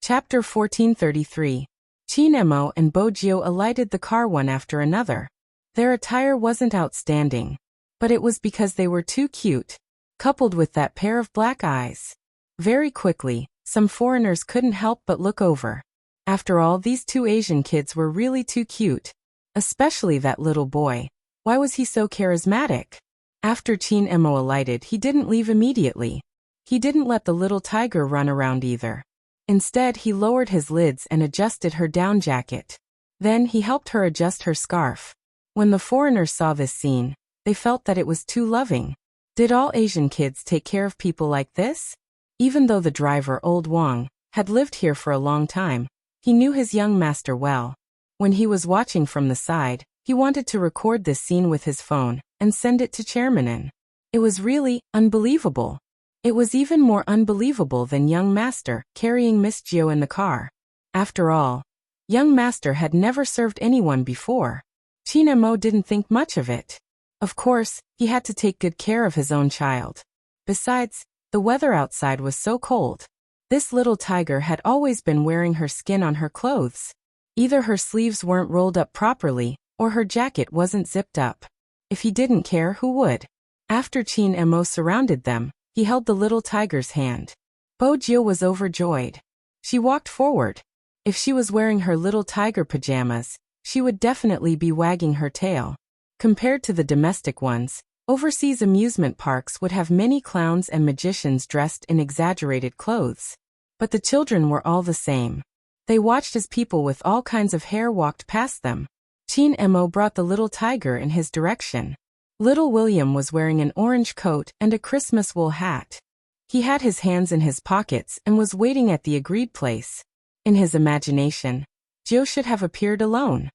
Chapter 1433. Chinemo and Bojio alighted the car one after another. Their attire wasn't outstanding, but it was because they were too cute, coupled with that pair of black eyes. Very quickly, some foreigners couldn't help but look over. After all, these two Asian kids were really too cute. Especially that little boy. Why was he so charismatic? After Chinemo alighted, he didn't leave immediately. He didn't let the little tiger run around either. Instead, he lowered his lids and adjusted her down jacket. Then he helped her adjust her scarf. When the foreigners saw this scene, they felt that it was too loving. Did all Asian kids take care of people like this? Even though the driver, Old Wang, had lived here for a long time, he knew his young master well. When he was watching from the side, he wanted to record this scene with his phone and send it to Chairmanin. It was really unbelievable. It was even more unbelievable than young master carrying Miss Jio in the car. After all, young master had never served anyone before. Chinemo didn't think much of it. Of course, he had to take good care of his own child. Besides, the weather outside was so cold. This little tiger had always been wearing her skin on her clothes. Either her sleeves weren't rolled up properly, or her jacket wasn't zipped up. If he didn't care, who would? After Chinemo surrounded them, he held the little tiger's hand. Bojio was overjoyed. She walked forward. If she was wearing her little tiger pajamas, she would definitely be wagging her tail. Compared to the domestic ones, overseas amusement parks would have many clowns and magicians dressed in exaggerated clothes. But the children were all the same. They watched as people with all kinds of hair walked past them. Chinemo brought the little tiger in his direction. Little William was wearing an orange coat and a Christmas wool hat. He had his hands in his pockets and was waiting at the agreed place. In his imagination, Jio should have appeared alone.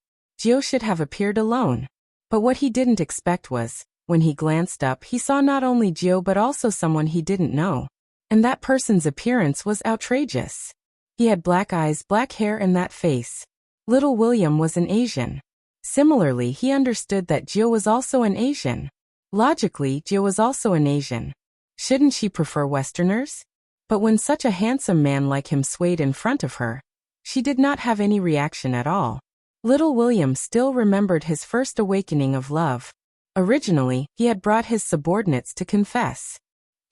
But what he didn't expect was, when he glanced up, he saw not only Jio but also someone he didn't know. And that person's appearance was outrageous. He had black eyes, black hair, and that face. Little William was an Asian. Similarly, he understood that Jio was also an Asian. Logically, Jio was also an Asian. Shouldn't she prefer Westerners? But when such a handsome man like him swayed in front of her, she did not have any reaction at all. Little William still remembered his first awakening of love. Originally, he had brought his subordinates to confess.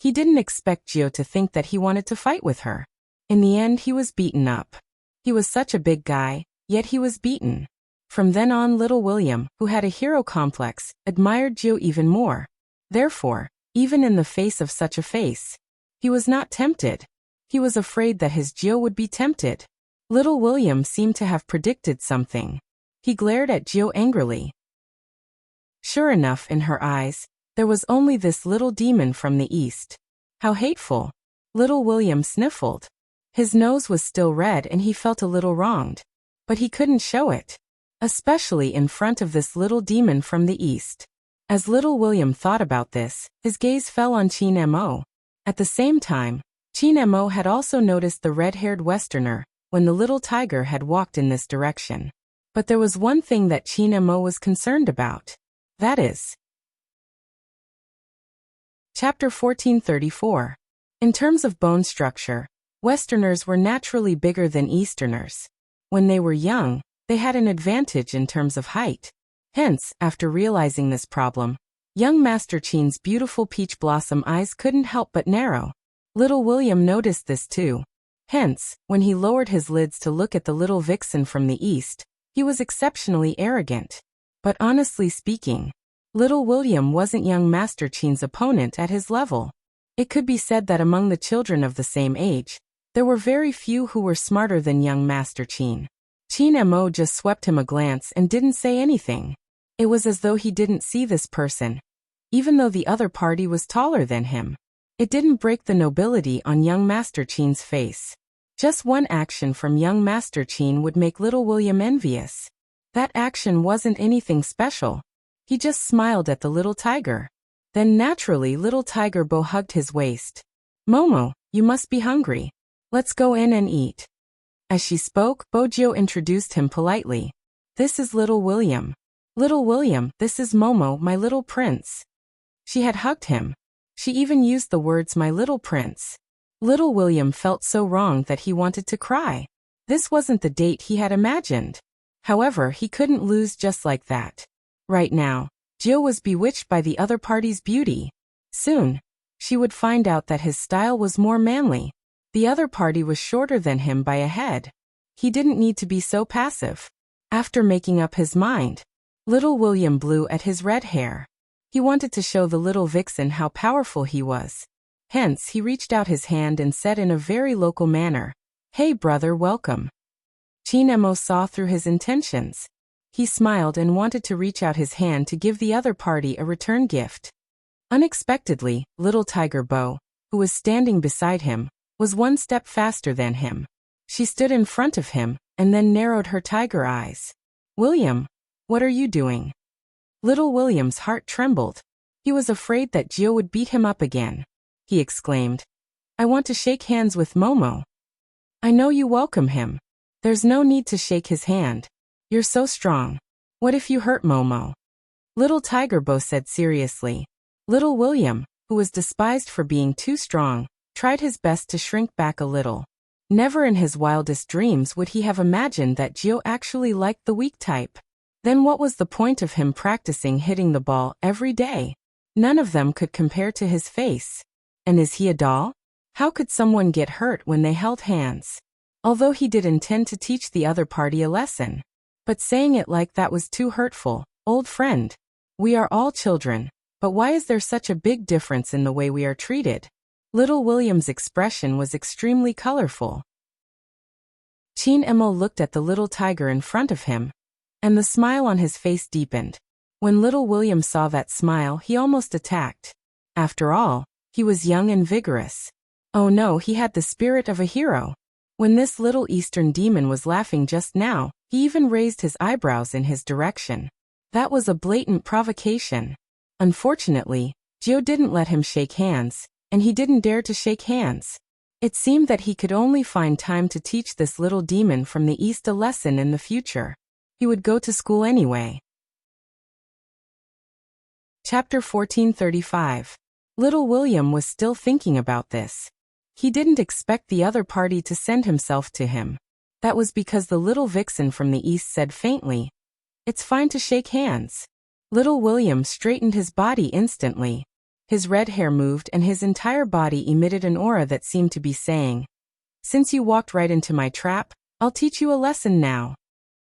He didn't expect Jio to think that he wanted to fight with her. In the end, he was beaten up. He was such a big guy, yet he was beaten. From then on, little William, who had a hero complex, admired Jio even more. Therefore, even in the face of such a face, he was not tempted. He was afraid that his Jio would be tempted. Little William seemed to have predicted something. He glared at Jio angrily. Sure enough, in her eyes, there was only this little demon from the east. How hateful! Little William sniffled. His nose was still red and he felt a little wronged. But he couldn't show it. Especially in front of this little demon from the east. As little William thought about this, his gaze fell on Chinemo. At the same time, Chinemo had also noticed the red-haired Westerner when the little tiger had walked in this direction. But there was one thing that Chinemo was concerned about. That is. Chapter 1434. In terms of bone structure, Westerners were naturally bigger than Easterners. When they were young, they had an advantage in terms of height. Hence, after realizing this problem, young Master Chin's beautiful peach blossom eyes couldn't help but narrow. Little William noticed this too. Hence, when he lowered his lids to look at the little vixen from the east, he was exceptionally arrogant. But honestly speaking, little William wasn't young Master Chin's opponent at his level. It could be said that among the children of the same age, there were very few who were smarter than young Master Chin. Chinemo just swept him a glance and didn't say anything. It was as though he didn't see this person, even though the other party was taller than him. It didn't break the nobility on young Master Chin's face. Just one action from young Master Chin would make little William envious. That action wasn't anything special. He just smiled at the little tiger. Then naturally little tiger Bo hugged his waist. Momo, you must be hungry. Let's go in and eat. As she spoke, Bojio introduced him politely. This is little William. Little William, this is Momo, my little prince. She had hugged him. She even used the words my little prince. Little William felt so wrong that he wanted to cry. This wasn't the date he had imagined. However, he couldn't lose just like that. Right now, Jill was bewitched by the other party's beauty. Soon, she would find out that his style was more manly. The other party was shorter than him by a head. He didn't need to be so passive. After making up his mind, little William blew at his red hair. He wanted to show the little vixen how powerful he was. Hence, he reached out his hand and said in a very local manner, "Hey brother, welcome." Chinemo saw through his intentions. He smiled and wanted to reach out his hand to give the other party a return gift. Unexpectedly, little Tiger Bo, who was standing beside him, was one step faster than him. She stood in front of him, and then narrowed her tiger eyes. "William, what are you doing?" Little William's heart trembled. He was afraid that Gio would beat him up again. He exclaimed, "I want to shake hands with Momo." "I know you welcome him. There's no need to shake his hand. You're so strong. What if you hurt Momo?" Little Tiger Bo said seriously. Little William, who was despised for being too strong, tried his best to shrink back a little. Never in his wildest dreams would he have imagined that Gio actually liked the weak type. Then what was the point of him practicing hitting the ball every day? None of them could compare to his face. And is he a doll? How could someone get hurt when they held hands? Although he did intend to teach the other party a lesson. But saying it like that was too hurtful. "Old friend, we are all children, but why is there such a big difference in the way we are treated?" Little William's expression was extremely colorful. Chinemo looked at the little tiger in front of him, and the smile on his face deepened. When little William saw that smile, he almost attacked. After all, he was young and vigorous. Oh no, he had the spirit of a hero. When this little Eastern demon was laughing just now, he even raised his eyebrows in his direction. That was a blatant provocation. Unfortunately, Gio didn't let him shake hands, and he didn't dare to shake hands. It seemed that he could only find time to teach this little demon from the East a lesson in the future. He would go to school anyway. Chapter 1435. Little William was still thinking about this. He didn't expect the other party to send himself to him. That was because the little vixen from the East said faintly, "It's fine to shake hands." Little William straightened his body instantly. His red hair moved and his entire body emitted an aura that seemed to be saying, "Since you walked right into my trap, I'll teach you a lesson now."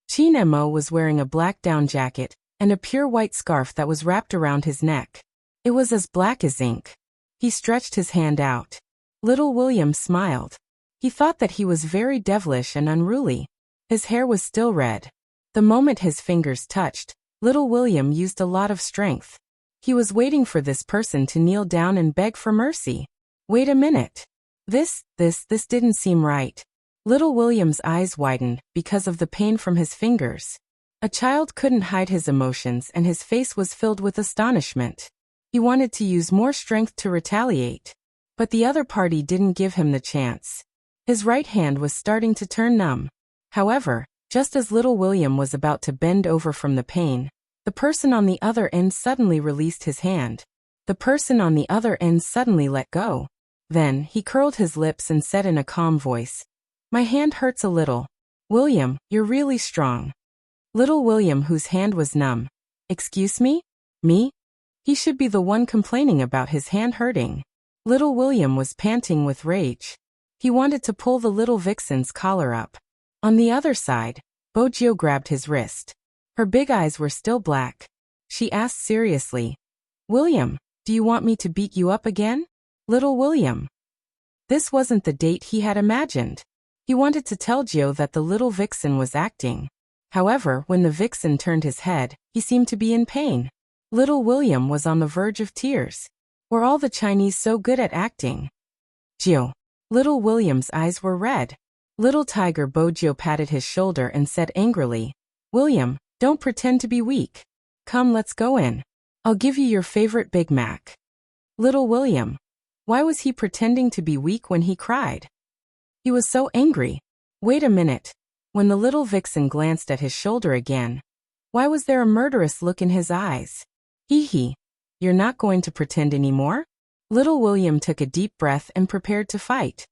Chinemo was wearing a black down jacket and a pure white scarf that was wrapped around his neck. It was as black as ink. He stretched his hand out. Little William smiled. He thought that he was very devilish and unruly. His hair was still red. The moment his fingers touched, little William used a lot of strength. He was waiting for this person to kneel down and beg for mercy. Wait a minute. This didn't seem right. Little William's eyes widened because of the pain from his fingers. A child couldn't hide his emotions and his face was filled with astonishment. He wanted to use more strength to retaliate. But the other party didn't give him the chance. His right hand was starting to turn numb. However, just as little William was about to bend over from the pain, the person on the other end suddenly released his hand. The person on the other end suddenly let go. Then, he curled his lips and said in a calm voice, "My hand hurts a little. William, you're really strong." Little William, whose hand was numb. "Excuse me? Me?" He should be the one complaining about his hand hurting. Little William was panting with rage. He wanted to pull the little vixen's collar up. On the other side, Bojio grabbed his wrist. Her big eyes were still black. She asked seriously, "William, do you want me to beat you up again?" Little William. This wasn't the date he had imagined. He wanted to tell Gio that the little vixen was acting. However, when the vixen turned his head, he seemed to be in pain. Little William was on the verge of tears. Were all the Chinese so good at acting? Gio. Little William's eyes were red. Little Tiger Bojio patted his shoulder and said angrily, "William, don't pretend to be weak. Come, let's go in. I'll give you your favorite Big Mac." Little William. Why was he pretending to be weak when he cried? He was so angry. Wait a minute. When the little vixen glanced at his shoulder again, why was there a murderous look in his eyes? Hee. You're not going to pretend anymore? Little William took a deep breath and prepared to fight.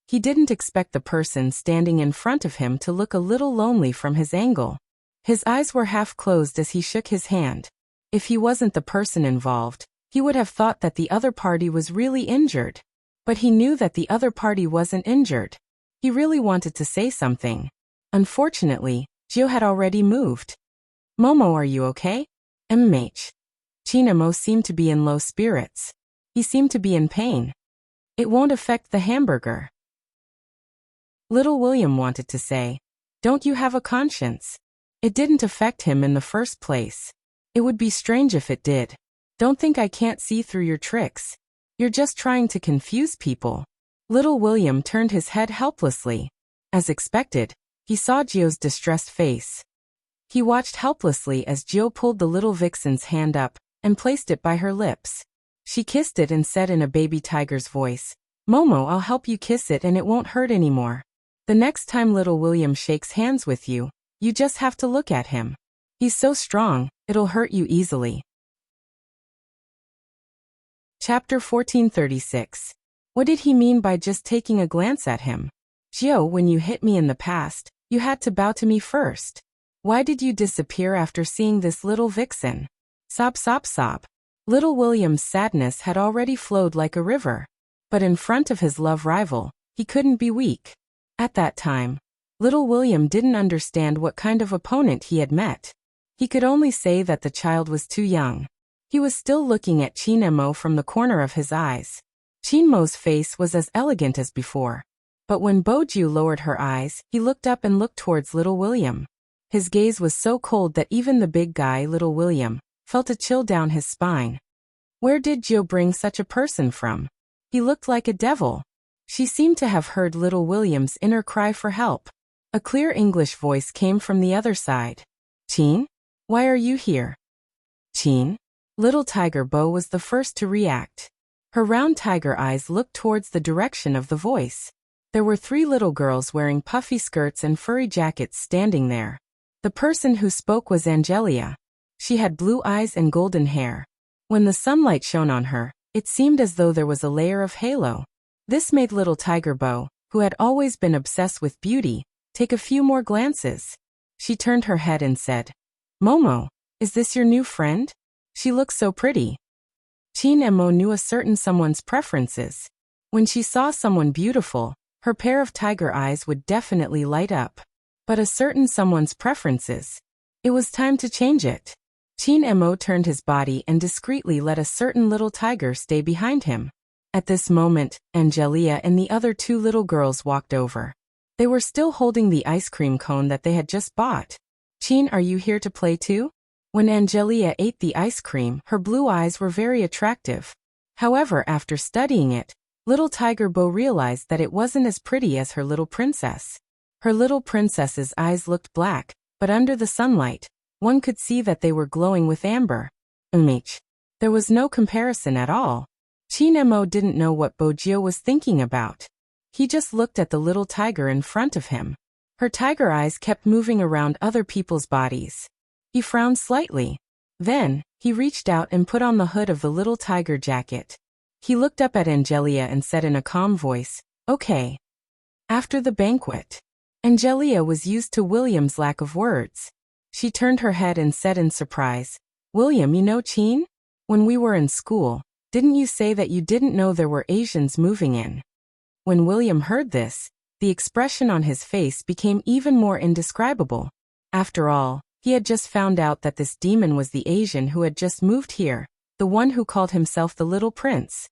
He didn't expect the person standing in front of him to look a little lonely from his angle. His eyes were half closed as he shook his hand. If he wasn't the person involved, he would have thought that the other party was really injured. But he knew that the other party wasn't injured. He really wanted to say something. Unfortunately, Gio had already moved. Momo, are you okay? Chinemo seemed to be in low spirits. He seemed to be in pain. It won't affect the hamburger. Little William wanted to say, don't you have a conscience? It didn't affect him in the first place. It would be strange if it did. Don't think I can't see through your tricks. You're just trying to confuse people. Little William turned his head helplessly. As expected, he saw Gio's distressed face. He watched helplessly as Gio pulled the little vixen's hand up and placed it by her lips. She kissed it and said in a baby tiger's voice, Momo, I'll help you kiss it and it won't hurt anymore. The next time little William shakes hands with you, you just have to look at him. He's so strong, it'll hurt you easily. Chapter 1436. What did he mean by just taking a glance at him? Gio, when you hit me in the past, you had to bow to me first. Why did you disappear after seeing this little vixen? Sob, sob, sob. Little William's sadness had already flowed like a river. But in front of his love rival, he couldn't be weak. At that time, little William didn't understand what kind of opponent he had met. He could only say that the child was too young. He was still looking at Chinemo from the corner of his eyes. Chinmo's face was as elegant as before. But when Boju lowered her eyes, he looked up and looked towards little William. His gaze was so cold that even the big guy, little William, felt a chill down his spine. Where did Gio bring such a person from? He looked like a devil. She seemed to have heard little William's inner cry for help. A clear English voice came from the other side. Chin? Why are you here? Chin? Little Tiger Bo was the first to react. Her round tiger eyes looked towards the direction of the voice. There were 3 little girls wearing puffy skirts and furry jackets standing there. The person who spoke was Angelia. She had blue eyes and golden hair. When the sunlight shone on her, it seemed as though there was a layer of halo. This made little Tiger Bo, who had always been obsessed with beauty, take a few more glances. She turned her head and said, Momo, is this your new friend? She looks so pretty. Chinemo knew a certain someone's preferences. When she saw someone beautiful, her pair of tiger eyes would definitely light up. But a certain someone's preferences. It was time to change it. Chinemo turned his body and discreetly let a certain little tiger stay behind him. At this moment, Angelia and the other 2 little girls walked over. They were still holding the ice cream cone that they had just bought. Chin, are you here to play too? When Angelia ate the ice cream, her blue eyes were very attractive. However, after studying it, little Tiger Bo realized that it wasn't as pretty as her little princess. Her little princess's eyes looked black, but under the sunlight, one could see that they were glowing with amber. There was no comparison at all. Chinemo didn't know what Bojio was thinking about. He just looked at the little tiger in front of him. Her tiger eyes kept moving around other people's bodies. He frowned slightly. Then, he reached out and put on the hood of the little tiger jacket. He looked up at Angelia and said in a calm voice, okay. After the banquet. Angelia was used to William's lack of words. She turned her head and said in surprise, William, you know Chin? When we were in school, didn't you say that you didn't know there were Asians moving in? When William heard this, the expression on his face became even more indescribable. After all, he had just found out that this demon was the Asian who had just moved here, the one who called himself the Little Prince.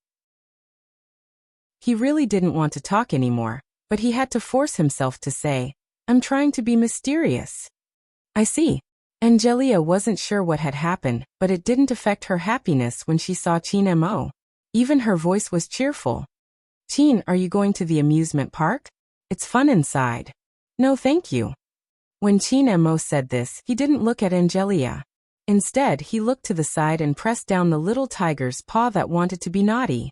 He really didn't want to talk anymore, but he had to force himself to say, I'm trying to be mysterious. I see. Angelia wasn't sure what had happened, but it didn't affect her happiness when she saw Chinemo. Even her voice was cheerful. Chin, are you going to the amusement park? It's fun inside. No, thank you. When Chinemo said this, he didn't look at Angelia. Instead, he looked to the side and pressed down the little tiger's paw that wanted to be naughty.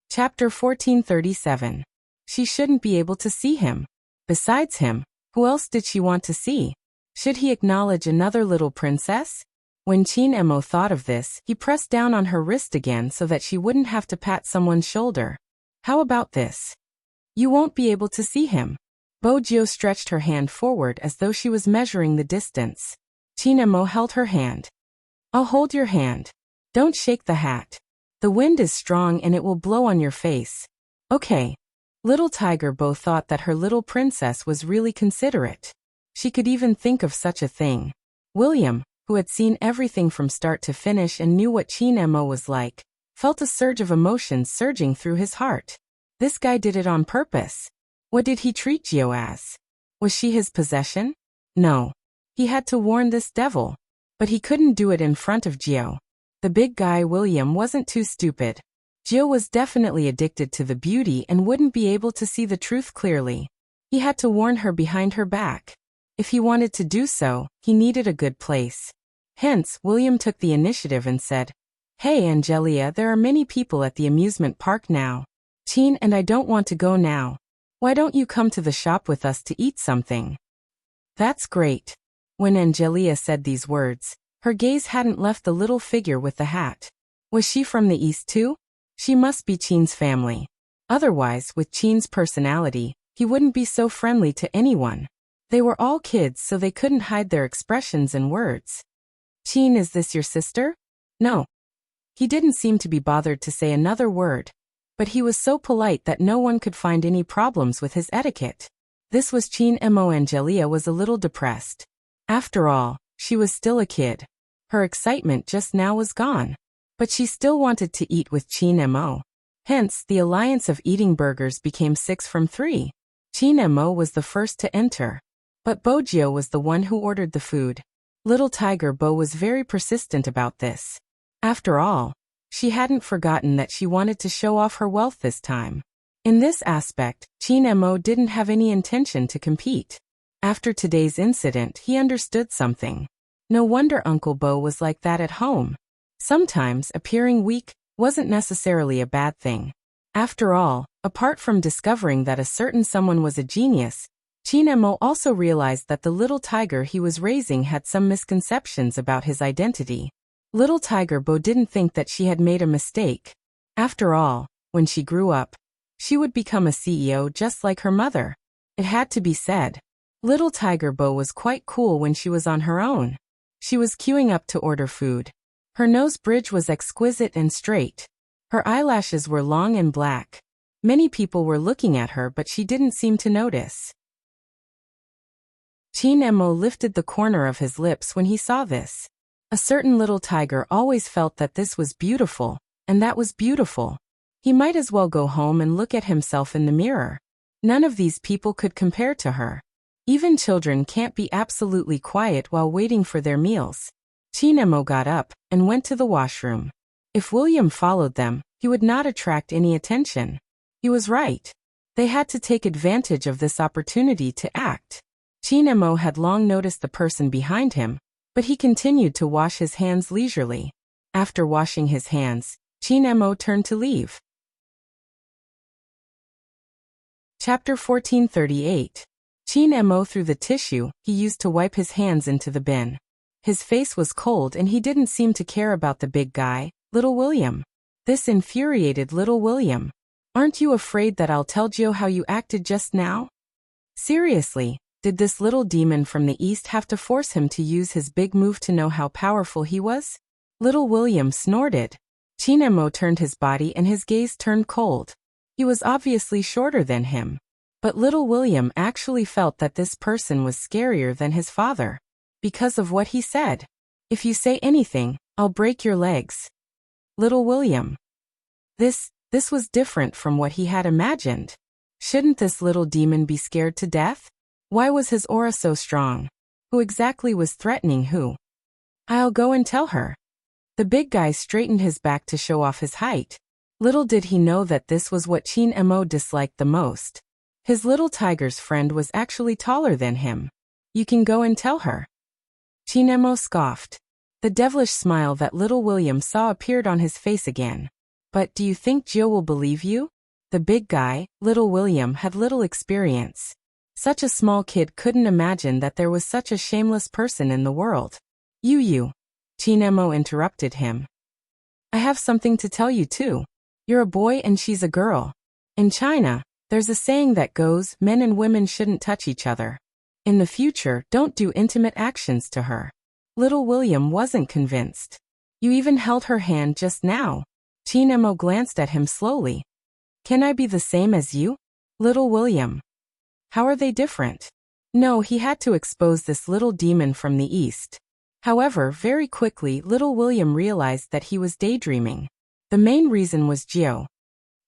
Chapter 1437. She shouldn't be able to see him. Besides him, who else did she want to see? Should he acknowledge another little princess? When Chinemo thought of this, he pressed down on her wrist again so that she wouldn't have to pat someone's shoulder. How about this? You won't be able to see him. Bojio stretched her hand forward as though she was measuring the distance. Chinemo held her hand. I'll hold your hand. Don't shake the hat. The wind is strong and it will blow on your face. Okay. Little Tiger Bo thought that her little princess was really considerate. She could even think of such a thing. William, who had seen everything from start to finish and knew what Chinemo was like, felt a surge of emotions surging through his heart. This guy did it on purpose. What did he treat Gio as? Was she his possession? No. He had to warn this devil. But he couldn't do it in front of Gio. The big guy William wasn't too stupid. Gio was definitely addicted to the beauty and wouldn't be able to see the truth clearly. He had to warn her behind her back. If he wanted to do so, he needed a good place. Hence, William took the initiative and said, Hey Angelia, there are many people at the amusement park now. Teen and I don't want to go now. Why don't you come to the shop with us to eat something? That's great. When Angelia said these words, her gaze hadn't left the little figure with the hat. Was she from the East too? She must be Chin's family. Otherwise, with Chin's personality, he wouldn't be so friendly to anyone. They were all kids so they couldn't hide their expressions and words. Chin, is this your sister? No. He didn't seem to be bothered to say another word. But he was so polite that no one could find any problems with his etiquette. This was Chin Mo. Angelia was a little depressed. After all, she was still a kid. Her excitement just now was gone. But she still wanted to eat with Chin Mo. Hence, the alliance of eating burgers became 6 from 3. Chin Mo was the first to enter. But Bojio was the one who ordered the food. Little Tiger Bo was very persistent about this. After all, she hadn't forgotten that she wanted to show off her wealth this time. In this aspect, Chin Mo didn't have any intention to compete. After today's incident, he understood something. No wonder Uncle Bo was like that at home. Sometimes, appearing weak wasn't necessarily a bad thing. After all, apart from discovering that a certain someone was a genius, Chin Mo also realized that the little tiger he was raising had some misconceptions about his identity. Little Tiger Bo didn't think that she had made a mistake. After all, when she grew up, she would become a CEO just like her mother. It had to be said. Little Tiger Bo was quite cool when she was on her own. She was queuing up to order food. Her nose bridge was exquisite and straight. Her eyelashes were long and black. Many people were looking at her, but she didn't seem to notice. Chin Mo lifted the corner of his lips when he saw this. A certain little tiger always felt that this was beautiful, and that was beautiful. He might as well go home and look at himself in the mirror. None of these people could compare to her. Even children can't be absolutely quiet while waiting for their meals. Chin Mo got up and went to the washroom. If William followed them, he would not attract any attention. He was right. They had to take advantage of this opportunity to act. Chin Mo had long noticed the person behind him, but he continued to wash his hands leisurely. After washing his hands, Chin Mo turned to leave. Chapter 1438. Chin Mo threw the tissue he used to wipe his hands into the bin. His face was cold and he didn't seem to care about the big guy, little William. This infuriated little William. Aren't you afraid that I'll tell Gio how you acted just now? Seriously, did this little demon from the East have to force him to use his big move to know how powerful he was? Little William snorted. Chin Mo turned his body and his gaze turned cold. He was obviously shorter than him. But little William actually felt that this person was scarier than his father. Because of what he said. If you say anything, I'll break your legs. Little William. This was different from what he had imagined. Shouldn't this little demon be scared to death? Why was his aura so strong? Who exactly was threatening who? I'll go and tell her. The big guy straightened his back to show off his height. Little did he know that this was what Chin Mo disliked the most. His little tiger's friend was actually taller than him. You can go and tell her. Chin Mo scoffed. The devilish smile that little William saw appeared on his face again. But do you think Gio will believe you? The big guy, little William, had little experience. Such a small kid couldn't imagine that there was such a shameless person in the world. You. Chin Mo interrupted him. I have something to tell you too. You're a boy and she's a girl. In China, there's a saying that goes, men and women shouldn't touch each other. In the future, don't do intimate actions to her. Little William wasn't convinced. You even held her hand just now. Teen Emo glanced at him slowly. Can I be the same as you? Little William. How are they different? No, he had to expose this little demon from the east. However, very quickly, little William realized that he was daydreaming. The main reason was Gio.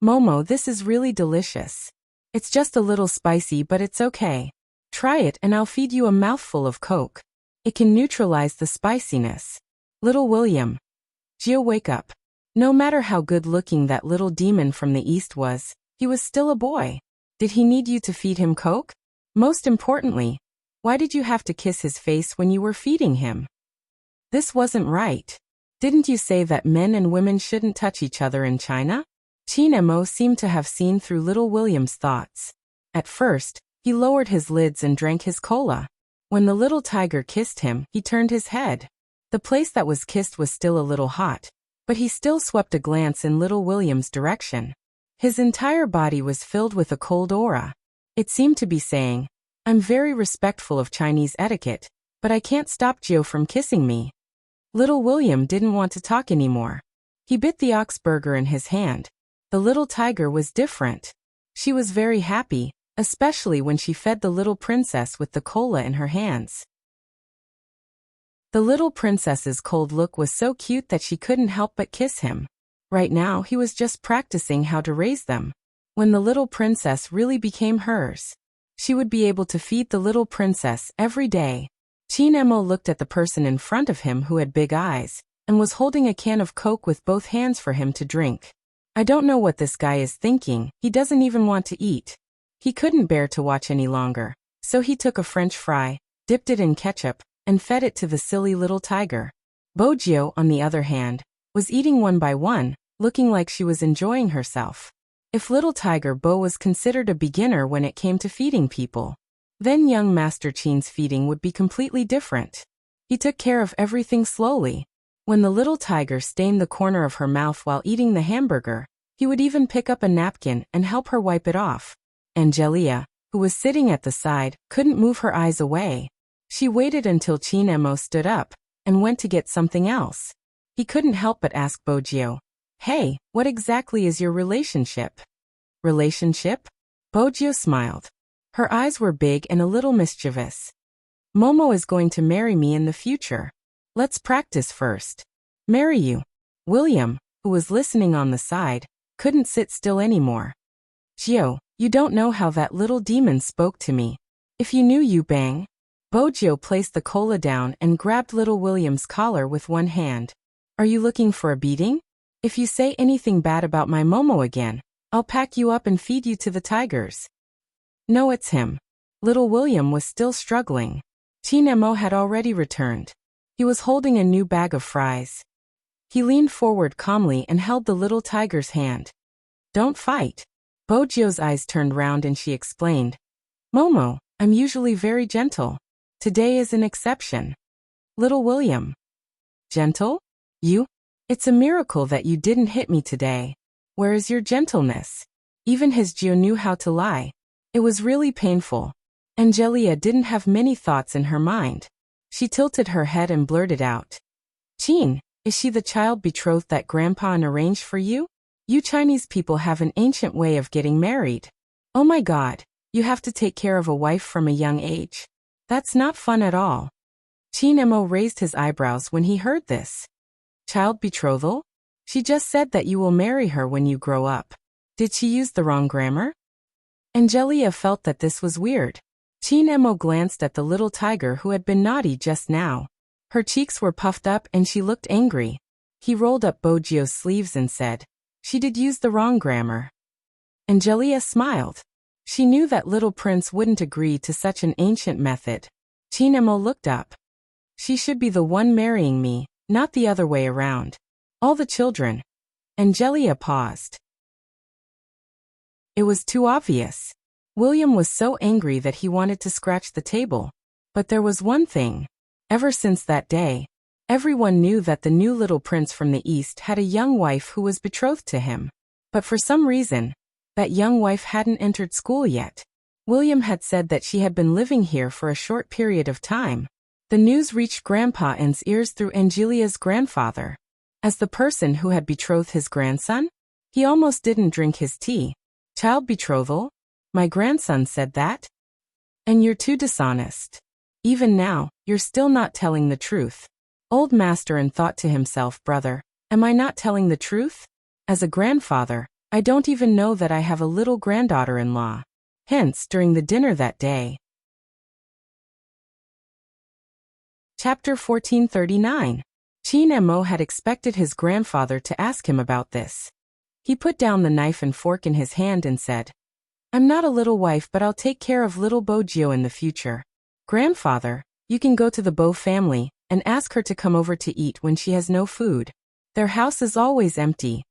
Momo, this is really delicious. It's just a little spicy, but it's okay. Try it and I'll feed you a mouthful of Coke. It can neutralize the spiciness. Little William. Gio, wake up. No matter how good-looking that little demon from the east was, he was still a boy. Did he need you to feed him Coke? Most importantly, why did you have to kiss his face when you were feeding him? This wasn't right. Didn't you say that men and women shouldn't touch each other in China? Teen Emo seemed to have seen through little William's thoughts. At first, he lowered his lids and drank his cola. When the little tiger kissed him, he turned his head. The place that was kissed was still a little hot, but he still swept a glance in little William's direction. His entire body was filled with a cold aura. It seemed to be saying, I'm very respectful of Chinese etiquette, but I can't stop Gio from kissing me. Little William didn't want to talk anymore. He bit the ox burger in his hand. The little tiger was different. She was very happy, especially when she fed the little princess with the cola in her hands. The little princess's cold look was so cute that she couldn't help but kiss him. Right now he was just practicing how to raise them. When the little princess really became hers, she would be able to feed the little princess every day. Teen Emo looked at the person in front of him who had big eyes, and was holding a can of Coke with both hands for him to drink. I don't know what this guy is thinking, he doesn't even want to eat. He couldn't bear to watch any longer, so he took a French fry, dipped it in ketchup, and fed it to the silly little tiger. Bojio, on the other hand, was eating one by one, looking like she was enjoying herself. If little tiger Bo was considered a beginner when it came to feeding people, then young Master Chin's feeding would be completely different. He took care of everything slowly. When the little tiger stained the corner of her mouth while eating the hamburger, he would even pick up a napkin and help her wipe it off. Angelia, who was sitting at the side, couldn't move her eyes away. She waited until Teen Emo stood up and went to get something else. He couldn't help but ask Bojio, Hey, what exactly is your relationship? Relationship? Bojio smiled. Her eyes were big and a little mischievous. Momo is going to marry me in the future. Let's practice first. Marry you. William, who was listening on the side, couldn't sit still anymore. Gio, you don't know how that little demon spoke to me. If you knew, you bang. Bojio placed the cola down and grabbed little William's collar with one hand. Are you looking for a beating? If you say anything bad about my Momo again, I'll pack you up and feed you to the tigers. No, it's him. Little William was still struggling. Teen Emo had already returned. He was holding a new bag of fries. He leaned forward calmly and held the little tiger's hand. Don't fight. Bojio's eyes turned round and she explained. Momo, I'm usually very gentle. Today is an exception. Little William. Gentle? You? It's a miracle that you didn't hit me today. Where is your gentleness? Even his Gio knew how to lie. It was really painful. Angelia didn't have many thoughts in her mind. She tilted her head and blurted out. Teen, is she the child betrothed that Grandpa arranged for you? You Chinese people have an ancient way of getting married. Oh my God, you have to take care of a wife from a young age. That's not fun at all. Teen Emo raised his eyebrows when he heard this. Child betrothal? She just said that you will marry her when you grow up. Did she use the wrong grammar? Angelia felt that this was weird. Teen Emo glanced at the little tiger who had been naughty just now. Her cheeks were puffed up and she looked angry. He rolled up Bojio's sleeves and said, She did use the wrong grammar. Angelia smiled. She knew that little prince wouldn't agree to such an ancient method. Teen Emo looked up. She should be the one marrying me, not the other way around. All the children. Angelia paused. It was too obvious. William was so angry that he wanted to scratch the table. But there was one thing. Ever since that day, everyone knew that the new little prince from the east had a young wife who was betrothed to him. But for some reason, That young wife hadn't entered school yet. William had said that she had been living here for a short period of time. The news reached Grandpa N's ears through Angelia's grandfather. As the person who had betrothed his grandson? He almost didn't drink his tea. Child betrothal? My grandson said that? And you're too dishonest. Even now, you're still not telling the truth. Old Master thought to himself, brother, am I not telling the truth? As a grandfather, I don't even know that I have a little granddaughter-in-law. Hence, during the dinner that day. Chapter 1439. Chin Mo had expected his grandfather to ask him about this. He put down the knife and fork in his hand and said, I'm not a little wife, but I'll take care of little Bojio in the future. Grandfather, you can go to the Bo family and ask her to come over to eat when she has no food. Their house is always empty.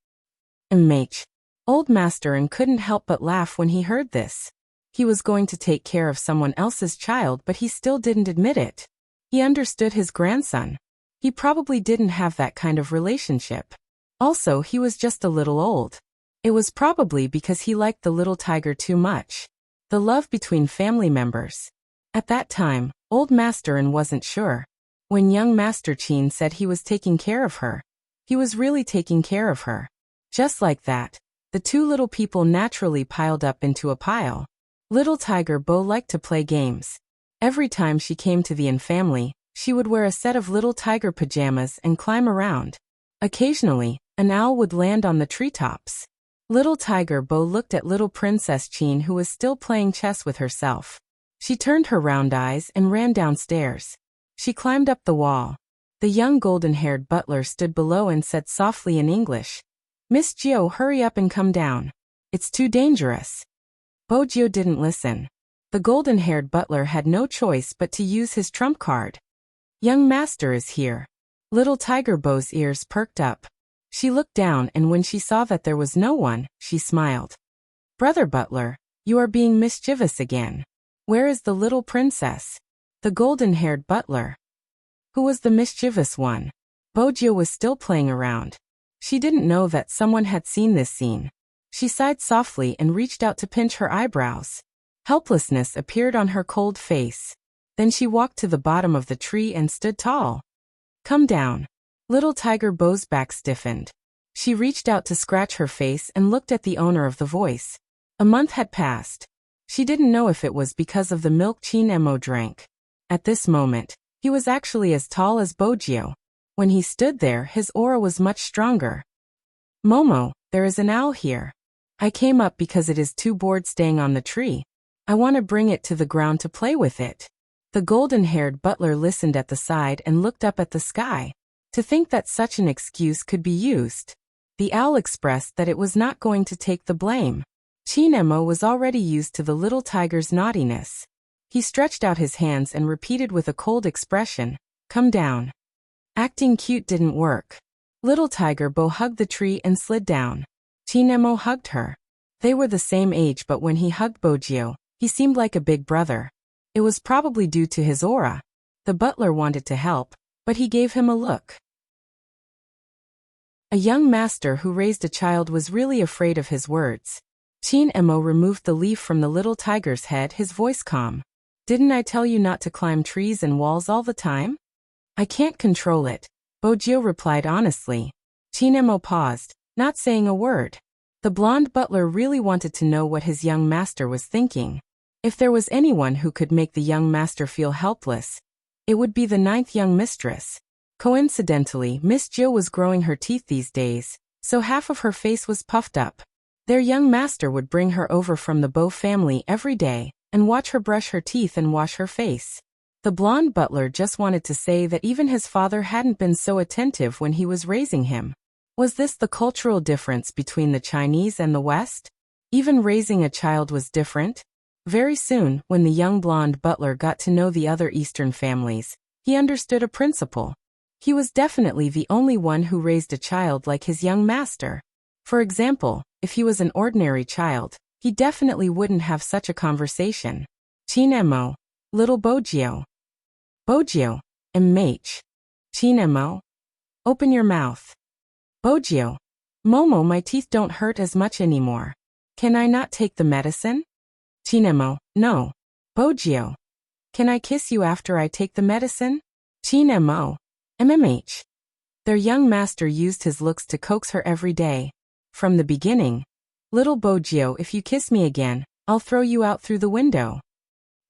Mh. Old Master couldn't help but laugh when he heard this. He was going to take care of someone else's child, but he still didn't admit it. He understood his grandson. He probably didn't have that kind of relationship. Also, he was just a little old. It was probably because he liked the little tiger too much. The love between family members. At that time, Old Master wasn't sure. When young Master Chin said he was taking care of her, he was really taking care of her. Just like that, the two little people naturally piled up into a pile. Little Tiger Bo liked to play games. Every time she came to the N family, she would wear a set of little tiger pajamas and climb around. Occasionally, an owl would land on the treetops. Little Tiger Bo looked at little Princess Chin, who was still playing chess with herself. She turned her round eyes and ran downstairs. She climbed up the wall. The young golden-haired butler stood below and said softly in English, Miss Gio, hurry up and come down. It's too dangerous. Bojio didn't listen. The golden-haired butler had no choice but to use his trump card. Young Master is here. Little Tiger Bo's ears perked up. She looked down, and when she saw that there was no one, she smiled. Brother Butler, you are being mischievous again. Where is the little princess? The golden-haired butler. Who was the mischievous one? Bojio was still playing around. She didn't know that someone had seen this scene. She sighed softly and reached out to pinch her eyebrows. Helplessness appeared on her cold face. Then she walked to the bottom of the tree and stood tall. Come down. Little Tiger Bo's back stiffened. She reached out to scratch her face and looked at the owner of the voice. A month had passed. She didn't know if it was because of the milk Chin Mo drank. At this moment, he was actually as tall as Bojio. When he stood there, his aura was much stronger. Momo, there is an owl here. I came up because it is too bored staying on the tree. I want to bring it to the ground to play with it. The golden-haired butler listened at the side and looked up at the sky. To think that such an excuse could be used. The owl expressed that it was not going to take the blame. Chin Mo was already used to the little tiger's naughtiness. He stretched out his hands and repeated with a cold expression, come down. Acting cute didn't work. Little Tiger Bo hugged the tree and slid down. Chin Mo hugged her. They were the same age, but when he hugged Bojio, he seemed like a big brother. It was probably due to his aura. The butler wanted to help, but he gave him a look. A young master who raised a child was really afraid of his words. Chin Mo removed the leaf from the little tiger's head, his voice calm. Didn't I tell you not to climb trees and walls all the time? I can't control it, Bojio replied honestly. Chin Mo paused, not saying a word. The blonde butler really wanted to know what his young master was thinking. If there was anyone who could make the young master feel helpless, it would be the 9th young mistress. Coincidentally, Miss Jill was growing her teeth these days, so half of her face was puffed up. Their young master would bring her over from the Bo family every day and watch her brush her teeth and wash her face. The blonde butler just wanted to say that even his father hadn't been so attentive when he was raising him. Was this the cultural difference between the Chinese and the West? Even raising a child was different. Very soon, when the young blonde butler got to know the other Eastern families, he understood a principle. He was definitely the only one who raised a child like his young master. For example, if he was an ordinary child, he definitely wouldn't have such a conversation. Chin Mo. Little Bojio. Bojio. Mh. Chin Mo. Open your mouth. Bojio. Momo, my teeth don't hurt as much anymore. Can I not take the medicine? Chinemo, no. Bojio. Can I kiss you after I take the medicine? Chinemo. MMH. Their young master used his looks to coax her every day. From the beginning. Little Bojio, if you kiss me again, I'll throw you out through the window.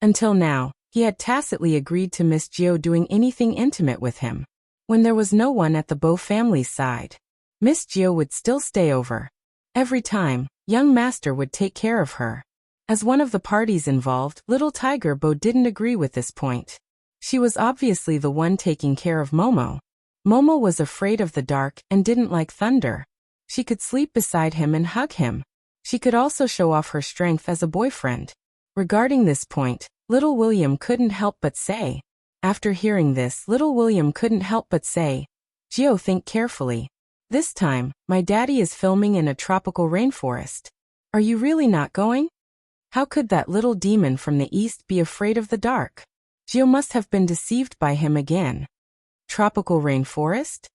Until now, he had tacitly agreed to Miss Gio doing anything intimate with him. When there was no one at the Bo family's side, Miss Gio would still stay over. Every time, young master would take care of her. As one of the parties involved, little Tiger Bo didn't agree with this point. She was obviously the one taking care of Momo. Momo was afraid of the dark and didn't like thunder. She could sleep beside him and hug him. She could also show off her strength as a boyfriend. Regarding this point, little William couldn't help but say. After hearing this, little William couldn't help but say, Gio, think carefully. This time, my daddy is filming in a tropical rainforest. Are you really not going? How could that little demon from the east be afraid of the dark? Gio must have been deceived by him again. Tropical rainforest?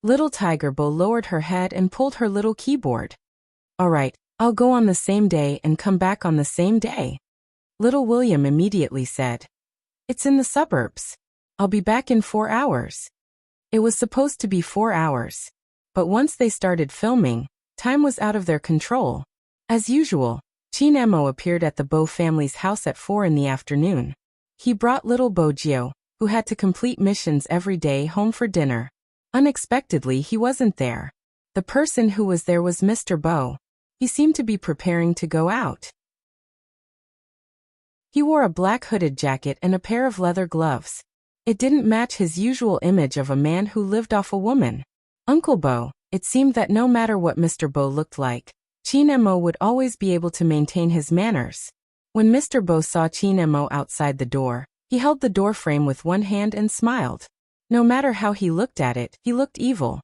Little Tiger Bo lowered her head and pulled her little keyboard. All right, I'll go on the same day and come back on the same day. Little William immediately said. It's in the suburbs. I'll be back in 4 hours. It was supposed to be 4 hours. But once they started filming, time was out of their control. As usual, Chinemo appeared at the Bo family's house at 4 in the afternoon. He brought little Bojio, who had to complete missions every day, home for dinner. Unexpectedly, he wasn't there. The person who was there was Mr. Bo. He seemed to be preparing to go out. He wore a black hooded jacket and a pair of leather gloves. It didn't match his usual image of a man who lived off a woman. Uncle Bo, it seemed that no matter what Mr. Bo looked like, Chinemo would always be able to maintain his manners. When Mr. Bo saw Chinemo outside the door, he held the door frame with one hand and smiled. No matter how he looked at it, he looked evil.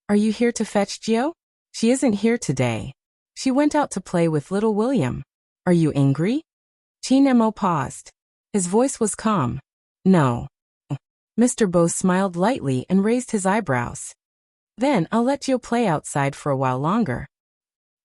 Are you here to fetch Gio? She isn't here today. She went out to play with little William. Are you angry? Chinemo paused. His voice was calm. No. Mr. Bo smiled lightly and raised his eyebrows. Then I'll let Gio play outside for a while longer.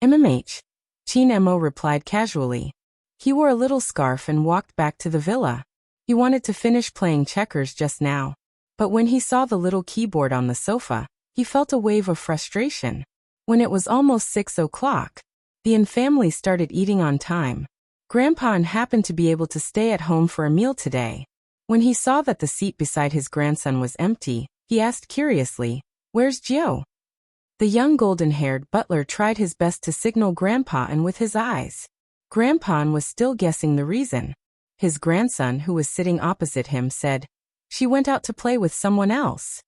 MMH. Chinemo replied casually. He wore a little scarf and walked back to the villa. He wanted to finish playing checkers just now. But when he saw the little keyboard on the sofa, he felt a wave of frustration. When it was almost 6 o'clock, the En family started eating on time. Grandpa happened to be able to stay at home for a meal today. When he saw that the seat beside his grandson was empty, he asked curiously, Where's Gio? The young golden-haired butler tried his best to signal Grandpa with his eyes. Grandpa was still guessing the reason. His grandson, who was sitting opposite him, said, She went out to play with someone else.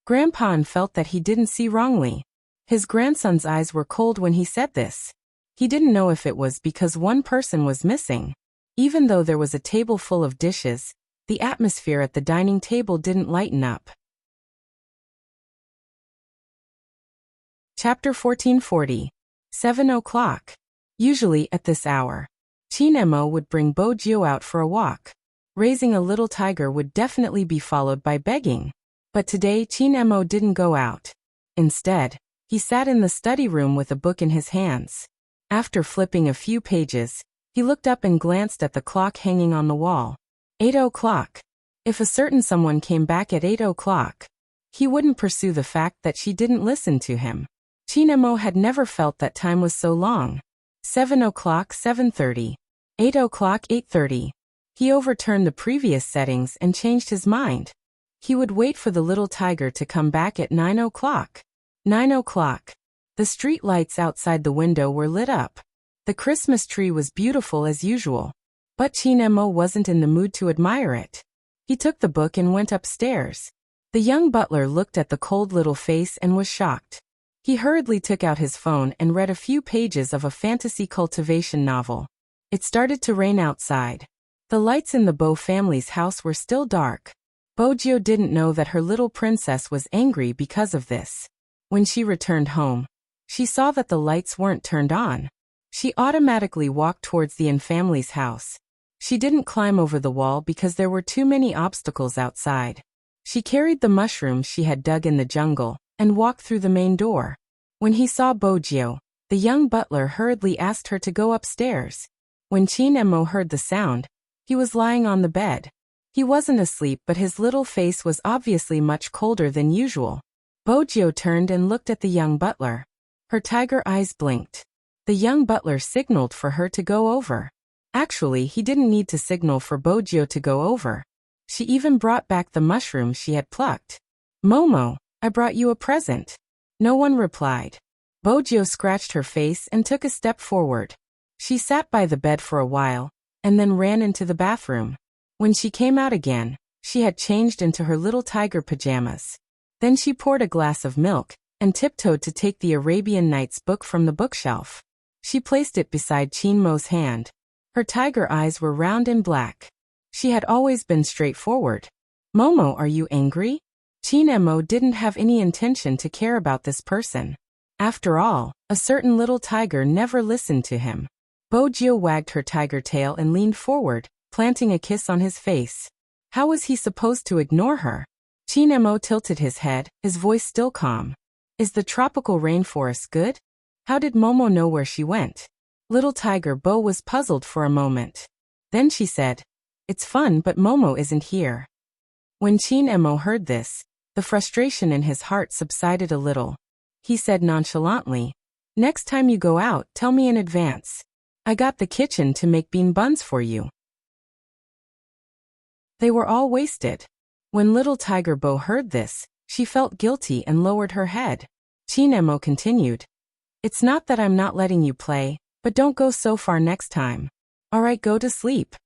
Grandpa felt that he didn't see wrongly. His grandson's eyes were cold when he said this. He didn't know if it was because one person was missing. Even though there was a table full of dishes, the atmosphere at the dining table didn't lighten up. Chapter 1440. 7 o'clock. Usually at this hour, Chinemo would bring Bojio out for a walk. Raising a little tiger would definitely be followed by begging. But today Chinemo didn't go out. Instead, he sat in the study room with a book in his hands. After flipping a few pages, he looked up and glanced at the clock hanging on the wall. 8 o'clock. If a certain someone came back at 8 o'clock, he wouldn't pursue the fact that she didn't listen to him. Chinemo had never felt that time was so long. 7 o'clock, 7:30. 8 o'clock, 8:30. He overturned the previous settings and changed his mind. He would wait for the little tiger to come back at 9 o'clock. 9 o'clock. The street lights outside the window were lit up. The Christmas tree was beautiful as usual. But Chinemo wasn't in the mood to admire it. He took the book and went upstairs. The young butler looked at the cold little face and was shocked. He hurriedly took out his phone and read a few pages of a fantasy cultivation novel. It started to rain outside. The lights in the Bo family's house were still dark. Bojio didn't know that her little princess was angry because of this. When she returned home, she saw that the lights weren't turned on. She automatically walked towards the En family's house. She didn't climb over the wall because there were too many obstacles outside. She carried the mushrooms she had dug in the jungle and walked through the main door. When he saw Bojio, the The young butler hurriedly asked her to go upstairs. When Chin Emo heard the sound, he was lying on the bed. He wasn't asleep, but his little face was obviously much colder than usual. Bojio turned and looked at the young butler. Her tiger eyes blinked. The young butler signaled for her to go over. Actually, he didn't need to signal for Bojio to go over. She even brought back the mushroom she had plucked. "Momo, I brought you a present." No one replied. Bojio scratched her face and took a step forward. She sat by the bed for a while, and then ran into the bathroom. When she came out again, she had changed into her little tiger pajamas. Then she poured a glass of milk, and tiptoed to take the Arabian Nights book from the bookshelf. She placed it beside Chin Mo's hand. Her tiger eyes were round and black. She had always been straightforward. "Momo, are you angry?" Chin Emo didn't have any intention to care about this person. After all, a certain little tiger never listened to him. Bojio wagged her tiger tail and leaned forward, planting a kiss on his face. How was he supposed to ignore her? Chin Emo tilted his head, his voice still calm. "Is the tropical rainforest good? How did Momo know where she went?" Little Tiger Bo was puzzled for a moment. Then she said, "It's fun, but Momo isn't here." When Chin Emo heard this, the frustration in his heart subsided a little. He said nonchalantly, "Next time you go out, tell me in advance. I got the kitchen to make bean buns for you." They were all wasted. When little Tiger Bo heard this, she felt guilty and lowered her head. Chin Emo continued, "It's not that I'm not letting you play, but don't go so far next time. Alright, go to sleep."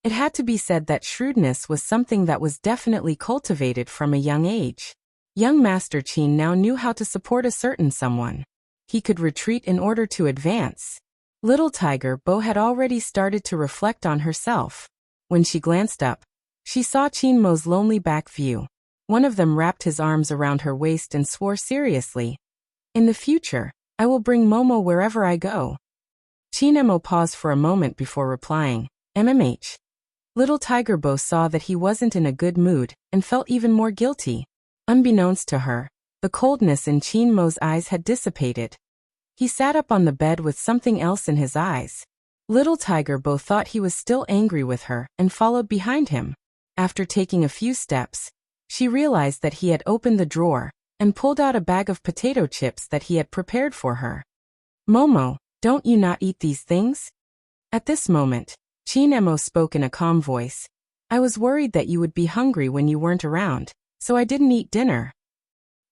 It had to be said that shrewdness was something that was definitely cultivated from a young age. Young Master Chin now knew how to support a certain someone. He could retreat in order to advance. Little Tiger Bo had already started to reflect on herself. When she glanced up, she saw Chin Mo's lonely back view. One of them wrapped his arms around her waist and swore seriously, "In the future, I will bring Momo wherever I go." Chin Emo paused for a moment before replying, "MMH." Little Tiger Bo saw that he wasn't in a good mood, and felt even more guilty. Unbeknownst to her, the coldness in Chin Mo's eyes had dissipated. He sat up on the bed with something else in his eyes. Little Tiger Bo thought he was still angry with her, and followed behind him. After taking a few steps, she realized that he had opened the drawer, and pulled out a bag of potato chips that he had prepared for her. "Momo, don't you not eat these things?" At this moment, Chin Emo spoke in a calm voice. "I was worried that you would be hungry when you weren't around, so I didn't eat dinner."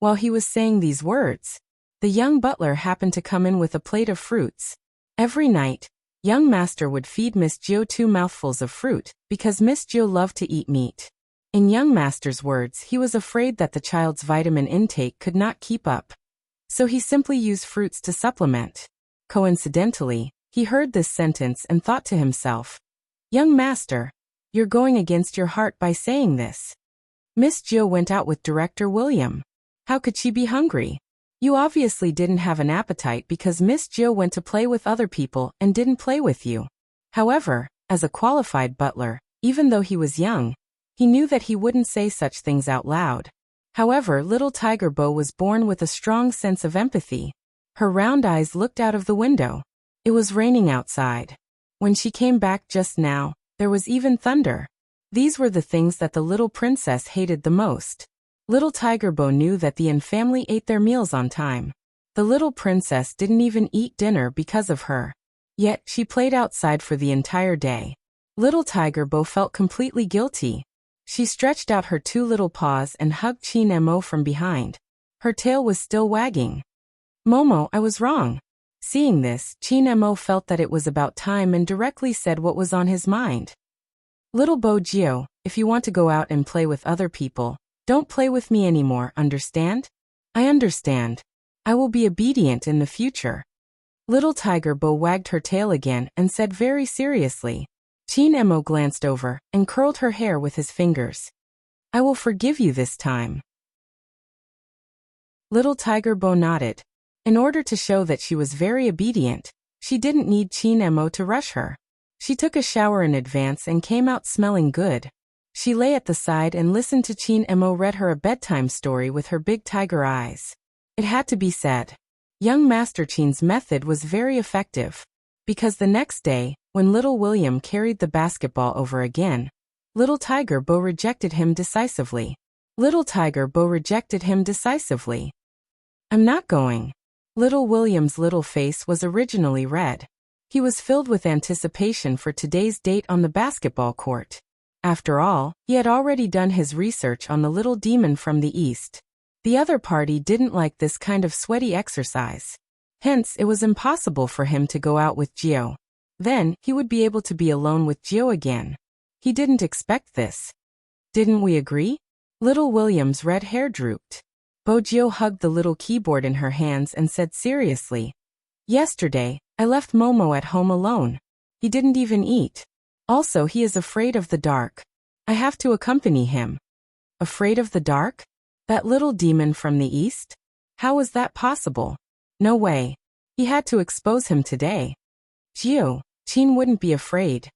While he was saying these words, the young butler happened to come in with a plate of fruits. Every night, young master would feed Miss Gio 2 mouthfuls of fruit, because Miss Gio loved to eat meat. In young master's words, he was afraid that the child's vitamin intake could not keep up. So he simply used fruits to supplement. Coincidentally, he heard this sentence and thought to himself, "Young master, you're going against your heart by saying this." Miss Gio went out with Director William. How could she be hungry? You obviously didn't have an appetite because Miss Gio went to play with other people and didn't play with you. However, as a qualified butler, even though he was young, he knew that he wouldn't say such things out loud. However, little Tiger Bo was born with a strong sense of empathy. Her round eyes looked out of the window. It was raining outside. When she came back just now, there was even thunder. These were the things that the little princess hated the most. Little Tiger Bo knew that the Yin family ate their meals on time. The little princess didn't even eat dinner because of her. Yet, she played outside for the entire day. Little Tiger Bo felt completely guilty. She stretched out her 2 little paws and hugged Chin Emo from behind. Her tail was still wagging. "Momo, I was wrong." Seeing this, Chin Emo felt that it was about time and directly said what was on his mind. "Little Bojio, if you want to go out and play with other people, don't play with me anymore, understand?" "I understand. I will be obedient in the future." Little Tiger Bo wagged her tail again and said very seriously. Chin Emo glanced over and curled her hair with his fingers. "I will forgive you this time." Little Tiger Bo nodded. In order to show that she was very obedient, she didn't need Chin Emo to rush her. She took a shower in advance and came out smelling good. She lay at the side and listened to Chin Emo read her a bedtime story with her big tiger eyes. It had to be said. Young Master Chin's method was very effective. Because the next day, when little William carried the basketball over again, little Tiger Bo rejected him decisively. Little Tiger Bo rejected him decisively. I'm not going. Little William's little face was originally red. He was filled with anticipation for today's date on the basketball court. After all, he had already done his research on the little demon from the east. The other party didn't like this kind of sweaty exercise. Hence, it was impossible for him to go out with Gio. Then, he would be able to be alone with Gio again. He didn't expect this. Didn't we agree? Little William's red hair drooped. Gio hugged the little keyboard in her hands and said seriously, "Yesterday, I left Momo at home alone. He didn't even eat. Also, he is afraid of the dark. I have to accompany him." Afraid of the dark? That little demon from the east? How was that possible? No way. He had to expose him today. Chin wouldn't be afraid.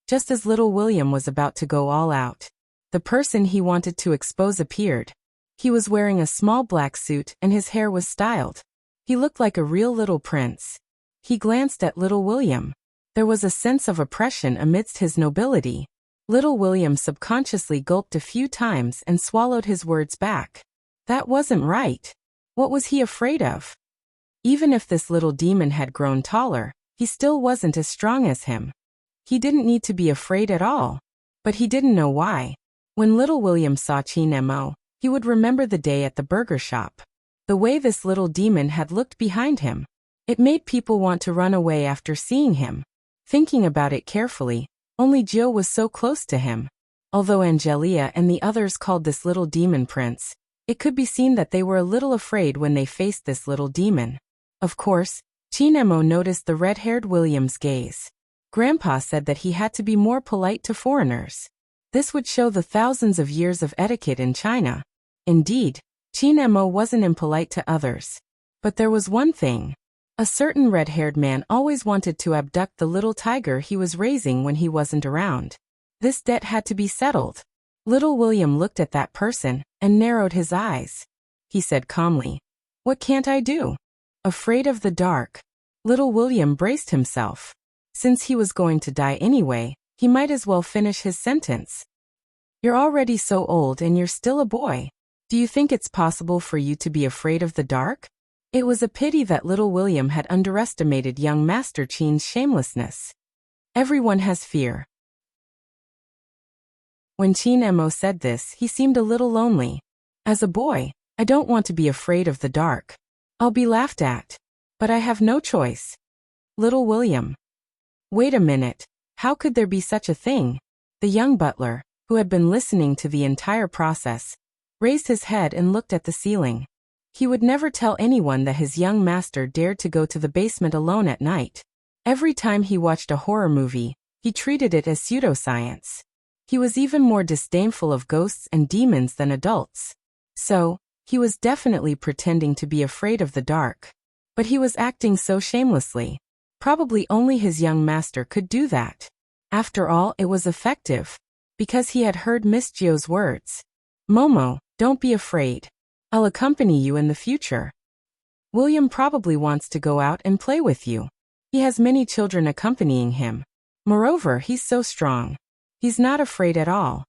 Just as little William was about to go all out, the person he wanted to expose appeared. He was wearing a small black suit and his hair was styled. He looked like a real little prince. He glanced at little William. There was a sense of oppression amidst his nobility. Little William subconsciously gulped a few times and swallowed his words back. That wasn't right. What was he afraid of? Even if this little demon had grown taller, he still wasn't as strong as him. He didn't need to be afraid at all. But he didn't know why. When little William saw Chin Mo, he would remember the day at the burger shop. The way this little demon had looked behind him. It made people want to run away after seeing him. Thinking about it carefully, only Gio was so close to him. Although Angelia and the others called this little demon Prince, it could be seen that they were a little afraid when they faced this little demon. Of course, Chin Mo noticed the red-haired William's gaze. Grandpa said that he had to be more polite to foreigners. This would show the thousands of years of etiquette in China. Indeed, Chin Mo wasn't impolite to others. But there was one thing. A certain red-haired man always wanted to abduct the little tiger he was raising when he wasn't around. This debt had to be settled. Little William looked at that person and narrowed his eyes. He said calmly, "What can't I do?" Afraid of the dark. Little William braced himself. Since he was going to die anyway, he might as well finish his sentence. "You're already so old and you're still a boy. Do you think it's possible for you to be afraid of the dark?" It was a pity that little William had underestimated young Master Chin's shamelessness. Everyone has fear. When Chin Mo said this, he seemed a little lonely. As a boy, I don't want to be afraid of the dark. I'll be laughed at. But I have no choice. Little William. Wait a minute. How could there be such a thing? The young butler, who had been listening to the entire process, raised his head and looked at the ceiling. He would never tell anyone that his young master dared to go to the basement alone at night. Every time he watched a horror movie, he treated it as pseudoscience. He was even more disdainful of ghosts and demons than adults. So, he was definitely pretending to be afraid of the dark. But he was acting so shamelessly. Probably only his young master could do that. After all, it was effective. Because he had heard Miss Gio's words. "Momo, don't be afraid. I'll accompany you in the future. William probably wants to go out and play with you. He has many children accompanying him. Moreover, he's so strong. He's not afraid at all."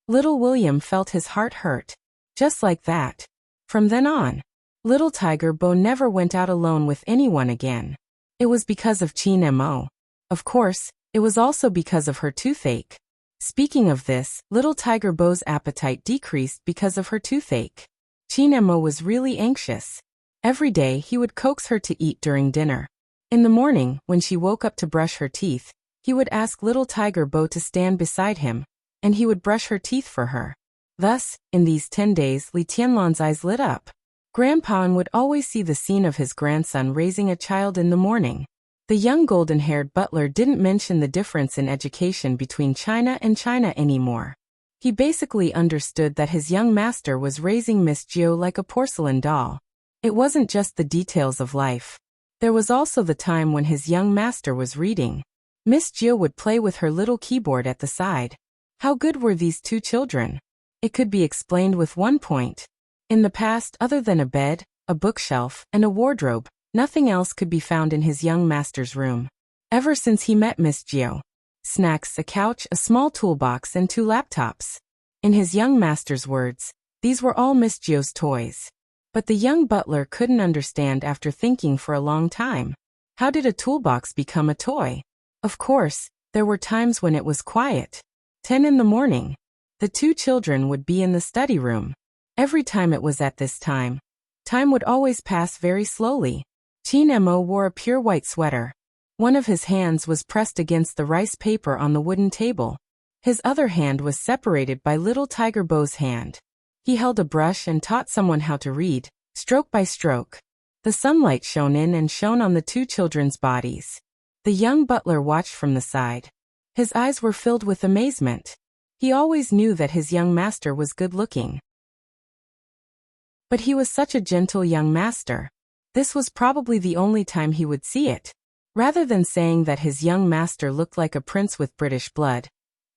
Little William felt his heart hurt. Just like that. From then on, little Tiger Bo never went out alone with anyone again. It was because of Chin Mo. Of course, it was also because of her toothache. Speaking of this, little Tiger Bo's appetite decreased because of her toothache. Chin Mo was really anxious. Every day he would coax her to eat during dinner. In the morning, when she woke up to brush her teeth, he would ask little Tiger Bo to stand beside him, and he would brush her teeth for her. Thus, in these 10 days, Li Tianlan's eyes lit up. Grandpa would always see the scene of his grandson raising a child in the morning. The young golden-haired butler didn't mention the difference in education between China and China anymore. He basically understood that his young master was raising Miss Gio like a porcelain doll. It wasn't just the details of life. There was also the time when his young master was reading. Miss Gio would play with her little keyboard at the side. How good were these two children? It could be explained with one point. In the past, other than a bed, a bookshelf, and a wardrobe, Nothing else could be found in his young master's room. Ever since he met Miss Gio. Snacks, a couch, a small toolbox, and 2 laptops. In his young master's words, these were all Miss Gio's toys. But the young butler couldn't understand after thinking for a long time. How did a toolbox become a toy? Of course, there were times when it was quiet. 10 in the morning. The 2 children would be in the study room. Every time it was at this time, time would always pass very slowly. Chinemo wore a pure white sweater. One of his hands was pressed against the rice paper on the wooden table. His other hand was separated by little Tiger Bo's hand. He held a brush and taught someone how to read, stroke by stroke. The sunlight shone in and shone on the 2 children's bodies. The young butler watched from the side. His eyes were filled with amazement. He always knew that his young master was good-looking. But he was such a gentle young master. This was probably the only time he would see it. Rather than saying that his young master looked like a prince with British blood,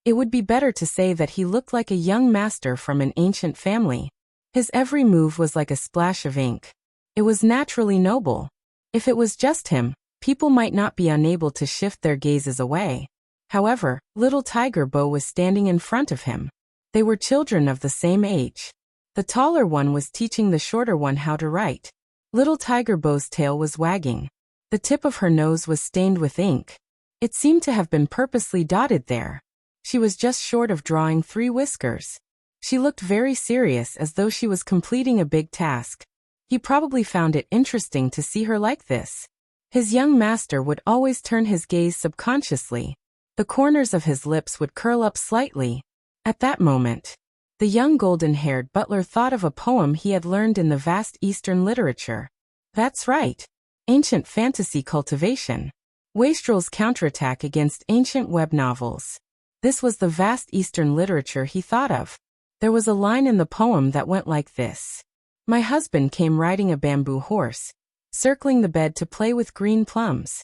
it would be better to say that he looked like a young master from an ancient family. His every move was like a splash of ink. It was naturally noble. If it was just him, people might not be unable to shift their gazes away. However, little Tiger Bo was standing in front of him. They were children of the same age. The taller one was teaching the shorter one how to write. Little Tiger Bo's tail was wagging. The tip of her nose was stained with ink. It seemed to have been purposely dotted there. She was just short of drawing 3 whiskers. She looked very serious, as though she was completing a big task. He probably found it interesting to see her like this. His young master would always turn his gaze subconsciously. The corners of his lips would curl up slightly. At that moment, the young golden-haired butler thought of a poem he had learned in the vast Eastern literature. That's right. Ancient fantasy cultivation. Wastrel's counterattack against ancient web novels. This was the vast Eastern literature he thought of. There was a line in the poem that went like this. My husband came riding a bamboo horse, circling the bed to play with green plums.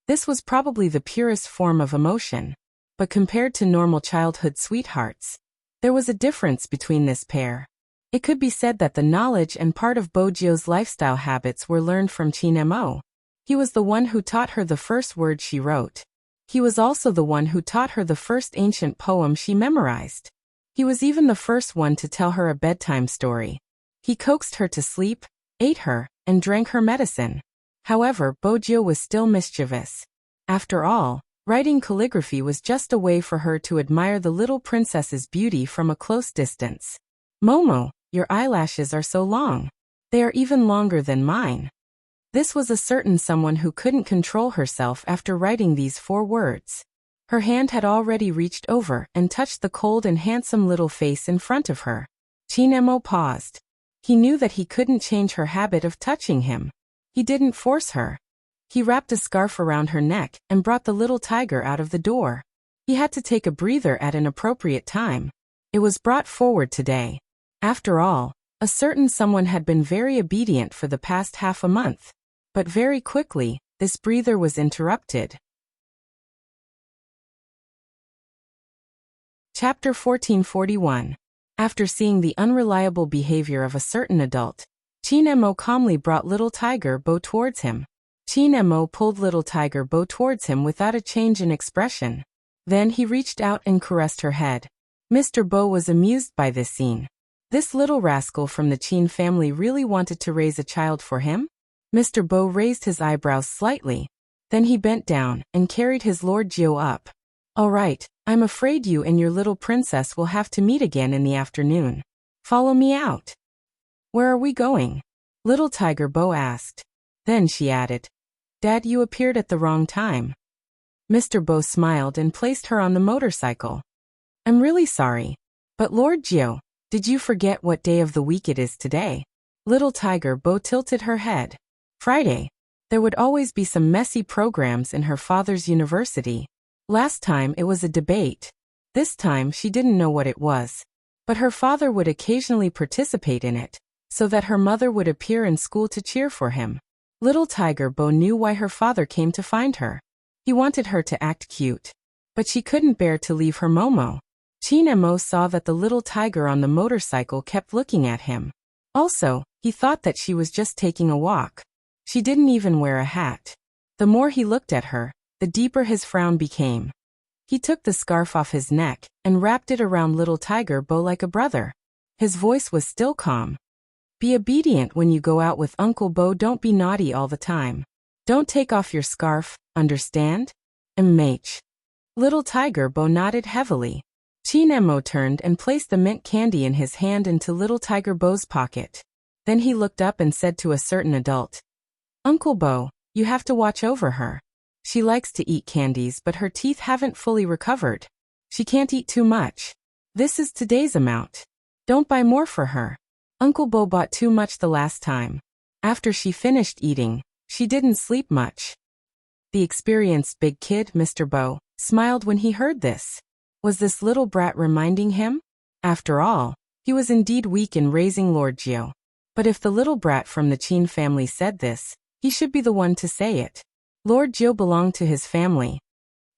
This was probably the purest form of emotion. But compared to normal childhood sweethearts, there was a difference between this pair. It could be said that the knowledge and part of Bojio's lifestyle habits were learned from Chinemo. He was the one who taught her the first words she wrote. He was also the one who taught her the first ancient poem she memorized. He was even the first one to tell her a bedtime story. He coaxed her to sleep, ate her, and drank her medicine. However, Bojio was still mischievous. After all, writing calligraphy was just a way for her to admire the little princess's beauty from a close distance. Momo, your eyelashes are so long. They are even longer than mine. This was a certain someone who couldn't control herself after writing these 4 words. Her hand had already reached over and touched the cold and handsome little face in front of her. Chinemo paused. He knew that he couldn't change her habit of touching him. He didn't force her. He wrapped a scarf around her neck and brought the little tiger out of the door. He had to take a breather at an appropriate time. It was brought forward today. After all, a certain someone had been very obedient for the past half a month. But very quickly, this breather was interrupted. Chapter 1441. After seeing the unreliable behavior of a certain adult, Chinemo calmly brought little Tiger Bo towards him. Chinemo pulled little Tiger Bo towards him without a change in expression. Then he reached out and caressed her head. Mr. Bo was amused by this scene. This little rascal from the Chin family really wanted to raise a child for him? Mr. Bo raised his eyebrows slightly. Then he bent down and carried his Lord Gio up. All right, I'm afraid you and your little princess will have to meet again in the afternoon. Follow me out. Where are we going? Little Tiger Bo asked. Then she added, Dad, you appeared at the wrong time. Mr. Bo smiled and placed her on the motorcycle. I'm really sorry. But Lord Gio, did you forget what day of the week it is today? Little Tiger Bo tilted her head. Friday. There would always be some messy programs in her father's university. Last time it was a debate. This time she didn't know what it was. But her father would occasionally participate in it, so that her mother would appear in school to cheer for him. Little Tiger Bo knew why her father came to find her. He wanted her to act cute. But she couldn't bear to leave her Momo. Chinemo saw that the little tiger on the motorcycle kept looking at him. Also, he thought that she was just taking a walk. She didn't even wear a hat. The more he looked at her, the deeper his frown became. He took the scarf off his neck and wrapped it around little Tiger Bo like a brother. His voice was still calm. Be obedient when you go out with Uncle Bo. Don't be naughty all the time. Don't take off your scarf, understand? MH. Little Tiger Bo nodded heavily. Chinemo turned and placed the mint candy in his hand into little Tiger Bo's pocket. Then he looked up and said to a certain adult, Uncle Bo, you have to watch over her. She likes to eat candies, but her teeth haven't fully recovered. She can't eat too much. This is today's amount. Don't buy more for her. Uncle Bo bought too much the last time. After she finished eating, she didn't sleep much. The experienced big kid, Mr. Bo, smiled when he heard this. Was this little brat reminding him? After all, he was indeed weak in raising Lord Gio. But if the little brat from the Chin family said this, he should be the one to say it. Lord Gio belonged to his family.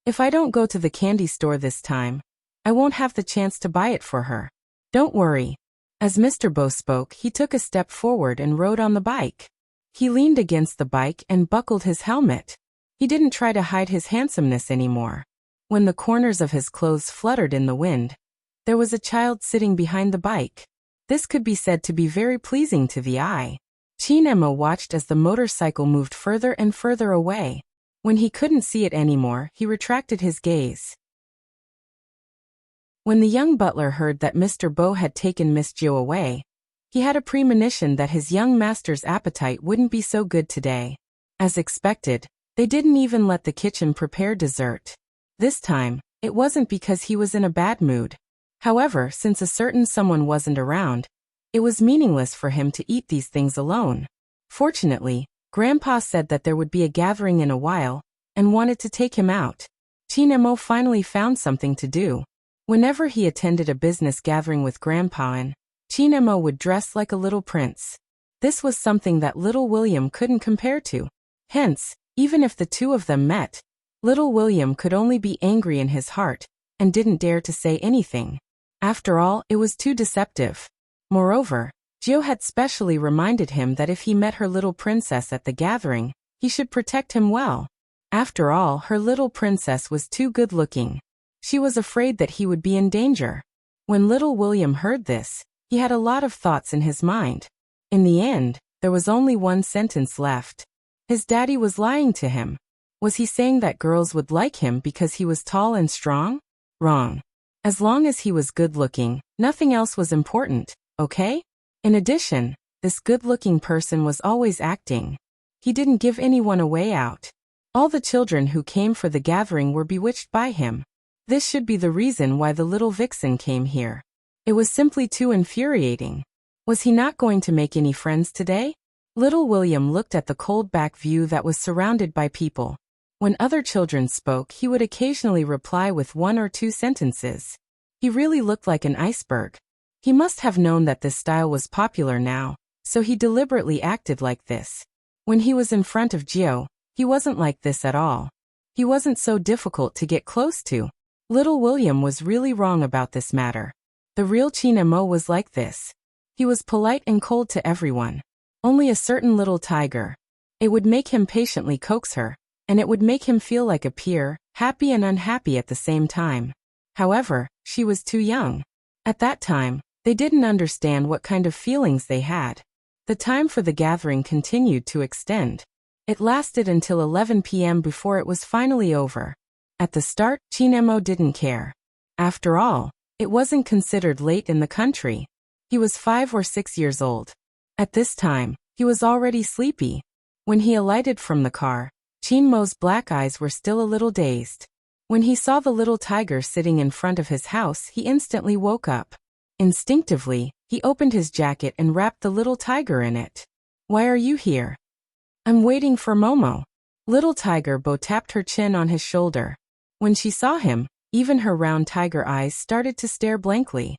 If I don't go to the candy store this time, I won't have the chance to buy it for her. Don't worry. As Mr. Bo spoke, he took a step forward and rode on the bike. He leaned against the bike and buckled his helmet. He didn't try to hide his handsomeness anymore. When the corners of his clothes fluttered in the wind, there was a child sitting behind the bike. This could be said to be very pleasing to the eye. Chinemo watched as the motorcycle moved further and further away. When he couldn't see it anymore, he retracted his gaze. When the young butler heard that Mr. Bo had taken Miss Gio away, he had a premonition that his young master's appetite wouldn't be so good today. As expected, they didn't even let the kitchen prepare dessert. This time, it wasn't because he was in a bad mood. However, since a certain someone wasn't around, it was meaningless for him to eat these things alone. Fortunately, Grandpa said that there would be a gathering in a while, and wanted to take him out. Chinemo finally found something to do. Whenever he attended a business gathering with Grandpa, Chinemo would dress like a little prince. This was something that little William couldn't compare to. Hence, even if the two of them met, little William could only be angry in his heart, and didn't dare to say anything. After all, it was too deceptive. Moreover, Gio had specially reminded him that if he met her little princess at the gathering, he should protect him well. After all, her little princess was too good-looking. She was afraid that he would be in danger. When little William heard this, he had a lot of thoughts in his mind. In the end, there was only one sentence left. His daddy was lying to him. Was he saying that girls would like him because he was tall and strong? Wrong. As long as he was good-looking, nothing else was important, okay? In addition, this good-looking person was always acting. He didn't give anyone a way out. All the children who came for the gathering were bewitched by him. This should be the reason why the little vixen came here. It was simply too infuriating. Was he not going to make any friends today? Little William looked at the cold back view that was surrounded by people. When other children spoke, he would occasionally reply with 1 or 2 sentences. He really looked like an iceberg. He must have known that this style was popular now, so he deliberately acted like this. When he was in front of Gio, he wasn't like this at all. He wasn't so difficult to get close to. Little William was really wrong about this matter. The real Chinemo was like this. He was polite and cold to everyone. Only a certain little tiger. It would make him patiently coax her, and it would make him feel like a peer, happy and unhappy at the same time. However, she was too young. At that time, they didn't understand what kind of feelings they had. The time for the gathering continued to extend. It lasted until 11 p.m. before it was finally over. At the start, Chinemo didn't care. After all, it wasn't considered late in the country. He was 5 or 6 years old. At this time, he was already sleepy. When he alighted from the car, Chinmo's black eyes were still a little dazed. When he saw the little tiger sitting in front of his house, he instantly woke up. Instinctively, he opened his jacket and wrapped the little tiger in it. Why are you here? I'm waiting for Momo. Little Tiger Bo tapped her chin on his shoulder. When she saw him, even her round tiger eyes started to stare blankly.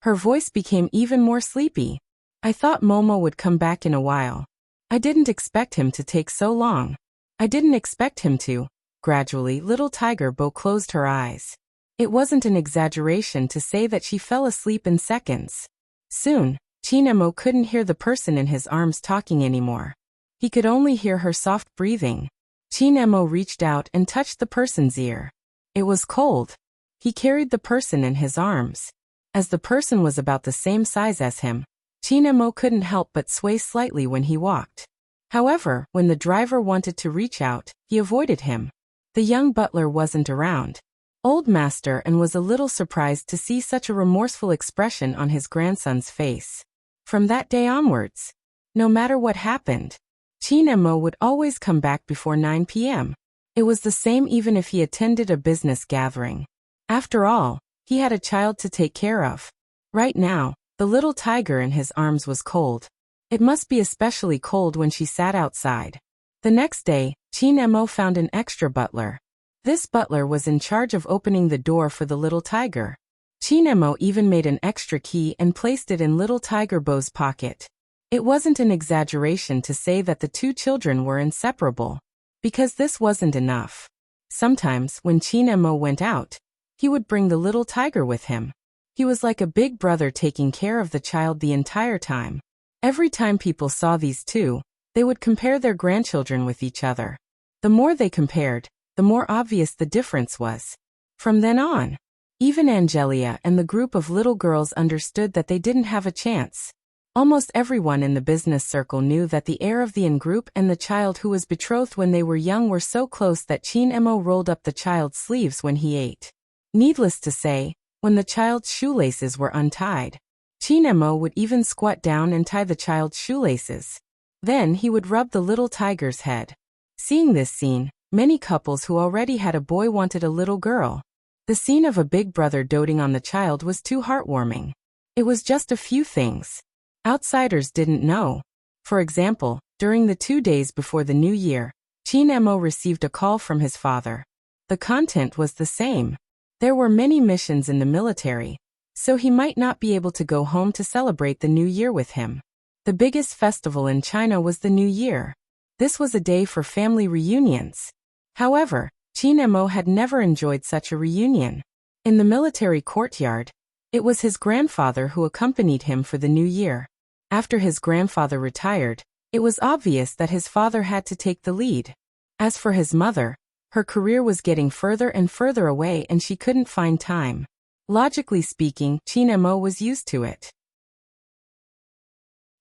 Her voice became even more sleepy. I thought Momo would come back in a while. I didn't expect him to take so long. I didn't expect him to. Gradually, little Tiger Bo closed her eyes. It wasn't an exaggeration to say that she fell asleep in seconds. Soon, Chinemo couldn't hear the person in his arms talking anymore. He could only hear her soft breathing. Chinemo reached out and touched the person's ear. It was cold. He carried the person in his arms. As the person was about the same size as him, Chinemo couldn't help but sway slightly when he walked. However, when the driver wanted to reach out, he avoided him. The young butler wasn't around. Old master and was a little surprised to see such a remorseful expression on his grandson's face. From that day onwards, no matter what happened, Chinemo would always come back before 9 p.m. It was the same even if he attended a business gathering. After all, he had a child to take care of. Right now, the little tiger in his arms was cold. It must be especially cold when she sat outside. The next day, Chinemo found an extra butler. This butler was in charge of opening the door for the little tiger. Chinemo even made an extra key and placed it in little Tiger Bo's pocket. It wasn't an exaggeration to say that the two children were inseparable. Because this wasn't enough. Sometimes, when Chinemo went out, he would bring the little tiger with him. He was like a big brother taking care of the child the entire time. Every time people saw these two, they would compare their grandchildren with each other. The more they compared, the more obvious the difference was. From then on, even Angelia and the group of little girls understood that they didn't have a chance. Almost everyone in the business circle knew that the heir of the in-group and the child who was betrothed when they were young were so close that Chinemo rolled up the child's sleeves when he ate. Needless to say, when the child's shoelaces were untied, Chinemo would even squat down and tie the child's shoelaces. Then he would rub the little tiger's head. Seeing this scene, many couples who already had a boy wanted a little girl. The scene of a big brother doting on the child was too heartwarming. It was just a few things outsiders didn't know. For example, during the 2 days before the new year, Chinemo received a call from his father. The content was the same. There were many missions in the military, so he might not be able to go home to celebrate the new year with him. The biggest festival in China was the New Year. This was a day for family reunions. However, Chinemo had never enjoyed such a reunion. In the military courtyard, it was his grandfather who accompanied him for the new year. After his grandfather retired, it was obvious that his father had to take the lead. As for his mother, her career was getting further and further away and she couldn't find time. Logically speaking, Chinemo was used to it.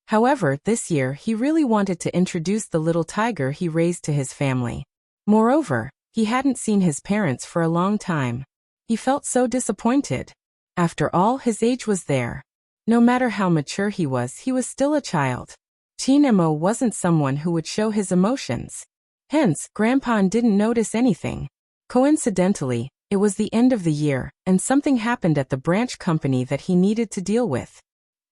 However, this year he really wanted to introduce the little tiger he raised to his family. Moreover, he hadn't seen his parents for a long time. He felt so disappointed. After all, his age was there. No matter how mature he was still a child. Chinemo wasn't someone who would show his emotions. Hence, Grandpa didn't notice anything. Coincidentally, it was the end of the year, and something happened at the branch company that he needed to deal with.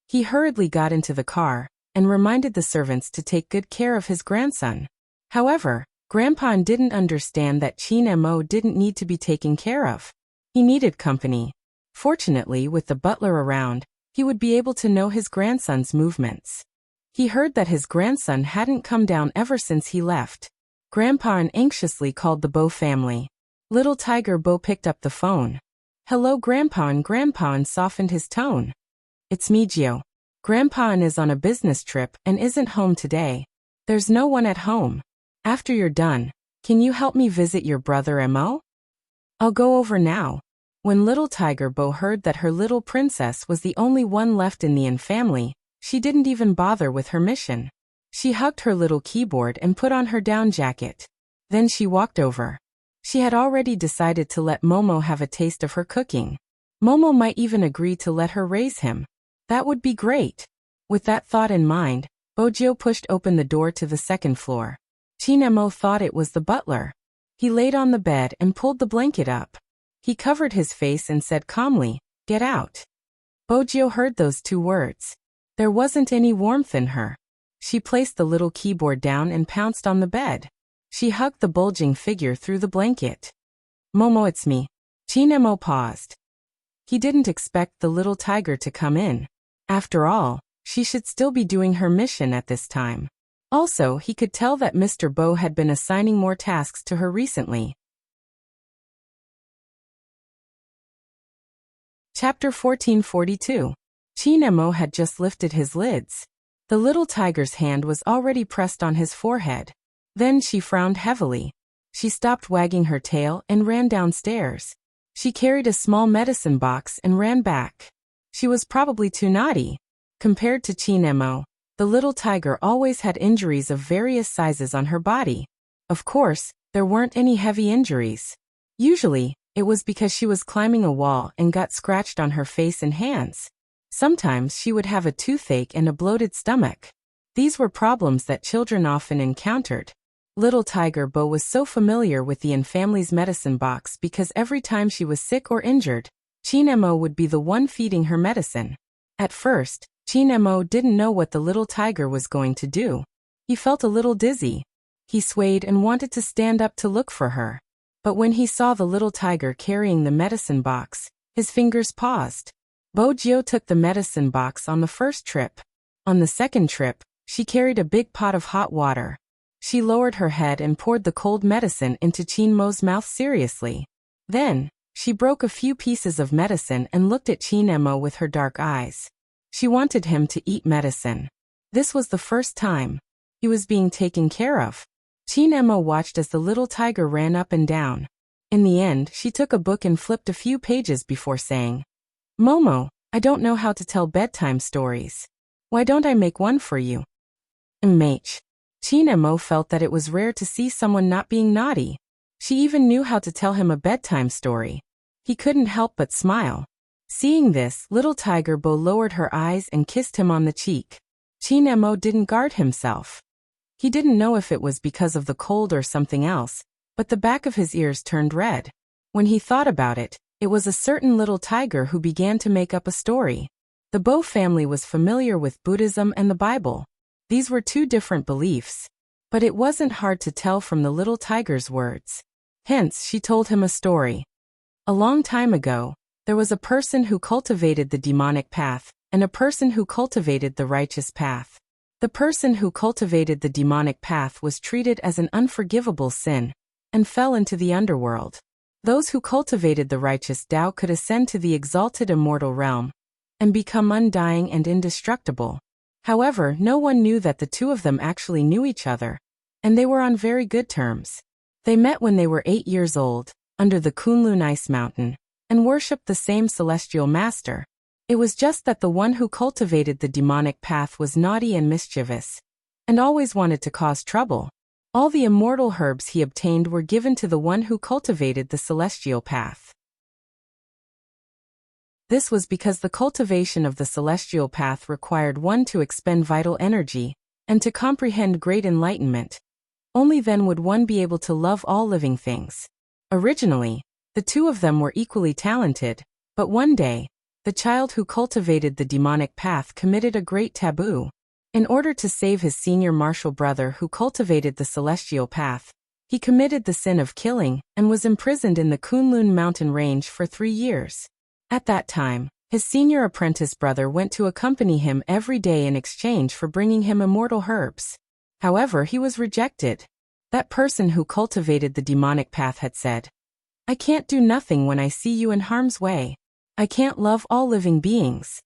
He hurriedly got into the car, and reminded the servants to take good care of his grandson. However, Grandpa didn't understand that Chinemo didn't need to be taken care of. He needed company. Fortunately, with the butler around, he would be able to know his grandson's movements. He heard that his grandson hadn't come down ever since he left. Grandpa anxiously called the Bo family. Little Tiger Bo picked up the phone. "Hello Grandpa," softened his tone. "It's me, Gio. Grandpa is on a business trip and isn't home today. There's no one at home. After you're done, can you help me visit your brother Mo? I'll go over now." When little Tiger Bo heard that her little princess was the only one left in the Yin family, she didn't even bother with her mission. She hugged her little keyboard and put on her down jacket. Then she walked over. She had already decided to let Momo have a taste of her cooking. Momo might even agree to let her raise him. That would be great. With that thought in mind, Bojio pushed open the door to the second floor. Chinemo thought it was the butler. He laid on the bed and pulled the blanket up. He covered his face and said calmly, "Get out." Bojio heard those 2 words. There wasn't any warmth in her. She placed the little keyboard down and pounced on the bed. She hugged the bulging figure through the blanket. "Momo, it's me." Chinemo paused. He didn't expect the little tiger to come in. After all, she should still be doing her mission at this time. Also, he could tell that Mr. Bo had been assigning more tasks to her recently. Chapter 1442. Nemo had just lifted his lids. The little tiger's hand was already pressed on his forehead. Then she frowned heavily. She stopped wagging her tail and ran downstairs. She carried a small medicine box and ran back. She was probably too naughty. Compared to Nemo, the little tiger always had injuries of various sizes on her body. Of course, there weren't any heavy injuries. Usually, it was because she was climbing a wall and got scratched on her face and hands. Sometimes she would have a toothache and a bloated stomach. These were problems that children often encountered. Little Tiger Bo was so familiar with the family's medicine box because every time she was sick or injured, Nemo would be the one feeding her medicine. At first, Nemo didn't know what the little tiger was going to do. He felt a little dizzy. He swayed and wanted to stand up to look for her. But when he saw the little tiger carrying the medicine box, his fingers paused. Bojio took the medicine box on the first trip. On the second trip, she carried a big pot of hot water. She lowered her head and poured the cold medicine into Chinmo's mouth seriously. Then, she broke a few pieces of medicine and looked at Nemo with her dark eyes. She wanted him to eat medicine. This was the first time he was being taken care of. Nemo watched as the little tiger ran up and down. In the end, she took a book and flipped a few pages before saying, "Momo, I don't know how to tell bedtime stories. Why don't I make one for you?" Nemo felt that it was rare to see someone not being naughty. She even knew how to tell him a bedtime story. He couldn't help but smile. Seeing this, little Tiger Bo lowered her eyes and kissed him on the cheek. Nemo didn't guard himself. He didn't know if it was because of the cold or something else, but the back of his ears turned red. When he thought about it, it was a certain little tiger who began to make up a story. The Bo family was familiar with Buddhism and the Bible. These were two different beliefs. But it wasn't hard to tell from the little tiger's words. Hence, she told him a story. A long time ago, there was a person who cultivated the demonic path, and a person who cultivated the righteous path. The person who cultivated the demonic path was treated as an unforgivable sin, and fell into the underworld. Those who cultivated the righteous Tao could ascend to the exalted immortal realm, and become undying and indestructible. However, no one knew that the two of them actually knew each other, and they were on very good terms. They met when they were 8 years old, under the Kunlun ice mountain, and worshipped the same celestial master. It was just that the one who cultivated the demonic path was naughty and mischievous, and always wanted to cause trouble. All the immortal herbs he obtained were given to the one who cultivated the celestial path. This was because the cultivation of the celestial path required one to expend vital energy, and to comprehend great enlightenment. Only then would one be able to love all living things. Originally, the two of them were equally talented, but one day, the child who cultivated the demonic path committed a great taboo. In order to save his senior martial brother who cultivated the celestial path, he committed the sin of killing and was imprisoned in the Kunlun mountain range for 3 years. At that time, his senior apprentice brother went to accompany him every day in exchange for bringing him immortal herbs. However, he was rejected. That person who cultivated the demonic path had said, "I can't do nothing when I see you in harm's way. I can't love all living beings."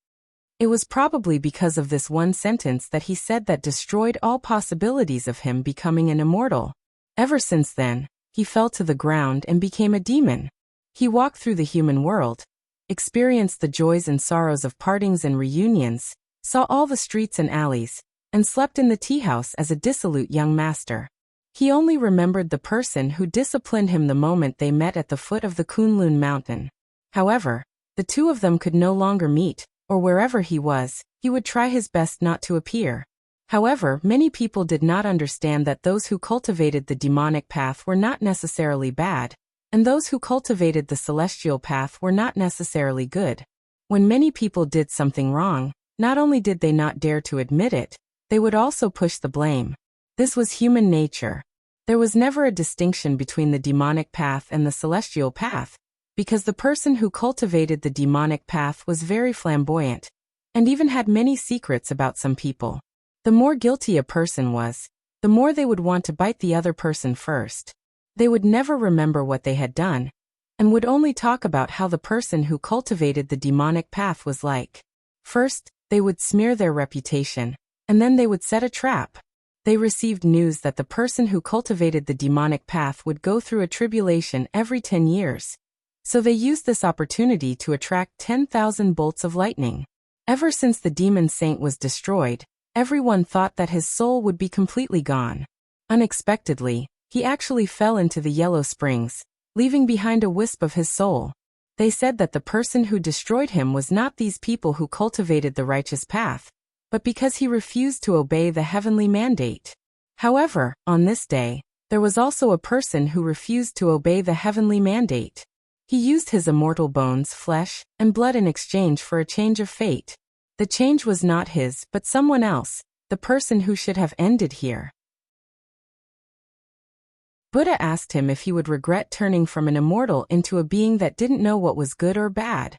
It was probably because of this one sentence that he said that destroyed all possibilities of him becoming an immortal. Ever since then, he fell to the ground and became a demon. He walked through the human world, experienced the joys and sorrows of partings and reunions, saw all the streets and alleys, and slept in the tea house as a dissolute young master. He only remembered the person who disciplined him the moment they met at the foot of the Kunlun mountain. However, the two of them could no longer meet, or wherever he was, he would try his best not to appear. However, many people did not understand that those who cultivated the demonic path were not necessarily bad, and those who cultivated the celestial path were not necessarily good. When many people did something wrong, not only did they not dare to admit it, they would also push the blame. This was human nature. There was never a distinction between the demonic path and the celestial path, because the person who cultivated the demonic path was very flamboyant, and even had many secrets about some people. The more guilty a person was, the more they would want to bite the other person first. They would never remember what they had done, and would only talk about how the person who cultivated the demonic path was like. First, they would smear their reputation, and then they would set a trap. They received news that the person who cultivated the demonic path would go through a tribulation every 10 years. So they used this opportunity to attract 10,000 bolts of lightning. Ever since the demon saint was destroyed, everyone thought that his soul would be completely gone. Unexpectedly, he actually fell into the yellow springs, leaving behind a wisp of his soul. They said that the person who destroyed him was not these people who cultivated the righteous path, but because he refused to obey the heavenly mandate. However, on this day, there was also a person who refused to obey the heavenly mandate. He used his immortal bones, flesh, and blood in exchange for a change of fate. The change was not his, but someone else, the person who should have ended here. Buddha asked him if he would regret turning from an immortal into a being that didn't know what was good or bad.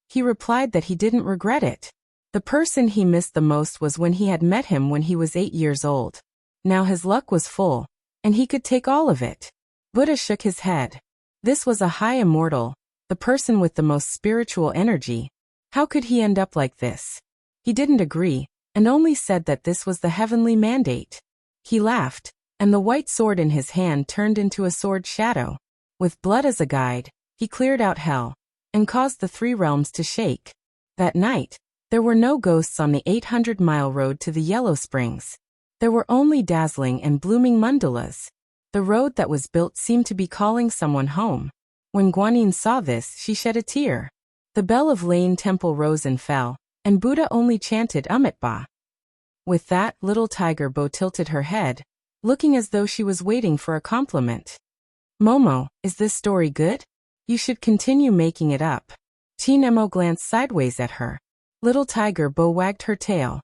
He replied that he didn't regret it. The person he missed the most was when he had met him when he was 8 years old. Now his luck was full, and he could take all of it. Buddha shook his head. This was a high immortal, the person with the most spiritual energy. How could he end up like this? He didn't agree, and only said that this was the heavenly mandate. He laughed, and the white sword in his hand turned into a sword shadow. With blood as a guide, he cleared out hell, and caused the 3 realms to shake. That night, there were no ghosts on the 800-mile road to the Yellow Springs. There were only dazzling and blooming mandalas. The road that was built seemed to be calling someone home. When Guanyin saw this, she shed a tear. The bell of Lane Temple rose and fell, and Buddha only chanted Amitabha. With that, little Tiger Bo tilted her head, looking as though she was waiting for a compliment. Momo, is this story good? You should continue making it up. Chinemo glanced sideways at her. Little Tiger Bo wagged her tail.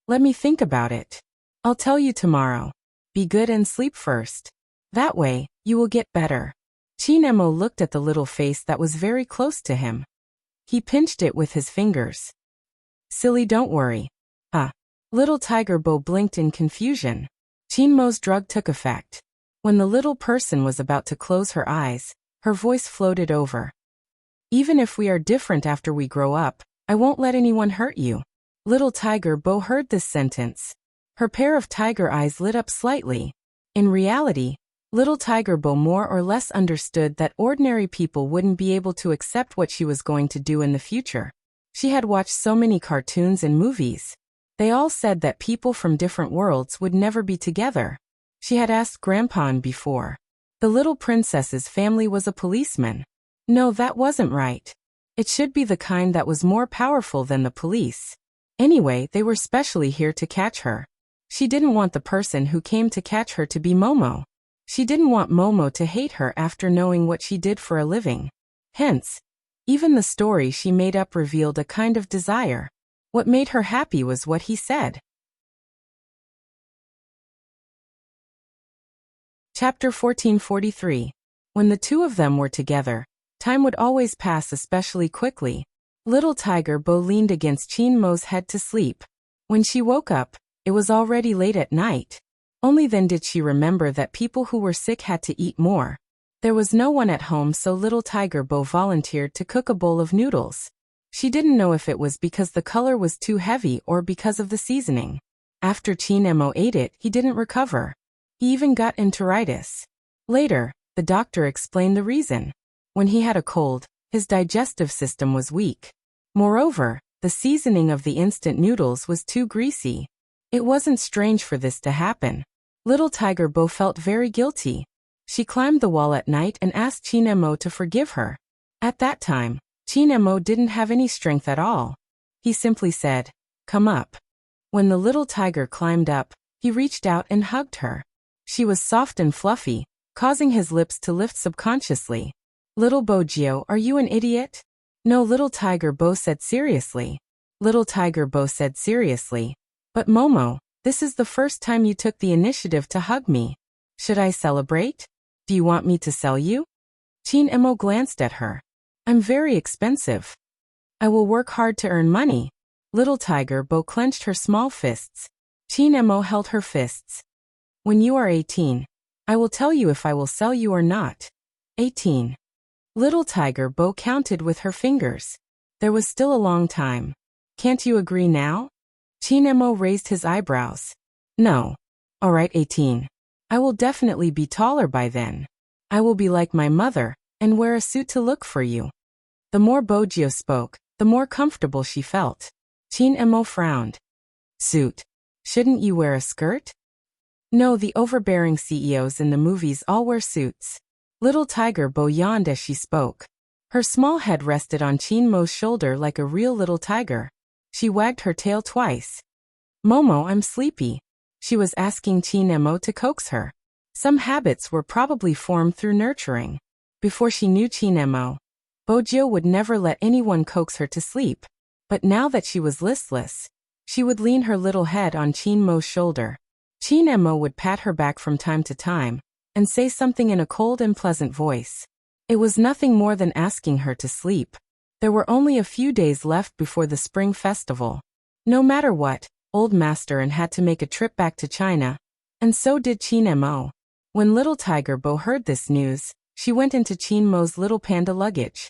Let me think about it. I'll tell you tomorrow. Be good and sleep first. That way, you will get better. Chinemo looked at the little face that was very close to him. He pinched it with his fingers. Silly, don't worry. Little Tiger Bo blinked in confusion. Chinmo's drug took effect. When the little person was about to close her eyes, her voice floated over. Even if we are different after we grow up, I won't let anyone hurt you. Little Tiger Bo heard this sentence. Her pair of tiger eyes lit up slightly. In reality, little Tiger Bo more or less understood that ordinary people wouldn't be able to accept what she was going to do in the future. She had watched so many cartoons and movies. They all said that people from different worlds would never be together. She had asked Grandpa before. The little princess's family was a policeman. No, that wasn't right. It should be the kind that was more powerful than the police. Anyway, they were specially here to catch her. She didn't want the person who came to catch her to be Momo. She didn't want Momo to hate her after knowing what she did for a living. Hence, even the story she made up revealed a kind of desire. What made her happy was what he said. Chapter 1443. When the two of them were together, time would always pass especially quickly. Little Tiger Bo leaned against Chinmo's head to sleep. When she woke up, it was already late at night. Only then did she remember that people who were sick had to eat more. There was no one at home, so little Tiger Bo volunteered to cook a bowl of noodles. She didn't know if it was because the color was too heavy or because of the seasoning. After Chinemo ate it, he didn't recover. He even got enteritis. Later, the doctor explained the reason. When he had a cold, his digestive system was weak. Moreover, the seasoning of the instant noodles was too greasy. It wasn't strange for this to happen. Little Tiger Bo felt very guilty. She climbed the wall at night and asked Chinemo to forgive her. At that time, Chinemo didn't have any strength at all. He simply said, "Come up." When the little tiger climbed up, he reached out and hugged her. She was soft and fluffy, causing his lips to lift subconsciously. Little Bojio, are you an idiot? No, Little Tiger Bo said seriously. Little Tiger Bo said seriously. But Momo, this is the first time you took the initiative to hug me. Should I celebrate? Do you want me to sell you? Chinemo glanced at her. I'm very expensive. I will work hard to earn money. Little Tiger Bo clenched her small fists. Chinemo held her fists. When you are 18, I will tell you if I will sell you or not. 18. Little Tiger Bo counted with her fingers. There was still a long time. Can't you agree now? Chinemo raised his eyebrows. No. All right, 18. I will definitely be taller by then. I will be like my mother, and wear a suit to look for you. The more Bojio spoke, the more comfortable she felt. Chinemo frowned. Suit. Shouldn't you wear a skirt? No, the overbearing CEOs in the movies all wear suits. Little Tiger Bo yawned as she spoke. Her small head rested on Chinmo's shoulder like a real little tiger. She wagged her tail twice. Momo, I'm sleepy. She was asking Chinemo to coax her. Some habits were probably formed through nurturing. Before she knew Chinemo, Bojio would never let anyone coax her to sleep. But now that she was listless, she would lean her little head on Chinmo's shoulder. Chinemo would pat her back from time to time, and say something in a cold and pleasant voice. It was nothing more than asking her to sleep. There were only a few days left before the Spring Festival. No matter what, Old Master and had to make a trip back to China, and so did Chinemo. When little Tiger Bo heard this news, she went into Chinmo's little panda luggage.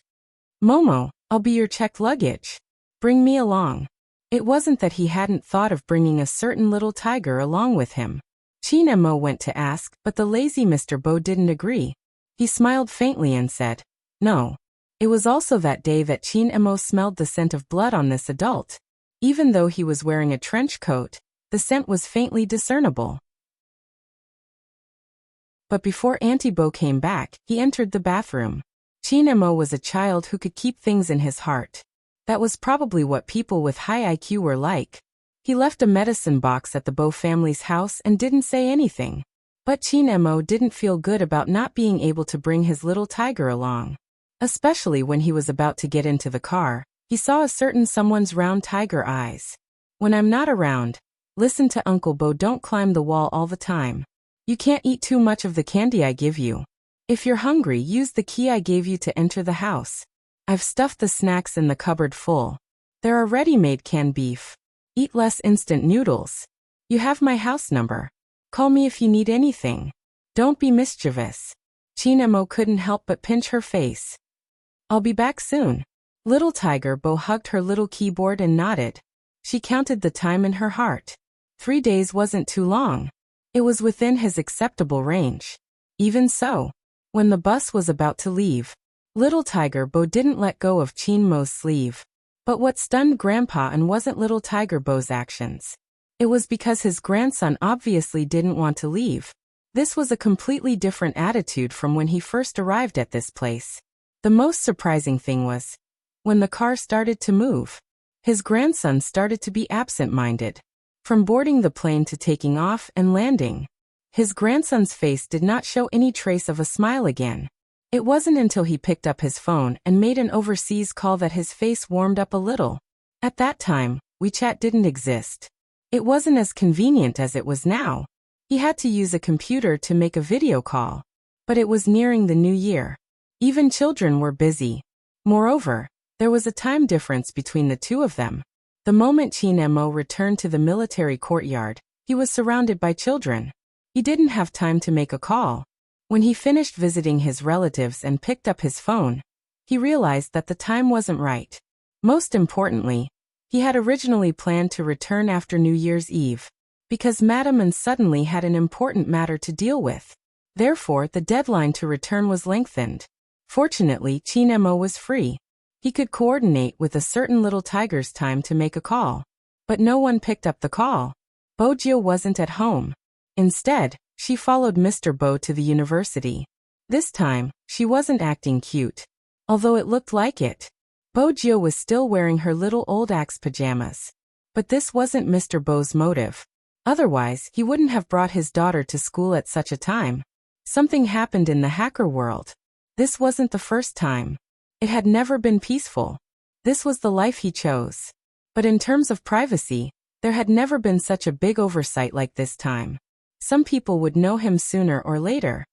Momo, I'll be your checked luggage. Bring me along. It wasn't that he hadn't thought of bringing a certain little tiger along with him. Chinemo went to ask, but the lazy Mr. Bo didn't agree. He smiled faintly and said, no. It was also that day that Chinemo smelled the scent of blood on this adult. Even though he was wearing a trench coat, the scent was faintly discernible. But before Auntie Bo came back, he entered the bathroom. Chinemo was a child who could keep things in his heart. That was probably what people with high IQ were like. He left a medicine box at the Bo family's house and didn't say anything. But Chinemo didn't feel good about not being able to bring his little tiger along. Especially when he was about to get into the car, he saw a certain someone's round tiger eyes. When I'm not around, listen to Uncle Bo, don't climb the wall all the time. You can't eat too much of the candy I give you. If you're hungry, use the key I gave you to enter the house. I've stuffed the snacks in the cupboard full. There are ready-made canned beef. Eat less instant noodles. You have my house number. Call me if you need anything. Don't be mischievous. Chinemo couldn't help but pinch her face. I'll be back soon. Little Tiger Bo hugged her little keyboard and nodded. She counted the time in her heart. 3 days wasn't too long. It was within his acceptable range. Even so, when the bus was about to leave, Little Tiger Bo didn't let go of Chinmo's sleeve. But what stunned Grandpa and wasn't Little Tiger Bo's actions. It was because his grandson obviously didn't want to leave. This was a completely different attitude from when he first arrived at this place. The most surprising thing was, when the car started to move, his grandson started to be absent-minded. From boarding the plane to taking off and landing, his grandson's face did not show any trace of a smile again. It wasn't until he picked up his phone and made an overseas call that his face warmed up a little. At that time, WeChat didn't exist. It wasn't as convenient as it was now. He had to use a computer to make a video call. But it was nearing the new year. Even children were busy. Moreover, there was a time difference between the two of them. The moment Chinemo returned to the military courtyard, he was surrounded by children. He didn't have time to make a call. When he finished visiting his relatives and picked up his phone, he realized that the time wasn't right. Most importantly, he had originally planned to return after New Year's Eve, because Madame and suddenly had an important matter to deal with. Therefore, the deadline to return was lengthened. Fortunately, Chinemo was free. He could coordinate with a certain little tiger's time to make a call. But no one picked up the call. Bojio wasn't at home. Instead, she followed Mr. Bo to the university. This time, she wasn't acting cute. Although it looked like it. Bojio was still wearing her little old axe pajamas. But this wasn't Mr. Bo's motive. Otherwise, he wouldn't have brought his daughter to school at such a time. Something happened in the hacker world. This wasn't the first time. It had never been peaceful. This was the life he chose. But in terms of privacy, there had never been such a big oversight like this time. Some people would know him sooner or later.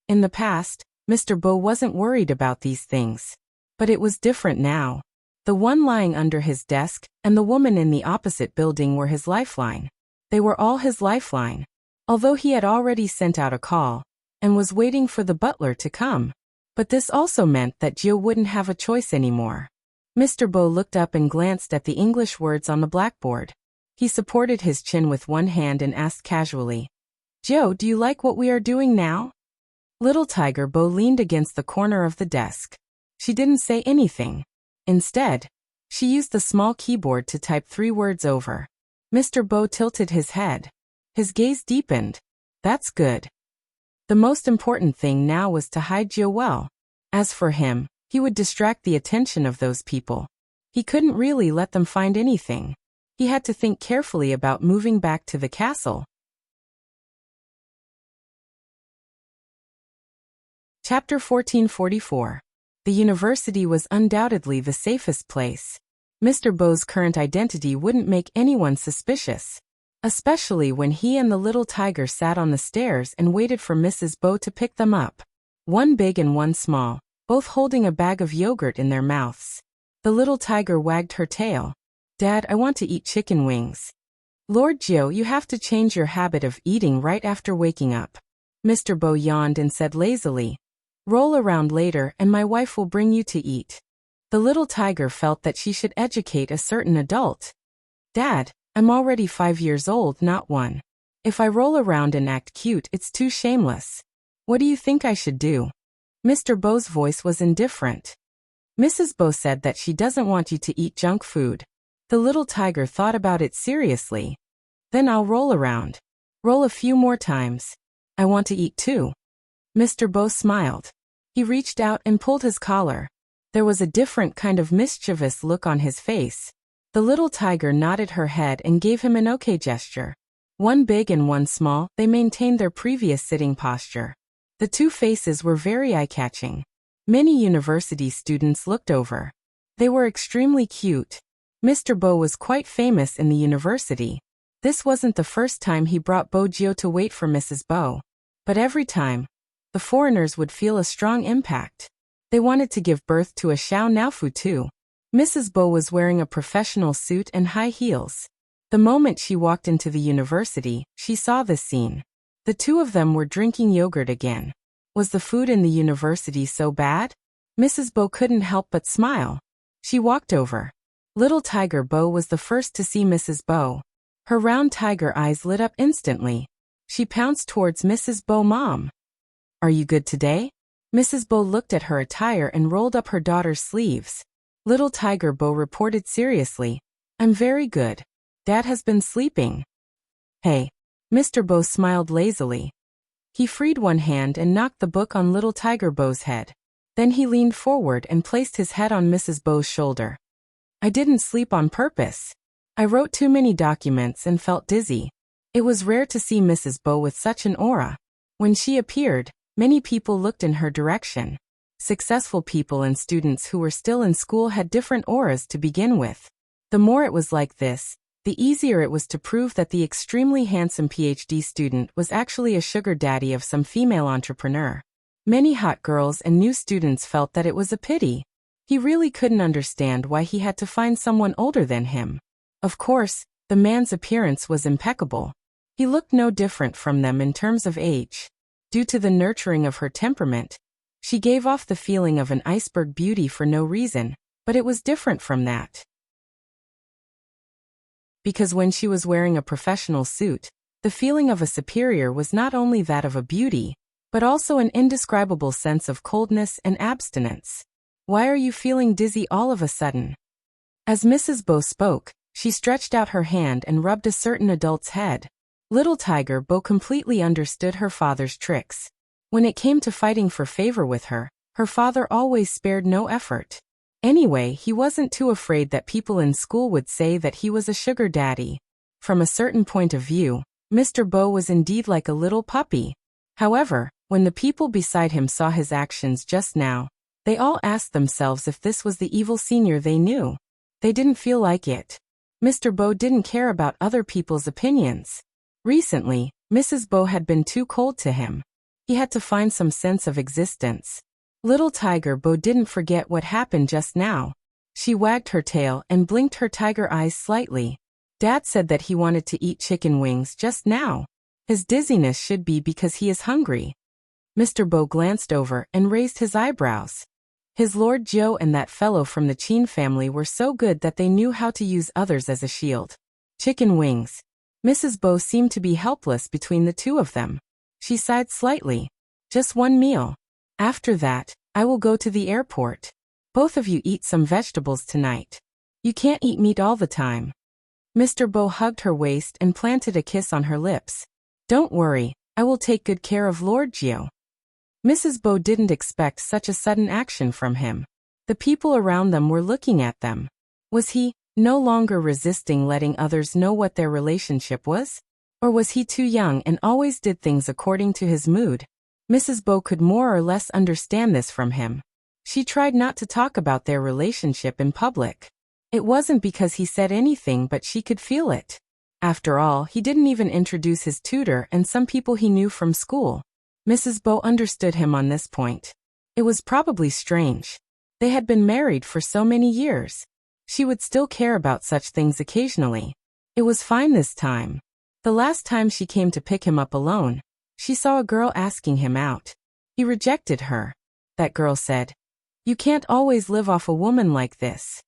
In the past, Mr. Bo wasn't worried about these things. But it was different now. The one lying under his desk and the woman in the opposite building were his lifeline. They were all his lifeline. Although he had already sent out a call and was waiting for the butler to come. But this also meant that Gio wouldn't have a choice anymore. Mr. Bo looked up and glanced at the English words on the blackboard. He supported his chin with one hand and asked casually, "Joe, do you like what we are doing now?" Little Tiger Bo leaned against the corner of the desk. She didn't say anything. Instead, she used the small keyboard to type 3 words over. Mr. Bo tilted his head. His gaze deepened. That's good. The most important thing now was to hide Joe well. As for him, he would distract the attention of those people. He couldn't really let them find anything. He had to think carefully about moving back to the castle. Chapter 1444. The university was undoubtedly the safest place. Mr. Bo's current identity wouldn't make anyone suspicious, especially when he and the little tiger sat on the stairs and waited for Mrs. Bo to pick them up. One big and one small, both holding a bag of yogurt in their mouths. The little tiger wagged her tail. "Dad, I want to eat chicken wings." "Lord Joe, you have to change your habit of eating right after waking up." Mr. Bo yawned and said lazily, "Roll around later and my wife will bring you to eat." The little tiger felt that she should educate a certain adult. "Dad, I'm already 5 years old, not 1. If I roll around and act cute, it's too shameless. What do you think I should do?" Mr. Bo's voice was indifferent. "Mrs. Bo said that she doesn't want you to eat junk food." The little tiger thought about it seriously. "Then I'll roll around. Roll a few more times. I want to eat too." Mr. Bo smiled. He reached out and pulled his collar. There was a different kind of mischievous look on his face. The little tiger nodded her head and gave him an okay gesture. One big and one small, they maintained their previous sitting posture. The 2 faces were very eye-catching. Many university students looked over. They were extremely cute. Mr. Bo was quite famous in the university. This wasn't the first time he brought Bo Jio to wait for Mrs. Bo. But every time, the foreigners would feel a strong impact. They wanted to give birth to a Xiao Naofu too. Mrs. Bo was wearing a professional suit and high heels. The moment she walked into the university, she saw this scene. The 2 of them were drinking yogurt again. Was the food in the university so bad? Mrs. Bo couldn't help but smile. She walked over. Little Tiger Bo was the first to see Mrs. Bo. Her round tiger eyes lit up instantly. She pounced towards Mrs. Bo. "Mom, are you good today?" Mrs. Bo looked at her attire and rolled up her daughter's sleeves. Little Tiger Bo reported seriously, "I'm very good. Dad has been sleeping." "Hey." Mr. Bo smiled lazily. He freed one hand and knocked the book on Little Tiger Bo's head. Then he leaned forward and placed his head on Mrs. Bo's shoulder. "I didn't sleep on purpose. I wrote too many documents and felt dizzy." It was rare to see Mrs. Bo with such an aura. When she appeared, many people looked in her direction. Successful people and students who were still in school had different auras to begin with. The more it was like this, the easier it was to prove that the extremely handsome PhD student was actually a sugar daddy of some female entrepreneur. Many hot girls and new students felt that it was a pity. He really couldn't understand why he had to find someone older than him. Of course, the man's appearance was impeccable. He looked no different from them in terms of age. Due to the nurturing of her temperament, she gave off the feeling of an iceberg beauty for no reason, but it was different from that. Because when she was wearing a professional suit, the feeling of a superior was not only that of a beauty, but also an indescribable sense of coldness and abstinence. "Why are you feeling dizzy all of a sudden?" As Mrs. Bo spoke, she stretched out her hand and rubbed a certain adult's head. Little Tiger Bo completely understood her father's tricks. When it came to fighting for favor with her, her father always spared no effort. Anyway, he wasn't too afraid that people in school would say that he was a sugar daddy. From a certain point of view, Mr. Bo was indeed like a little puppy. However, when the people beside him saw his actions just now, they all asked themselves if this was the evil senior they knew. They didn't feel like it. Mr. Bo didn't care about other people's opinions. Recently, Mrs. Bo had been too cold to him. He had to find some sense of existence. Little Tiger Bo didn't forget what happened just now. She wagged her tail and blinked her tiger eyes slightly. Dad said that he wanted to eat chicken wings just now. His dizziness should be because he is hungry. Mr. Bo glanced over and raised his eyebrows. His Lord Joe and that fellow from the Chin family were so good that they knew how to use others as a shield. Chicken wings. Mrs. Bo seemed to be helpless between the two of them. She sighed slightly. Just one meal. After that, I will go to the airport. Both of you eat some vegetables tonight. You can't eat meat all the time. Mr. Bo hugged her waist and planted a kiss on her lips. Don't worry, I will take good care of Lord Joe. Mrs. Bo didn't expect such a sudden action from him. The people around them were looking at them. Was he no longer resisting letting others know what their relationship was? Or was he too young and always did things according to his mood? Mrs. Bo could more or less understand this from him. She tried not to talk about their relationship in public. It wasn't because he said anything, but she could feel it. After all, he didn't even introduce his tutor and some people he knew from school. Mrs. Bo understood him on this point. It was probably strange. They had been married for so many years. She would still care about such things occasionally. It was fine this time. The last time she came to pick him up alone, she saw a girl asking him out. He rejected her. That girl said, "You can't always live off a woman like this."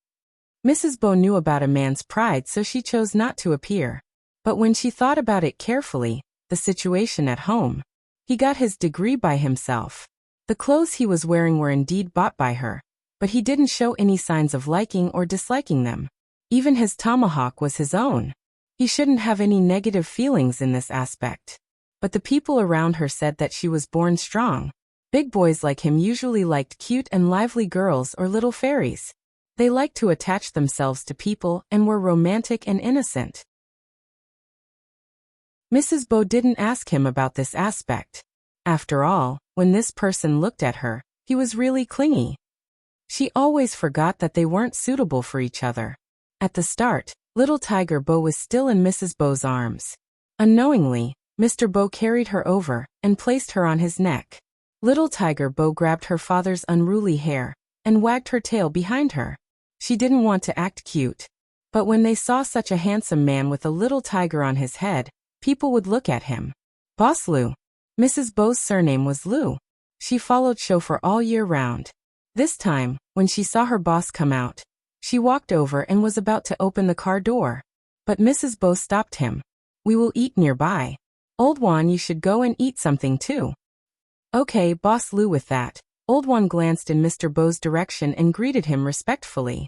Mrs. Bo knew about a man's pride, so she chose not to appear. But when she thought about it carefully, the situation at home, he got his degree by himself. The clothes he was wearing were indeed bought by her, but he didn't show any signs of liking or disliking them. Even his tomahawk was his own. He shouldn't have any negative feelings in this aspect. But the people around her said that she was born strong. Big boys like him usually liked cute and lively girls or little fairies. They liked to attach themselves to people and were romantic and innocent. Mrs. Bo didn't ask him about this aspect. After all, when this person looked at her, he was really clingy. She always forgot that they weren't suitable for each other. At the start, little Tiger Bo was still in Mrs. Bo's arms. Unknowingly, Mr. Bo carried her over and placed her on his neck. Little Tiger Bo grabbed her father's unruly hair and wagged her tail behind her. She didn't want to act cute. But when they saw such a handsome man with a little tiger on his head, people would look at him. Boss Lou. Mrs. Bo's surname was Lou. She followed chauffeur all year round. This time, when she saw her boss come out, she walked over and was about to open the car door. But Mrs. Bo stopped him. "We will eat nearby. Old Juan, you should go and eat something too." "Okay, Boss Lou." With that, Old Juan glanced in Mr. Bo's direction and greeted him respectfully.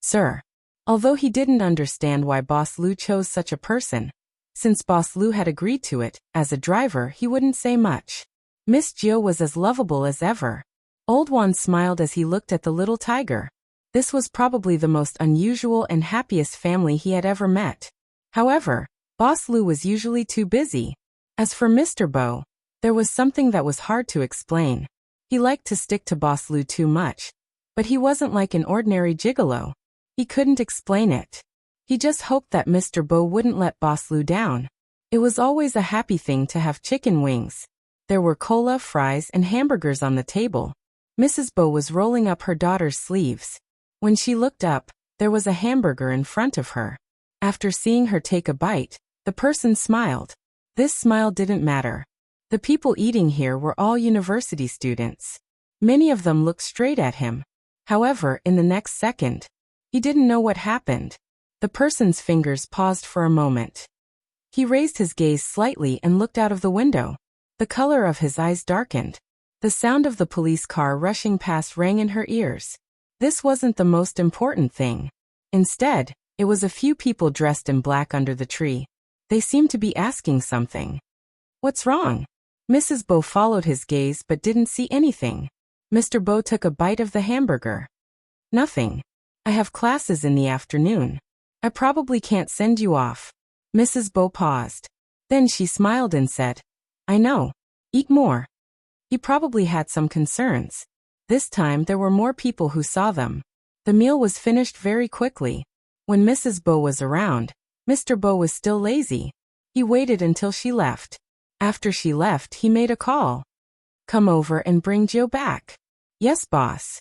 "Sir." Although he didn't understand why Boss Lou chose such a person, since Boss Lou had agreed to it, as a driver he wouldn't say much. Miss Gio was as lovable as ever. Old Juan smiled as he looked at the little tiger. This was probably the most unusual and happiest family he had ever met. However, Boss Lou was usually too busy. As for Mr. Bo, there was something that was hard to explain. He liked to stick to Boss Lou too much. But he wasn't like an ordinary gigolo. He couldn't explain it. He just hoped that Mr. Bo wouldn't let Boss Lou down. It was always a happy thing to have chicken wings. There were cola, fries, and hamburgers on the table. Mrs. Bo was rolling up her daughter's sleeves. When she looked up, there was a hamburger in front of her. After seeing her take a bite, the person smiled. This smile didn't matter. The people eating here were all university students. Many of them looked straight at him. However, in the next second, he didn't know what happened. The person's fingers paused for a moment. He raised his gaze slightly and looked out of the window. The color of his eyes darkened. The sound of the police car rushing past rang in her ears. This wasn't the most important thing. Instead, it was a few people dressed in black under the tree. They seemed to be asking something. "What's wrong?" Mrs. Bo followed his gaze but didn't see anything. Mr. Bo took a bite of the hamburger. "Nothing. I have classes in the afternoon. I probably can't send you off." Mrs. Bo paused. Then she smiled and said, "I know. Eat more." He probably had some concerns. This time there were more people who saw them. The meal was finished very quickly. When Mrs. Bo was around, Mr. Bo was still lazy. He waited until she left. After she left, he made a call. "Come over and bring Joe back." "Yes, boss."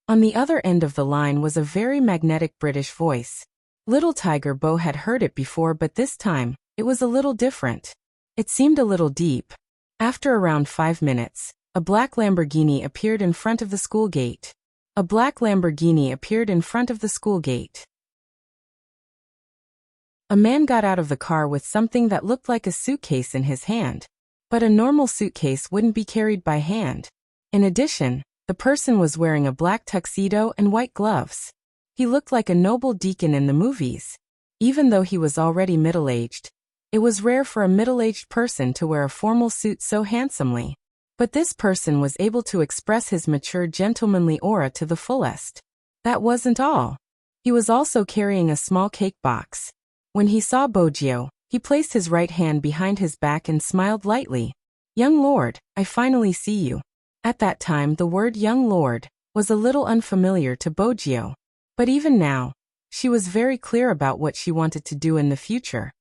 On the other end of the line was a very magnetic British voice. Little Tiger Bo had heard it before, but this time, it was a little different. It seemed a little deep. After around 5 minutes, a black Lamborghini appeared in front of the school gate. A black Lamborghini appeared in front of the school gate. A man got out of the car with something that looked like a suitcase in his hand. But a normal suitcase wouldn't be carried by hand. In addition, the person was wearing a black tuxedo and white gloves. He looked like a noble deacon in the movies. Even though he was already middle-aged, it was rare for a middle-aged person to wear a formal suit so handsomely. But this person was able to express his mature gentlemanly aura to the fullest. That wasn't all. He was also carrying a small cake box. When he saw Bogio, he placed his right hand behind his back and smiled lightly. "Young lord, I finally see you." At that time the word young lord was a little unfamiliar to Bogio. But even now, she was very clear about what she wanted to do in the future.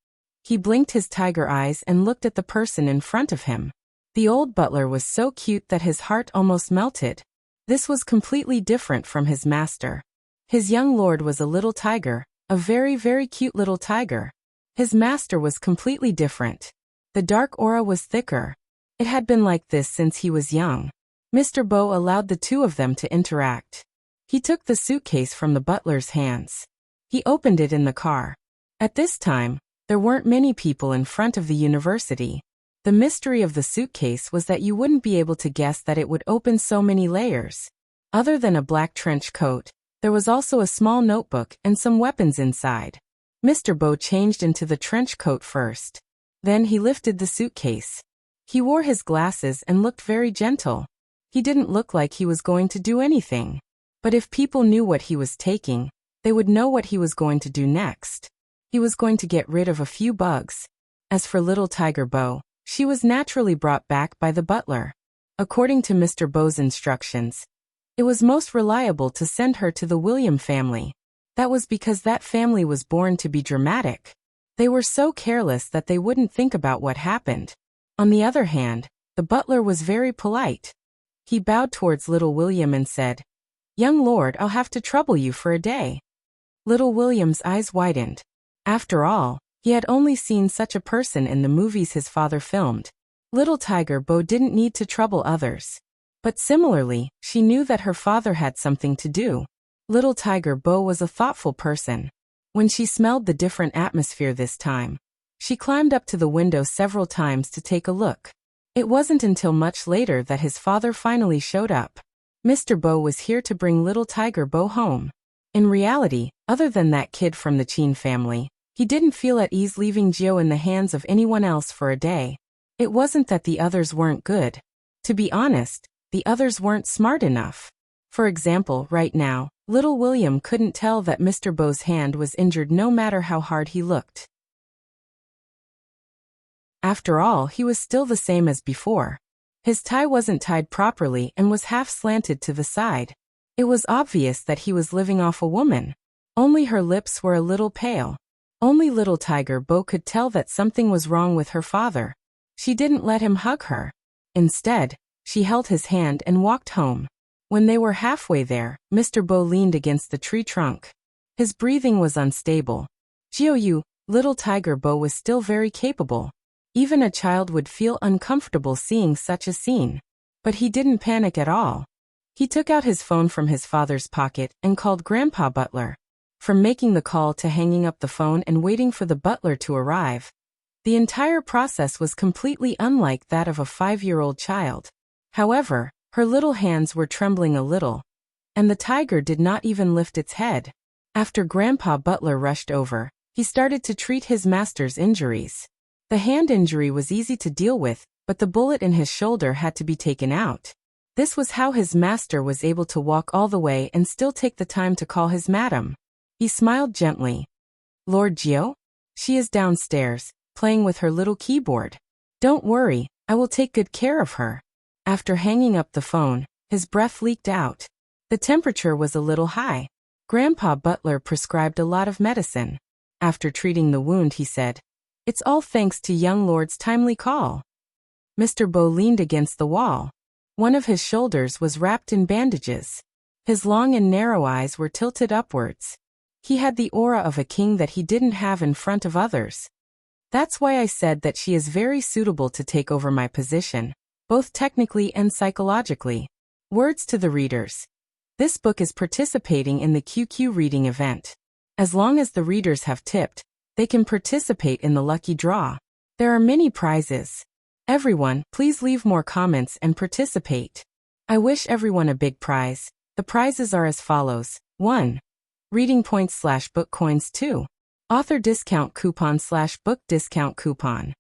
He blinked his tiger eyes and looked at the person in front of him. The old butler was so cute that his heart almost melted. This was completely different from his master. His young lord was a little tiger, a very, very cute little tiger. His master was completely different. The dark aura was thicker. It had been like this since he was young. Mr. Bo allowed the two of them to interact. He took the suitcase from the butler's hands. He opened it in the car. At this time, there weren't many people in front of the university. The mystery of the suitcase was that you wouldn't be able to guess that it would open so many layers. Other than a black trench coat, there was also a small notebook and some weapons inside. Mr. Bo changed into the trench coat first. Then he lifted the suitcase. He wore his glasses and looked very gentle. He didn't look like he was going to do anything. But if people knew what he was taking, they would know what he was going to do next. He was going to get rid of a few bugs. As for little Tiger Bo, she was naturally brought back by the butler. According to Mr. Bo's instructions, it was most reliable to send her to the William family. That was because that family was born to be dramatic. They were so careless that they wouldn't think about what happened. On the other hand, the butler was very polite. He bowed towards little William and said, "Young lord, I'll have to trouble you for a day." Little William's eyes widened. After all, he had only seen such a person in the movies his father filmed. Little Tiger Bo didn't need to trouble others. But similarly, she knew that her father had something to do. Little Tiger Bo was a thoughtful person. When she smelled the different atmosphere this time, she climbed up to the window several times to take a look. It wasn't until much later that his father finally showed up. Mr. Bo was here to bring little Tiger Bo home. In reality, other than that kid from the Chin family, he didn't feel at ease leaving Gio in the hands of anyone else for a day. It wasn't that the others weren't good. To be honest, the others weren't smart enough. For example, right now, little William couldn't tell that Mr. Bo's hand was injured no matter how hard he looked. After all, he was still the same as before. His tie wasn't tied properly and was half slanted to the side. It was obvious that he was living off a woman. Only her lips were a little pale. Only little Tiger Bo could tell that something was wrong with her father. She didn't let him hug her. Instead, she held his hand and walked home. When they were halfway there, Mr. Bo leaned against the tree trunk. His breathing was unstable. Jiu-Yu, little Tiger Bo was still very capable. Even a child would feel uncomfortable seeing such a scene. But he didn't panic at all. He took out his phone from his father's pocket and called Grandpa Butler. From making the call to hanging up the phone and waiting for the butler to arrive, the entire process was completely unlike that of a 5-year-old child. However, her little hands were trembling a little, and the tiger did not even lift its head. After Grandpa Butler rushed over, he started to treat his master's injuries. The hand injury was easy to deal with, but the bullet in his shoulder had to be taken out. This was how his master was able to walk all the way and still take the time to call his madam. He smiled gently. "Lord Gio? She is downstairs, playing with her little keyboard. Don't worry, I will take good care of her." After hanging up the phone, his breath leaked out. The temperature was a little high. Grandpa Butler prescribed a lot of medicine. After treating the wound, he said, "It's all thanks to young lord's timely call." Mr. Bo leaned against the wall. One of his shoulders was wrapped in bandages. His long and narrow eyes were tilted upwards. He had the aura of a king that he didn't have in front of others. That's why I said that she is very suitable to take over my position, both technically and psychologically. Words to the readers. This book is participating in the QQ reading event. As long as the readers have tipped, they can participate in the lucky draw. There are many prizes. Everyone, please leave more comments and participate. I wish everyone a big prize. The prizes are as follows. 1. Reading points/book coins. 2. Author discount coupon/book discount coupon.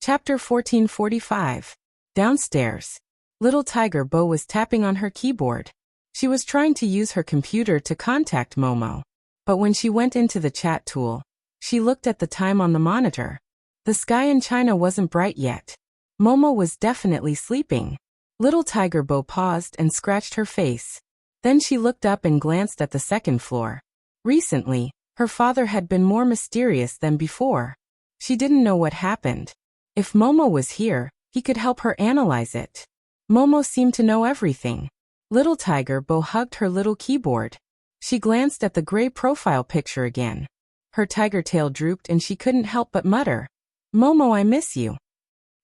Chapter 1445. Downstairs. Little Tiger Bo was tapping on her keyboard. She was trying to use her computer to contact Momo. But when she went into the chat tool, she looked at the time on the monitor. The sky in China wasn't bright yet. Momo was definitely sleeping. Little Tiger Bo paused and scratched her face. Then she looked up and glanced at the second floor. Recently, her father had been more mysterious than before. She didn't know what happened. If Momo was here, he could help her analyze it. Momo seemed to know everything. Little Tiger Bo hugged her little keyboard. She glanced at the gray profile picture again. Her tiger tail drooped and she couldn't help but mutter, "Momo, I miss you."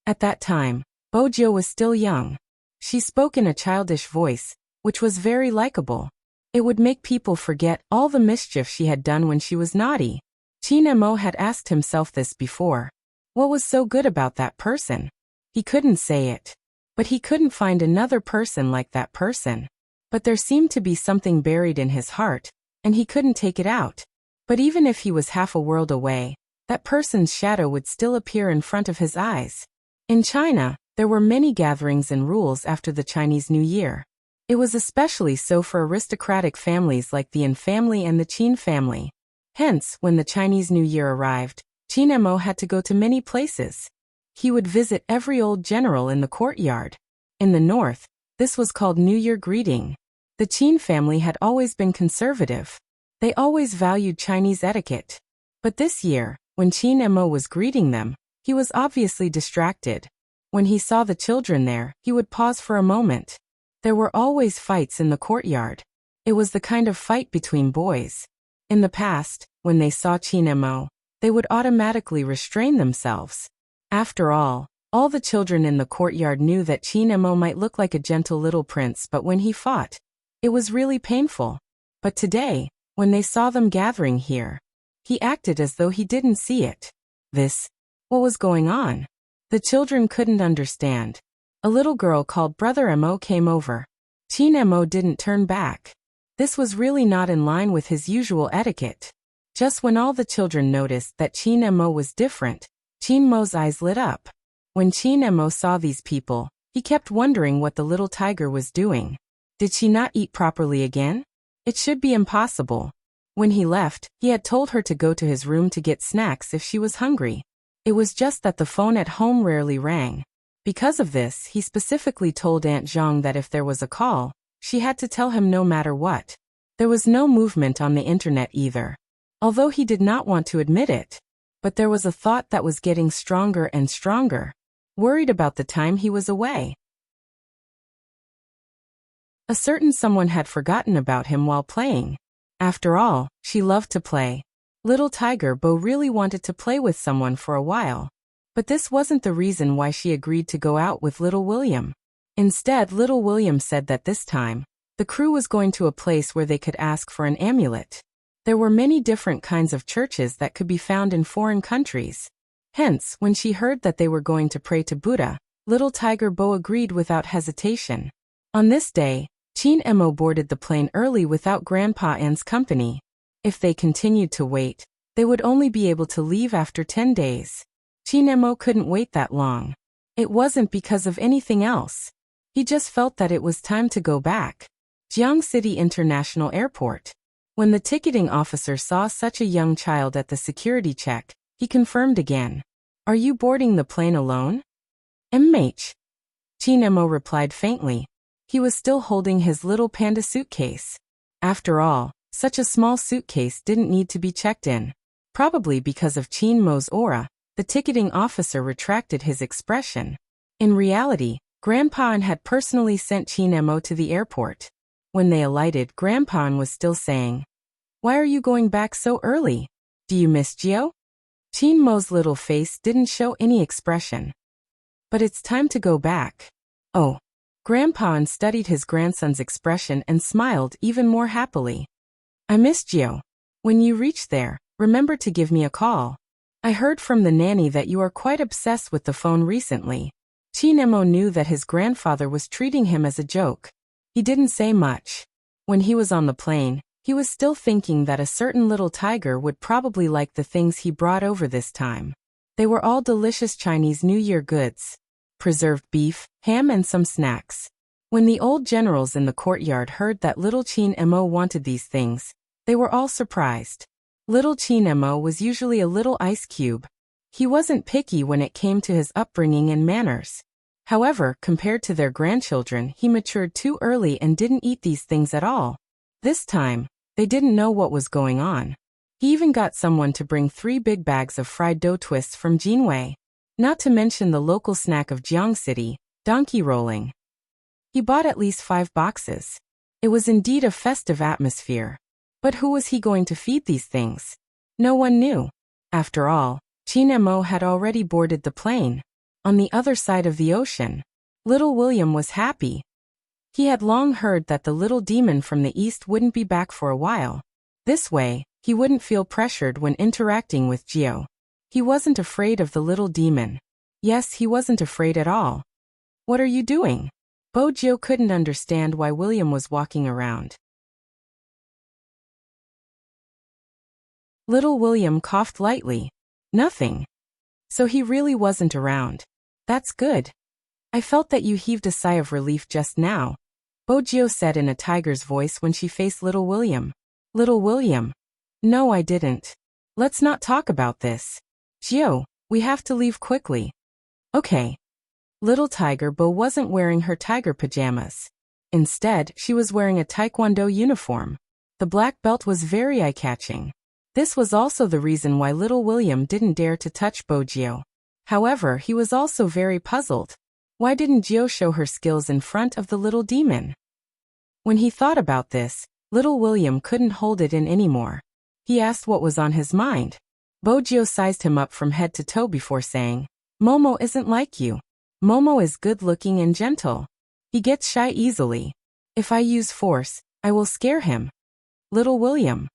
At that time, Bojo was still young. She spoke in a childish voice, which was very likable. It would make people forget all the mischief she had done when she was naughty. Qin Mo had asked himself this before. What was so good about that person? He couldn't say it. But he couldn't find another person like that person. But there seemed to be something buried in his heart, and he couldn't take it out. But even if he was half a world away, that person's shadow would still appear in front of his eyes. In China, there were many gatherings and rules after the Chinese New Year. It was especially so for aristocratic families like the Yin family and the Qin family. Hence, when the Chinese New Year arrived, Qin Mo had to go to many places. He would visit every old general in the courtyard. In the north, this was called New Year greeting. The Qin family had always been conservative. They always valued Chinese etiquette. But this year, when Qin Mo was greeting them, he was obviously distracted. When he saw the children there, he would pause for a moment. There were always fights in the courtyard. It was the kind of fight between boys. In the past, when they saw Qin Mo, they would automatically restrain themselves. After all the children in the courtyard knew that Qin Mo might look like a gentle little prince, but when he fought, it was really painful. But today, when they saw them gathering here, he acted as though he didn't see it. What was going on? The children couldn't understand. A little girl called Brother Mo came over. Qin Mo didn't turn back. This was really not in line with his usual etiquette. Just when all the children noticed that Qin Mo was different, Qin Mo's eyes lit up. When Qin Mo saw these people, he kept wondering what the little tiger was doing. Did she not eat properly again? It should be impossible. When he left, he had told her to go to his room to get snacks if she was hungry. It was just that the phone at home rarely rang. Because of this, he specifically told Aunt Zhang that if there was a call, she had to tell him no matter what. There was no movement on the internet either. Although he did not want to admit it. But there was a thought that was getting stronger and stronger. Worried about the time he was away. A certain someone had forgotten about him while playing. After all, she loved to play. Little Tiger Bo really wanted to play with someone for a while. But this wasn't the reason why she agreed to go out with Little William. Instead, Little William said that this time, the crew was going to a place where they could ask for an amulet. There were many different kinds of churches that could be found in foreign countries. Hence, when she heard that they were going to pray to Buddha, Little Tiger Bo agreed without hesitation. On this day, Qin Mo boarded the plane early without Grandpa An's company. If they continued to wait, they would only be able to leave after 10 days. Qin Mo couldn't wait that long. It wasn't because of anything else. He just felt that it was time to go back. Jiang City International Airport. When the ticketing officer saw such a young child at the security check, he confirmed again. "Are you boarding the plane alone?" "MH." Qin Mo replied faintly. He was still holding his little panda suitcase. After all, such a small suitcase didn't need to be checked in. Probably because of Qin Mo's aura, the ticketing officer retracted his expression. In reality, Grandpa An had personally sent Qin Mo to the airport. When they alighted, Grandpa An was still saying, "Why are you going back so early? Do you miss Gio?" Qin Mo's little face didn't show any expression. "But it's time to go back." Oh. Grandpa studied his grandson's expression and smiled even more happily. I miss Gio. When you reach there, remember to give me a call. I heard from the nanny that you are quite obsessed with the phone recently. Chinemo knew that his grandfather was treating him as a joke. He didn't say much. When he was on the plane, he was still thinking that a certain little tiger would probably like the things he brought over this time. They were all delicious Chinese New Year goods. Preserved beef, ham and some snacks. When the old generals in the courtyard heard that little Chinemo wanted these things, they were all surprised. Little Chinemo was usually a little ice cube. He wasn't picky when it came to his upbringing and manners. However, compared to their grandchildren, he matured too early and didn't eat these things at all. This time, they didn't know what was going on. He even got someone to bring 3 big bags of fried dough twists from Jinwei. Not to mention the local snack of Jiang City, donkey rolling. He bought at least 5 boxes. It was indeed a festive atmosphere. But who was he going to feed these things? No one knew. After all, Chinemo had already boarded the plane. On the other side of the ocean, little William was happy. He had long heard that the little demon from the east wouldn't be back for a while. This way, he wouldn't feel pressured when interacting with Gio. He wasn't afraid of the little demon. Yes, he wasn't afraid at all. What are you doing? Gio couldn't understand why William was walking around. Little William coughed lightly. Nothing. So he really wasn't around. That's good. I felt that you heaved a sigh of relief just now, Gio said in a tiger's voice when she faced little William. Little William. No, I didn't. Let's not talk about this. Gio, we have to leave quickly. Okay. Little Tiger Bo wasn't wearing her tiger pajamas. Instead, she was wearing a taekwondo uniform. The black belt was very eye-catching. This was also the reason why little William didn't dare to touch Gio. However, he was also very puzzled. Why didn't Gio show her skills in front of the little demon? When he thought about this, little William couldn't hold it in anymore. He asked what was on his mind. Gio sized him up from head to toe before saying, Momo isn't like you. Momo is good-looking and gentle. He gets shy easily. If I use force, I will scare him. Little William.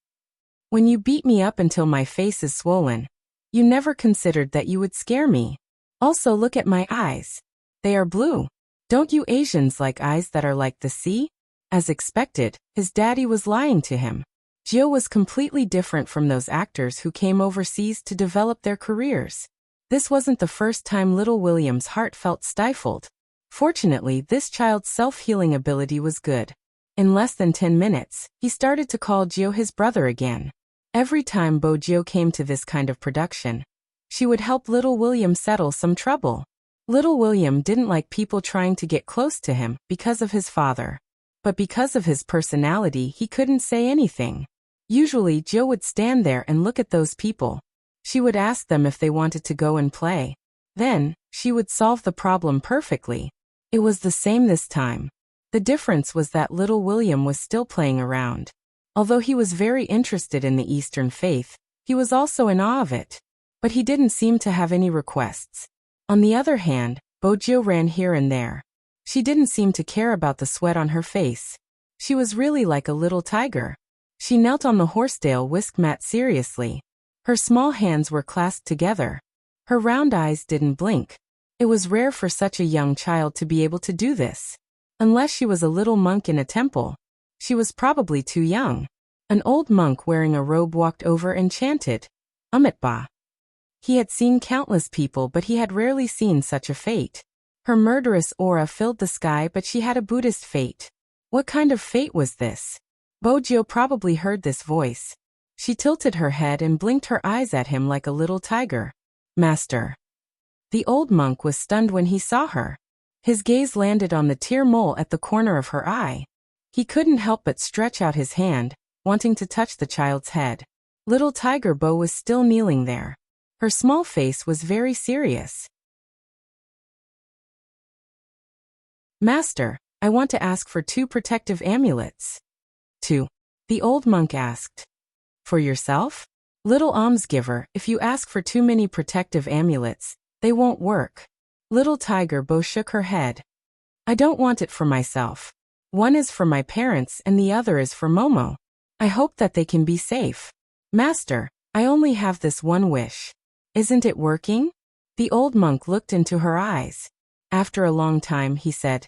When you beat me up until my face is swollen, you never considered that you would scare me. Also look at my eyes. They are blue. Don't you Asians like eyes that are like the sea? As expected, his daddy was lying to him. Gio was completely different from those actors who came overseas to develop their careers. This wasn't the first time little William's heart felt stifled. Fortunately, this child's self-healing ability was good. In less than 10 minutes, he started to call Gio his brother again. Every time Gio came to this kind of production, she would help little William settle some trouble. Little William didn't like people trying to get close to him because of his father. But because of his personality, he couldn't say anything. Usually, Gio would stand there and look at those people. She would ask them if they wanted to go and play. Then, she would solve the problem perfectly. It was the same this time. The difference was that little William was still playing around. Although he was very interested in the Eastern faith, he was also in awe of it. But he didn't seem to have any requests. On the other hand, Gio ran here and there. She didn't seem to care about the sweat on her face. She was really like a little tiger. She knelt on the horsetail whisk mat seriously. Her small hands were clasped together. Her round eyes didn't blink. It was rare for such a young child to be able to do this. Unless she was a little monk in a temple. She was probably too young. An old monk wearing a robe walked over and chanted, Amitba. He had seen countless people, but he had rarely seen such a fate. Her murderous aura filled the sky, but she had a Buddhist fate. What kind of fate was this? Gio probably heard this voice. She tilted her head and blinked her eyes at him like a little tiger. Master. The old monk was stunned when he saw her. His gaze landed on the tear mole at the corner of her eye. He couldn't help but stretch out his hand, wanting to touch the child's head. Little Tiger Bo was still kneeling there. Her small face was very serious. Master, I want to ask for 2 protective amulets. 2. The old monk asked. For yourself? Little almsgiver, if you ask for too many protective amulets, they won't work. Little Tiger Bo shook her head. I don't want it for myself. One is for my parents and the other is for Momo. I hope that they can be safe. Master, I only have this one wish. Isn't it working? The old monk looked into her eyes. After a long time he said,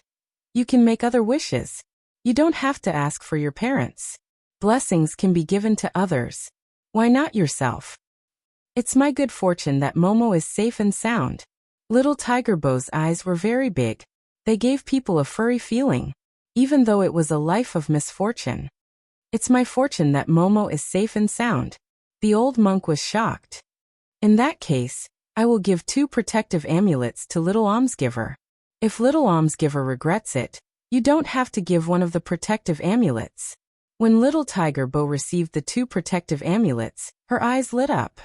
You can make other wishes. You don't have to ask for your parents. Blessings can be given to others. Why not yourself? It's my good fortune that Momo is safe and sound. Little Tiger Bo's eyes were very big. They gave people a furry feeling, even though it was a life of misfortune. It's my fortune that Momo is safe and sound. The old monk was shocked. In that case, I will give 2 protective amulets to Little Almsgiver. If Little Almsgiver regrets it, you don't have to give one of the protective amulets. When Little Tiger Bo received the 2 protective amulets, her eyes lit up.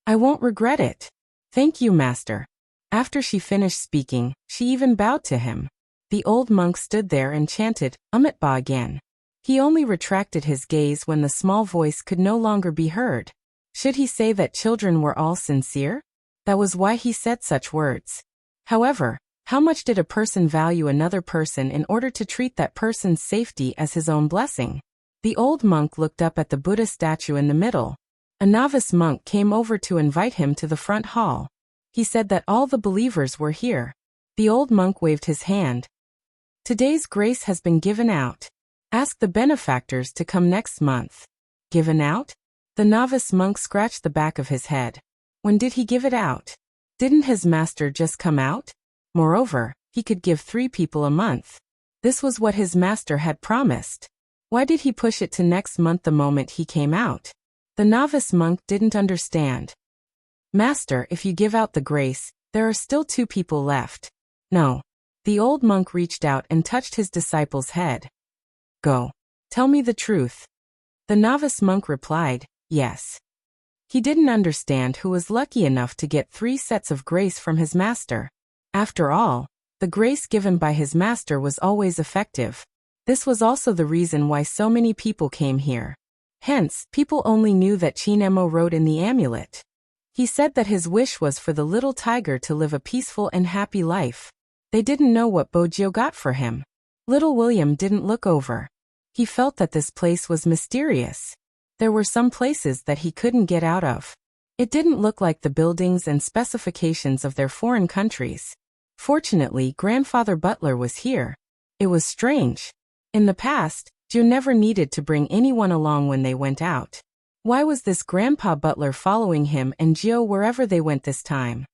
I won't regret it. Thank you, Master. After she finished speaking, she even bowed to him. The old monk stood there and chanted, Amitba again. He only retracted his gaze when the small voice could no longer be heard. Should he say that children were all sincere? That was why he said such words. However, how much did a person value another person in order to treat that person's safety as his own blessing? The old monk looked up at the Buddha statue in the middle. A novice monk came over to invite him to the front hall. He said that all the believers were here. The old monk waved his hand. Today's grace has been given out. Ask the benefactors to come next month. Given out? The novice monk scratched the back of his head. When did he give it out? Didn't his master just come out? Moreover, he could give 3 people a month. This was what his master had promised. Why did he push it to next month the moment he came out? The novice monk didn't understand. Master, if you give out the grace, there are still 2 people left. No. The old monk reached out and touched his disciple's head. Go. Tell me the truth. The novice monk replied, Yes. He didn't understand who was lucky enough to get 3 sets of grace from his master. After all, the grace given by his master was always effective. This was also the reason why so many people came here. Hence, people only knew that Chinemo wrote in the amulet. He said that his wish was for the little tiger to live a peaceful and happy life. They didn't know what Bojio got for him. Little William didn't look over. He felt that this place was mysterious. There were some places that he couldn't get out of. It didn't look like the buildings and specifications of their foreign countries. Fortunately, Grandfather Butler was here. It was strange. In the past, Joe never needed to bring anyone along when they went out. Why was this Grandpa Butler following him and Gio wherever they went this time?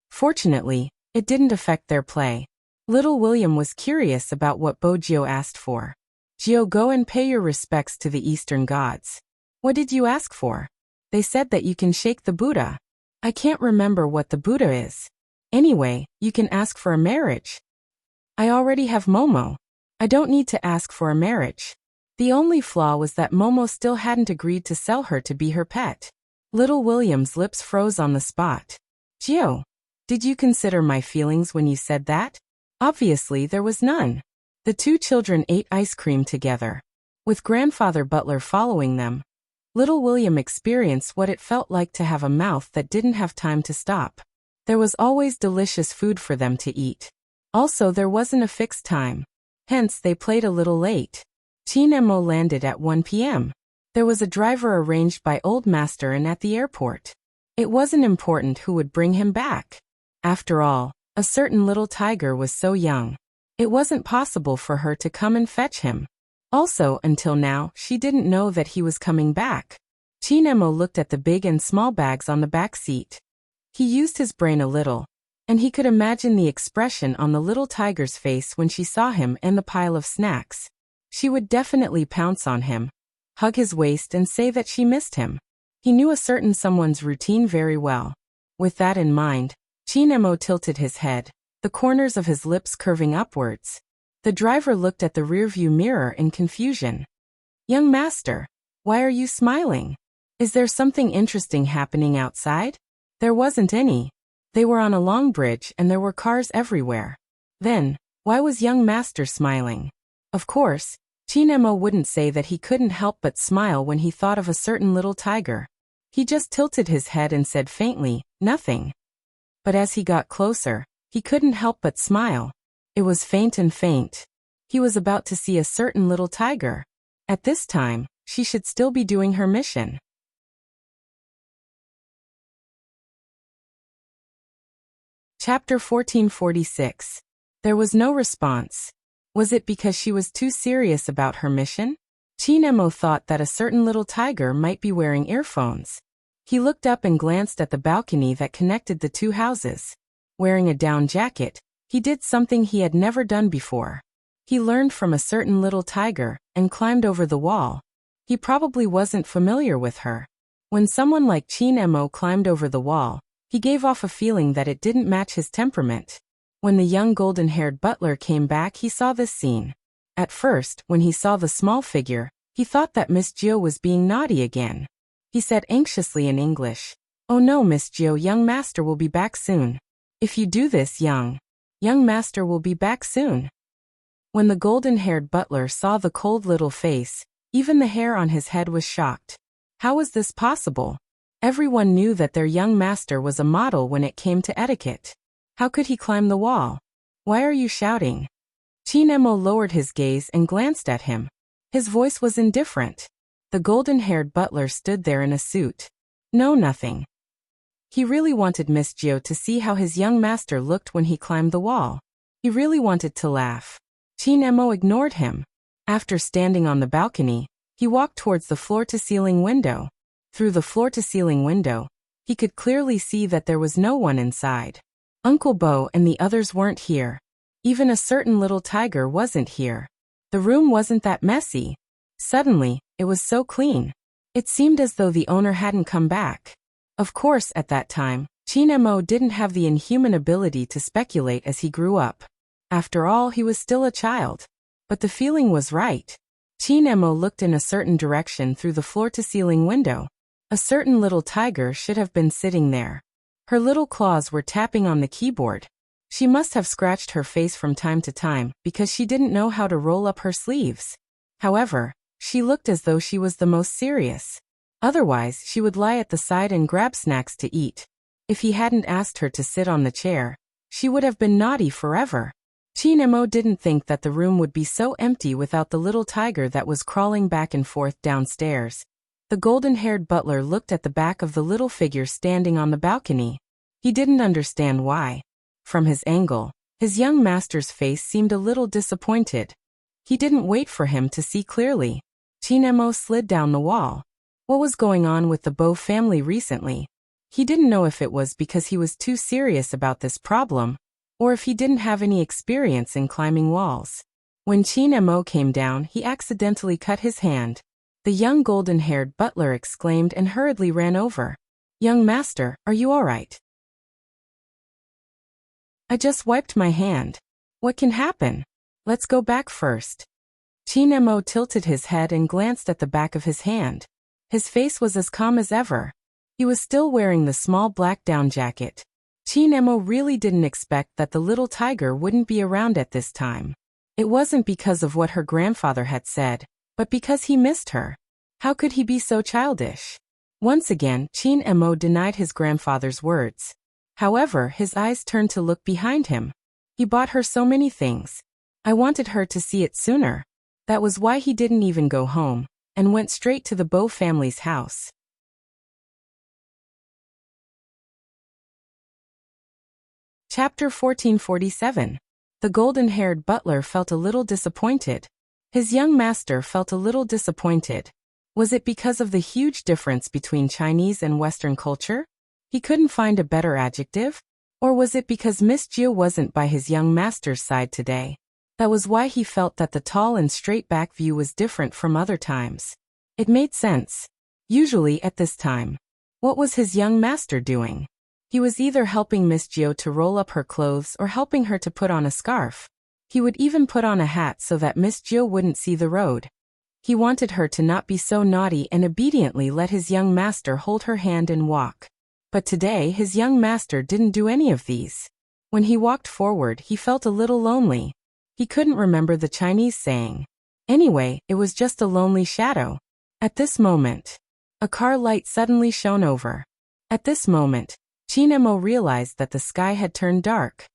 Fortunately, it didn't affect their play. Little William was curious about what Bojio asked for. Gio, go and pay your respects to the Eastern gods. What did you ask for? They said that you can shake the Buddha. I can't remember what the Buddha is. Anyway, you can ask for a marriage. I already have Momo. I don't need to ask for a marriage. The only flaw was that Momo still hadn't agreed to sell her to be her pet. Little William's lips froze on the spot. Gio, did you consider my feelings when you said that? Obviously there was none. The 2 children ate ice cream together. With Grandfather Butler following them, Little William experienced what it felt like to have a mouth that didn't have time to stop. There was always delicious food for them to eat. Also, there wasn't a fixed time. Hence, they played a little late. Chinemo landed at 1 p.m. There was a driver arranged by Old Master and at the airport. It wasn't important who would bring him back. After all, a certain little tiger was so young. It wasn't possible for her to come and fetch him. Also, until now, she didn't know that he was coming back. Chinemo looked at the big and small bags on the back seat. He used his brain a little, and he could imagine the expression on the little tiger's face when she saw him and the pile of snacks. She would definitely pounce on him, hug his waist and say that she missed him. He knew a certain someone's routine very well. With that in mind, Chinemo tilted his head, the corners of his lips curving upwards. The driver looked at the rearview mirror in confusion. Young master, why are you smiling? Is there something interesting happening outside? There wasn't any. They were on a long bridge and there were cars everywhere. Then, why was young master smiling? Of course, Chinemo wouldn't say that he couldn't help but smile when he thought of a certain little tiger. He just tilted his head and said faintly, nothing. But as he got closer, he couldn't help but smile. It was faint and faint. He was about to see a certain little tiger. At this time, she should still be doing her mission. Chapter 1446. There was no response. Was it because she was too serious about her mission? Chinemo thought that a certain little tiger might be wearing earphones. He looked up and glanced at the balcony that connected the two houses. Wearing a down jacket, he did something he had never done before. He learned from a certain little tiger and climbed over the wall. He probably wasn't familiar with her. When someone like Chinemo climbed over the wall, he gave off a feeling that it didn't match his temperament. When the young golden-haired butler came back, he saw this scene. At first, when he saw the small figure, he thought that Miss Jiu was being naughty again. He said anxiously in English, "Oh no, Miss Jiu, young master will be back soon. If you do this, young master will be back soon." When the golden-haired butler saw the cold little face, even the hair on his head was shocked. How was this possible? Everyone knew that their young master was a model when it came to etiquette. How could he climb the wall? "Why are you shouting?" Chinemo lowered his gaze and glanced at him. His voice was indifferent. The golden-haired butler stood there in a suit. "No, nothing." He really wanted Miss Jiu to see how his young master looked when he climbed the wall. He really wanted to laugh. Chinemo ignored him. After standing on the balcony, he walked towards the floor-to-ceiling window. Through the floor-to-ceiling window, he could clearly see that there was no one inside. Uncle Bo and the others weren't here. Even a certain little tiger wasn't here. The room wasn't that messy. Suddenly, it was so clean. It seemed as though the owner hadn't come back. Of course, at that time, Chinemo didn't have the inhuman ability to speculate as he grew up. After all, he was still a child. But the feeling was right. Chinemo looked in a certain direction through the floor-to-ceiling window. A certain little tiger should have been sitting there. Her little claws were tapping on the keyboard. She must have scratched her face from time to time because she didn't know how to roll up her sleeves. However, she looked as though she was the most serious. Otherwise, she would lie at the side and grab snacks to eat. If he hadn't asked her to sit on the chair, she would have been naughty forever. Chinemo didn't think that the room would be so empty without the little tiger that was crawling back and forth downstairs. The golden-haired butler looked at the back of the little figure standing on the balcony. He didn't understand why. From his angle, his young master's face seemed a little disappointed. He didn't wait for him to see clearly. Chinemo slid down the wall. What was going on with the Bo family recently? He didn't know if it was because he was too serious about this problem, or if he didn't have any experience in climbing walls. When Chinemo came down, he accidentally cut his hand. The young golden-haired butler exclaimed and hurriedly ran over. "Young master, are you all right?" "I just wiped my hand. What can happen? Let's go back first." Chinemo tilted his head and glanced at the back of his hand. His face was as calm as ever. He was still wearing the small black down jacket. Chinemo really didn't expect that the little tiger wouldn't be around at this time. It wasn't because of what her grandfather had said, but because he missed her. How could he be so childish? Once again, Chinemo denied his grandfather's words. However, his eyes turned to look behind him. He bought her so many things. I wanted her to see it sooner. That was why he didn't even go home, and went straight to the Bo family's house. Chapter 1447. The golden-haired butler felt a little disappointed. His young master felt a little disappointed. Was it because of the huge difference between Chinese and Western culture? He couldn't find a better adjective? Or was it because Miss Jiu wasn't by his young master's side today? That was why he felt that the tall and straight back view was different from other times. It made sense. Usually at this time, what was his young master doing? He was either helping Miss Jiu to roll up her clothes or helping her to put on a scarf. He would even put on a hat so that Miss Jiu wouldn't see the road. He wanted her to not be so naughty and obediently let his young master hold her hand and walk. But today his young master didn't do any of these. When he walked forward, he felt a little lonely. He couldn't remember the Chinese saying. Anyway, it was just a lonely shadow. At this moment, a car light suddenly shone over. At this moment, Chin Emo realized that the sky had turned dark.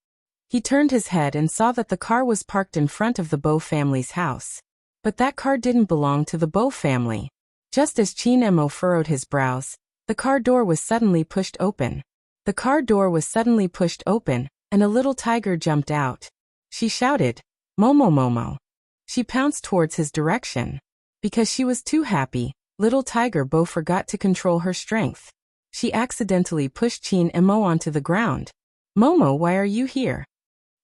He turned his head and saw that the car was parked in front of the Bo family's house. But that car didn't belong to the Bo family. Just as Chin Emo furrowed his brows, the car door was suddenly pushed open. The car door was suddenly pushed open, and a little tiger jumped out. She shouted, "Momo Momo." She pounced towards his direction. Because she was too happy, little tiger Bo forgot to control her strength. She accidentally pushed Chin Emo onto the ground. "Momo, why are you here?"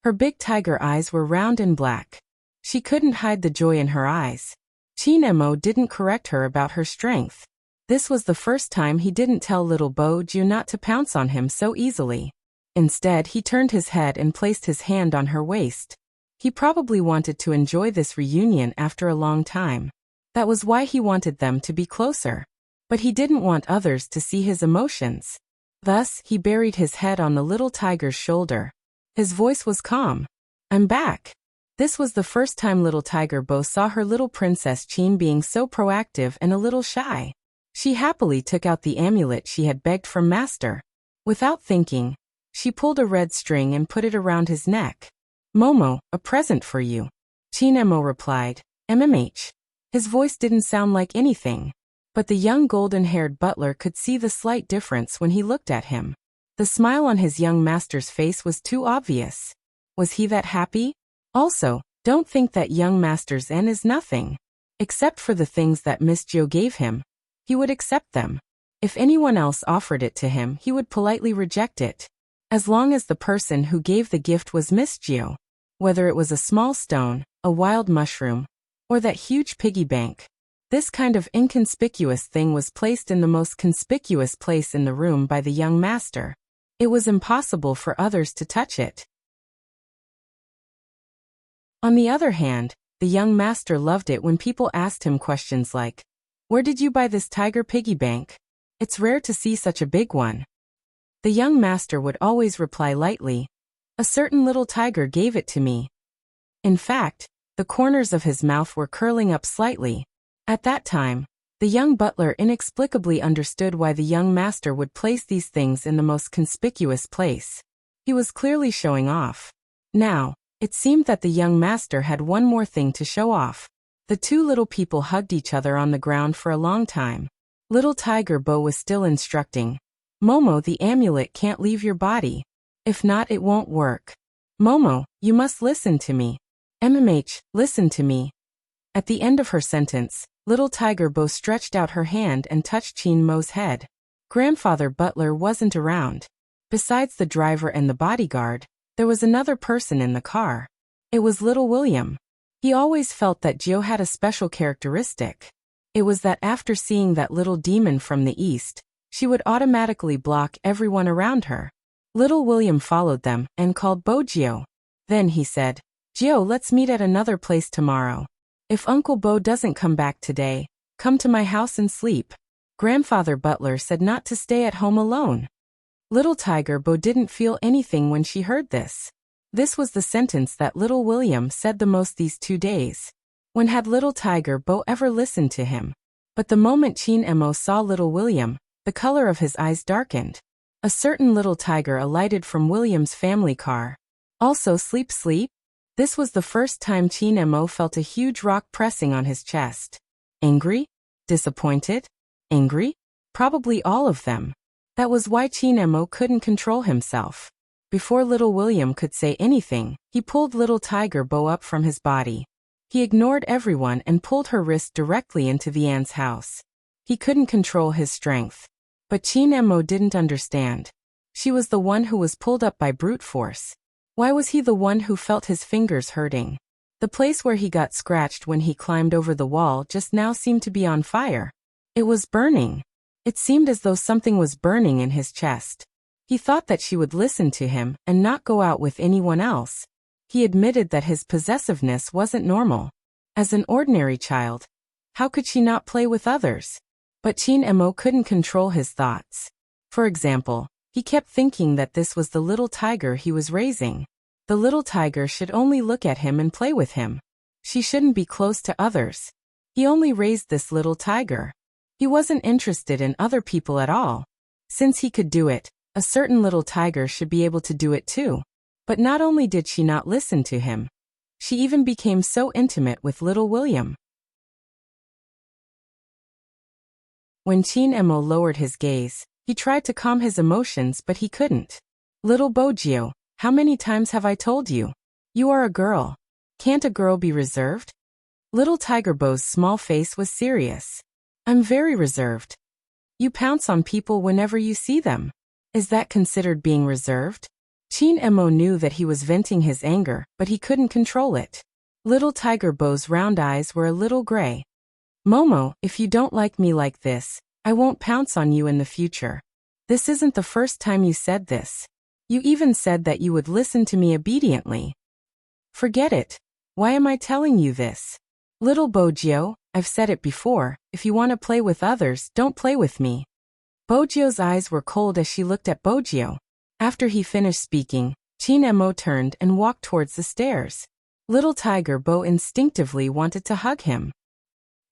Her big tiger eyes were round and black. She couldn't hide the joy in her eyes. Chin Emo didn't correct her about her strength. This was the first time he didn't tell little Bo Jiu not to pounce on him so easily. Instead, he turned his head and placed his hand on her waist. He probably wanted to enjoy this reunion after a long time. That was why he wanted them to be closer. But he didn't want others to see his emotions. Thus, he buried his head on the little tiger's shoulder. His voice was calm. "I'm back." This was the first time little tiger Bo saw her little princess Chin being so proactive and a little shy. She happily took out the amulet she had begged from Master. Without thinking, she pulled a red string and put it around his neck. "Momo, a present for you." Chin Emo replied, "MMH." His voice didn't sound like anything. But the young golden-haired butler could see the slight difference when he looked at him. The smile on his young master's face was too obvious. Was he that happy? Also, don't think that young master's N is nothing. Except for the things that Miss Jiu gave him. He would accept them. If anyone else offered it to him, he would politely reject it. As long as the person who gave the gift was Miss Jiu. Whether it was a small stone, a wild mushroom, or that huge piggy bank. This kind of inconspicuous thing was placed in the most conspicuous place in the room by the young master. It was impossible for others to touch it. On the other hand, the young master loved it when people asked him questions like, "Where did you buy this tiger piggy bank? It's rare to see such a big one." The young master would always reply lightly, "A certain little tiger gave it to me." In fact, the corners of his mouth were curling up slightly. At that time, the young butler inexplicably understood why the young master would place these things in the most conspicuous place. He was clearly showing off. Now, it seemed that the young master had one more thing to show off. The two little people hugged each other on the ground for a long time. Little Tiger Bo was still instructing. "Momo, the amulet can't leave your body. If not, it won't work. Momo, you must listen to me. MMH, listen to me." At the end of her sentence, Little Tiger Bo stretched out her hand and touched Chin Mo's head. Grandfather Butler wasn't around. Besides the driver and the bodyguard, there was another person in the car. It was Little William. He always felt that Jiu had a special characteristic. It was that after seeing that little demon from the east, she would automatically block everyone around her. Little William followed them and called Bo Jiu. Then he said, "Jiu, let's meet at another place tomorrow. If Uncle Bo doesn't come back today, come to my house and sleep." Grandfather Butler said not to stay at home alone. Little Tiger Bo didn't feel anything when she heard this. This was the sentence that Little William said the most these 2 days. When had Little Tiger Bo ever listened to him? But the moment Chin Emo saw Little William, the color of his eyes darkened. A certain little tiger alighted from William's family car. Also sleep. This was the first time Chin Emo felt a huge rock pressing on his chest. Angry? Disappointed? Angry? Probably all of them. That was why Chin Emo couldn't control himself. Before Little William could say anything, he pulled Little Tiger Bo up from his body. He ignored everyone and pulled her wrist directly into the ant's house. He couldn't control his strength. But Chin Emo didn't understand. She was the one who was pulled up by brute force. Why was he the one who felt his fingers hurting? The place where he got scratched when he climbed over the wall just now seemed to be on fire. It was burning. It seemed as though something was burning in his chest. He thought that she would listen to him and not go out with anyone else. He admitted that his possessiveness wasn't normal. As an ordinary child, how could she not play with others? But Chin Emo couldn't control his thoughts. For example, he kept thinking that this was the little tiger he was raising. The little tiger should only look at him and play with him. She shouldn't be close to others. He only raised this little tiger. He wasn't interested in other people at all. Since he could do it, A certain little tiger should be able to do it too. But not only did she not listen to him, she even became so intimate with little William. When Chin Emo lowered his gaze, he tried to calm his emotions but he couldn't. Little Bojio, how many times have I told you? You are a girl. Can't a girl be reserved? Little Tiger Bo's small face was serious. I'm very reserved. You pounce on people whenever you see them. Is that considered being reserved? Chin Emo knew that he was venting his anger, but he couldn't control it. Little Tiger Bo's round eyes were a little gray. Momo, if you don't like me like this, I won't pounce on you in the future. This isn't the first time you said this. You even said that you would listen to me obediently. Forget it. Why am I telling you this? Little Bojio, I've said it before, if you want to play with others, don't play with me. Bojio's eyes were cold as she looked at Bojio. After he finished speaking, Chin Emo turned and walked towards the stairs. Little Tiger Bo instinctively wanted to hug him.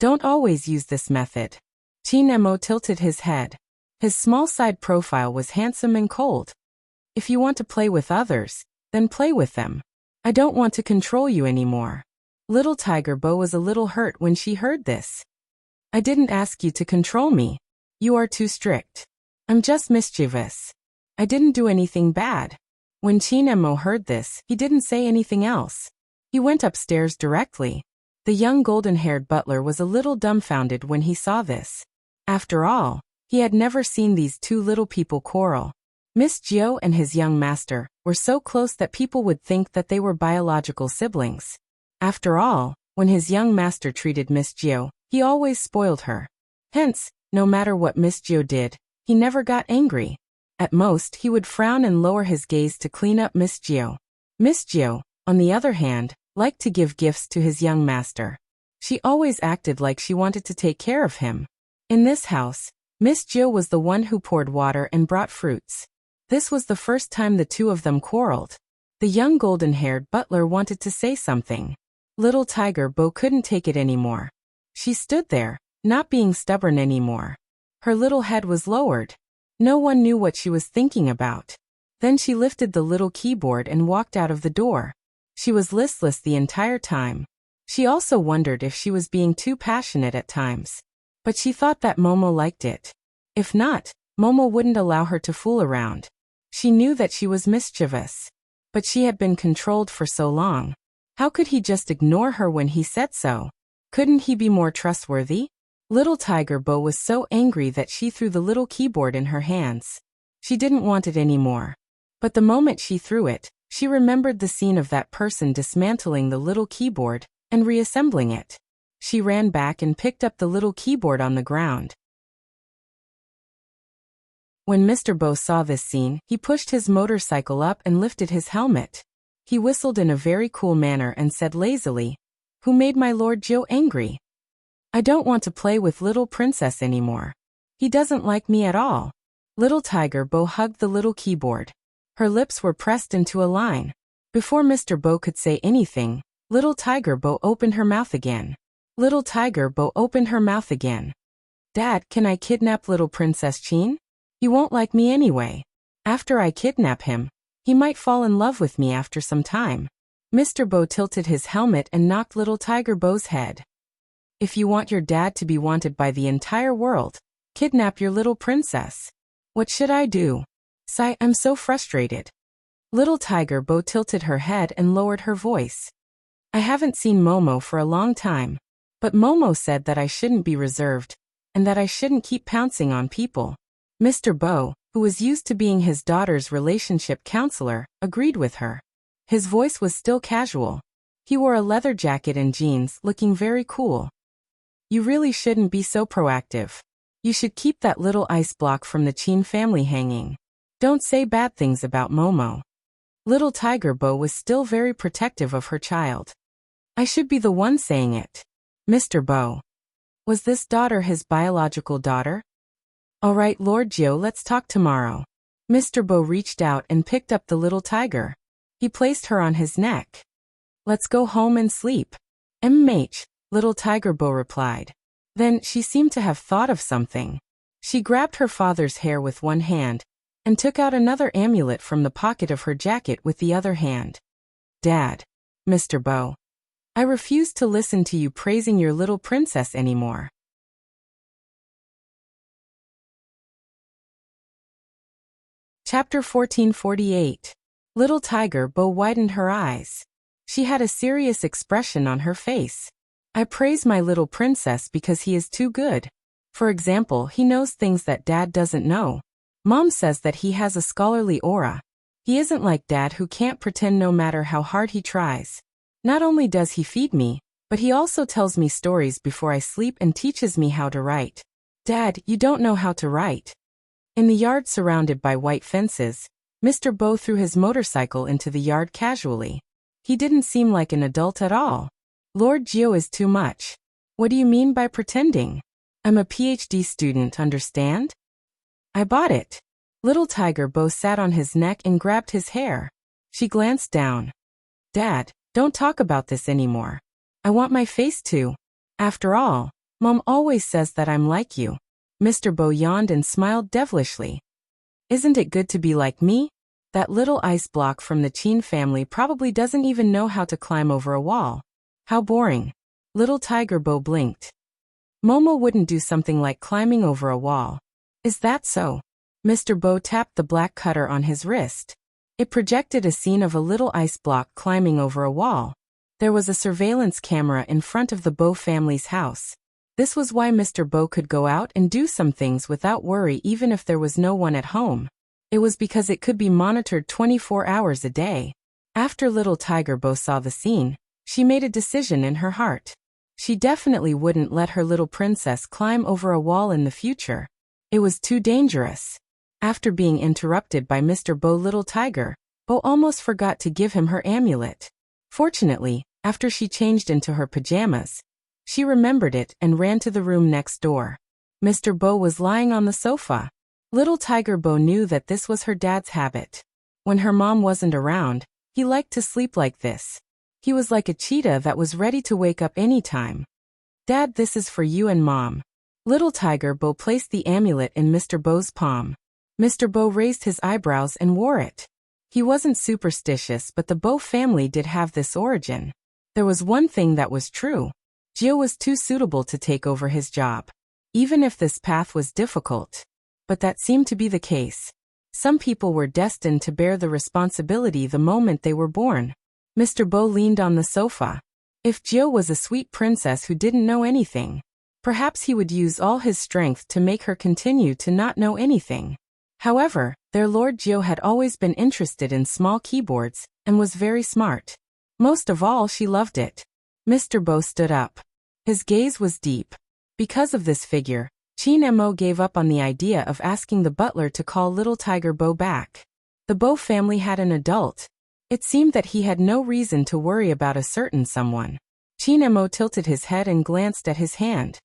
Don't always use this method. Chin Emo tilted his head. His small side profile was handsome and cold. If you want to play with others, then play with them. I don't want to control you anymore. Little Tiger Bo was a little hurt when she heard this. I didn't ask you to control me. You are too strict. I'm just mischievous. I didn't do anything bad. When Chin Emo heard this, he didn't say anything else. He went upstairs directly. The young golden-haired butler was a little dumbfounded when he saw this. After all, he had never seen these two little people quarrel. Miss Gio and his young master were so close that people would think that they were biological siblings. After all, when his young master treated Miss Gio, he always spoiled her. Hence, no matter what Miss Gio did, he never got angry. At most, he would frown and lower his gaze to clean up Miss Gio. Miss Gio, on the other hand, liked to give gifts to his young master. She always acted like she wanted to take care of him. In this house, Miss Gio was the one who poured water and brought fruits. This was the first time the two of them quarreled. The young golden-haired butler wanted to say something. Little Tiger Bo couldn't take it anymore. She stood there, not being stubborn anymore. Her little head was lowered. No one knew what she was thinking about. Then she lifted the little keyboard and walked out of the door. She was listless the entire time. She also wondered if she was being too passionate at times. But she thought that Momo liked it. If not, Momo wouldn't allow her to fool around. She knew that she was mischievous. But she had been controlled for so long. How could he just ignore her when he said so? Couldn't he be more trustworthy? Little Tiger Bo was so angry that she threw the little keyboard in her hands. She didn't want it anymore. But the moment she threw it, she remembered the scene of that person dismantling the little keyboard and reassembling it. She ran back and picked up the little keyboard on the ground. When Mr. Bo saw this scene, he pushed his motorcycle up and lifted his helmet. He whistled in a very cool manner and said lazily, "Who made my Lord Joe angry? I don't want to play with little princess anymore. He doesn't like me at all." Little Tiger Bo hugged the little keyboard. Her lips were pressed into a line. Before Mr. Bo could say anything, Little Tiger Bo opened her mouth again. Little Tiger Bo opened her mouth again. "Dad, can I kidnap little Princess Chin? He won't like me anyway. After I kidnap him, he might fall in love with me after some time." Mr. Bo tilted his helmet and knocked Little Tiger Bo's head. "If you want your dad to be wanted by the entire world, kidnap your little princess. What should I do? Sigh, I'm so frustrated." Little Tiger Bo tilted her head and lowered her voice. "I haven't seen Momo for a long time, but Momo said that I shouldn't be reserved, and that I shouldn't keep pouncing on people." Mr. Bo, who was used to being his daughter's relationship counselor, agreed with her. His voice was still casual. He wore a leather jacket and jeans, looking very cool. "You really shouldn't be so proactive. You should keep that little ice block from the Chin family hanging. Don't say bad things about Momo." Little Tiger Bo was still very protective of her child. "I should be the one saying it." Mr. Bo. Was this daughter his biological daughter? "All right, Lord Gio, let's talk tomorrow." Mr. Bo reached out and picked up the little tiger. He placed her on his neck. "Let's go home and sleep." Little Tiger Bo replied. Then she seemed to have thought of something. She grabbed her father's hair with one hand and took out another amulet from the pocket of her jacket with the other hand. Dad. Mr. Bo. I refuse to listen to you praising your little princess anymore. Chapter 1448. Little Tiger Bo widened her eyes. She had a serious expression on her face. I praise my little princess because he is too good. For example, he knows things that Dad doesn't know. Mom says that he has a scholarly aura. He isn't like Dad, who can't pretend no matter how hard he tries. Not only does he feed me, but he also tells me stories before I sleep and teaches me how to write. Dad, you don't know how to write. In the yard surrounded by white fences, Mr. Bo threw his motorcycle into the yard casually. He didn't seem like an adult at all. Lord Gio is too much. What do you mean by pretending? I'm a PhD student, understand? I bought it. Little Tiger Bo sat on his neck and grabbed his hair. She glanced down. Dad, don't talk about this anymore. I want my face too. After all, Mom always says that I'm like you. Mr. Bo yawned and smiled devilishly. Isn't it good to be like me? That little ice block from the Chin family probably doesn't even know how to climb over a wall. How boring. Little Tiger Bo blinked. Momo wouldn't do something like climbing over a wall. Is that so? Mr. Bo tapped the black cutter on his wrist. It projected a scene of a little ice block climbing over a wall. There was a surveillance camera in front of the Bo family's house. This was why Mr. Bo could go out and do some things without worry even if there was no one at home. It was because it could be monitored 24 hours a day. After Little Tiger Bo saw the scene, she made a decision in her heart. She definitely wouldn't let her little princess climb over a wall in the future. It was too dangerous. After being interrupted by Mr. Bo, Little Tiger Bo almost forgot to give him her amulet. Fortunately, after she changed into her pajamas, she remembered it and ran to the room next door. Mr. Bo was lying on the sofa. Little Tiger Bo knew that this was her dad's habit. When her mom wasn't around, he liked to sleep like this. He was like a cheetah that was ready to wake up any time. Dad, this is for you and Mom. Little Tiger Bo placed the amulet in Mr. Bo's palm. Mr. Bo raised his eyebrows and wore it. He wasn't superstitious, but the Bo family did have this origin. There was one thing that was true. Gio was too suitable to take over his job. Even if this path was difficult. But that seemed to be the case. Some people were destined to bear the responsibility the moment they were born. Mr. Bo leaned on the sofa. If Gio was a sweet princess who didn't know anything, perhaps he would use all his strength to make her continue to not know anything. However, their Lord Gio had always been interested in small keyboards and was very smart. Most of all, she loved it. Mr. Bo stood up. His gaze was deep. Because of this figure, Chin Mo gave up on the idea of asking the butler to call Little Tiger Bo back. The Bo family had an adult. It seemed that he had no reason to worry about a certain someone. Chin Mo tilted his head and glanced at his hand.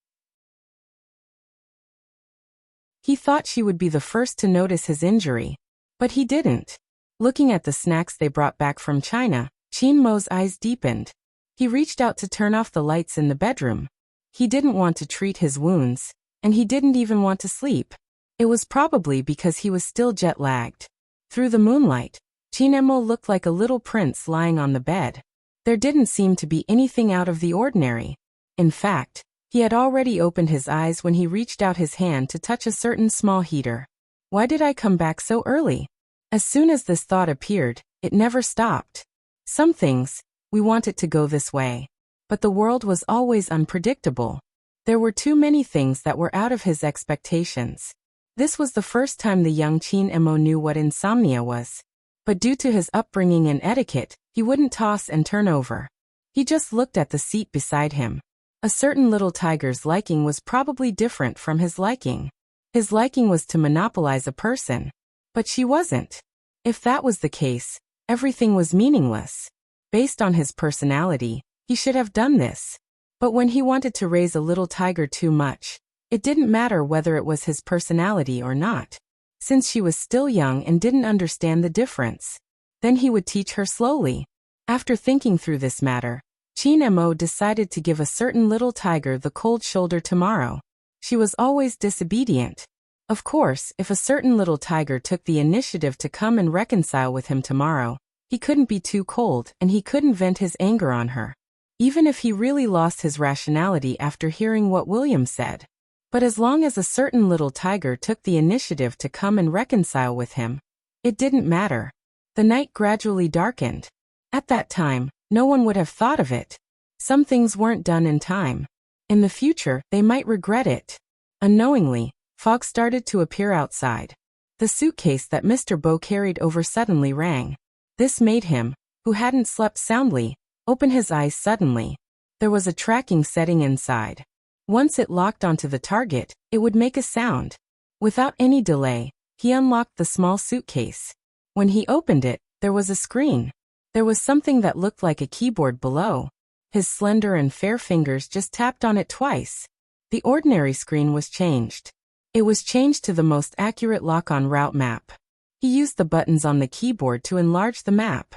He thought she would be the first to notice his injury, but he didn't. Looking at the snacks they brought back from China, Chin Mo's eyes deepened. He reached out to turn off the lights in the bedroom. He didn't want to treat his wounds, and he didn't even want to sleep. It was probably because he was still jet-lagged. Through the moonlight, Chin Mo looked like a little prince lying on the bed. There didn't seem to be anything out of the ordinary. In fact, he had already opened his eyes when he reached out his hand to touch a certain small heater. Why did I come back so early? As soon as this thought appeared, it never stopped. Some things, we want it to go this way. But the world was always unpredictable. There were too many things that were out of his expectations. This was the first time the young Chin Mo knew what insomnia was. But due to his upbringing and etiquette, he wouldn't toss and turn over. He just looked at the seat beside him. A certain little tiger's liking was probably different from his liking. His liking was to monopolize a person. But she wasn't. If that was the case, everything was meaningless. Based on his personality, he should have done this. But when he wanted to raise a little tiger too much, it didn't matter whether it was his personality or not. Since she was still young and didn't understand the difference, then he would teach her slowly. After thinking through this matter, Chin Mo decided to give a certain little tiger the cold shoulder tomorrow. She was always disobedient. Of course, if a certain little tiger took the initiative to come and reconcile with him tomorrow, he couldn't be too cold and he couldn't vent his anger on her. Even if he really lost his rationality after hearing what William said. But as long as a certain little tiger took the initiative to come and reconcile with him, it didn't matter. The night gradually darkened. At that time, no one would have thought of it. Some things weren't done in time. In the future, they might regret it. Unknowingly, fog started to appear outside. The suitcase that Mr. Bow carried over suddenly rang. This made him, who hadn't slept soundly, open his eyes suddenly. There was a tracking setting inside. Once it locked onto the target, it would make a sound. Without any delay, he unlocked the small suitcase. When he opened it, there was a screen. There was something that looked like a keyboard below. His slender and fair fingers just tapped on it twice. The ordinary screen was changed. It was changed to the most accurate lock-on route map. He used the buttons on the keyboard to enlarge the map.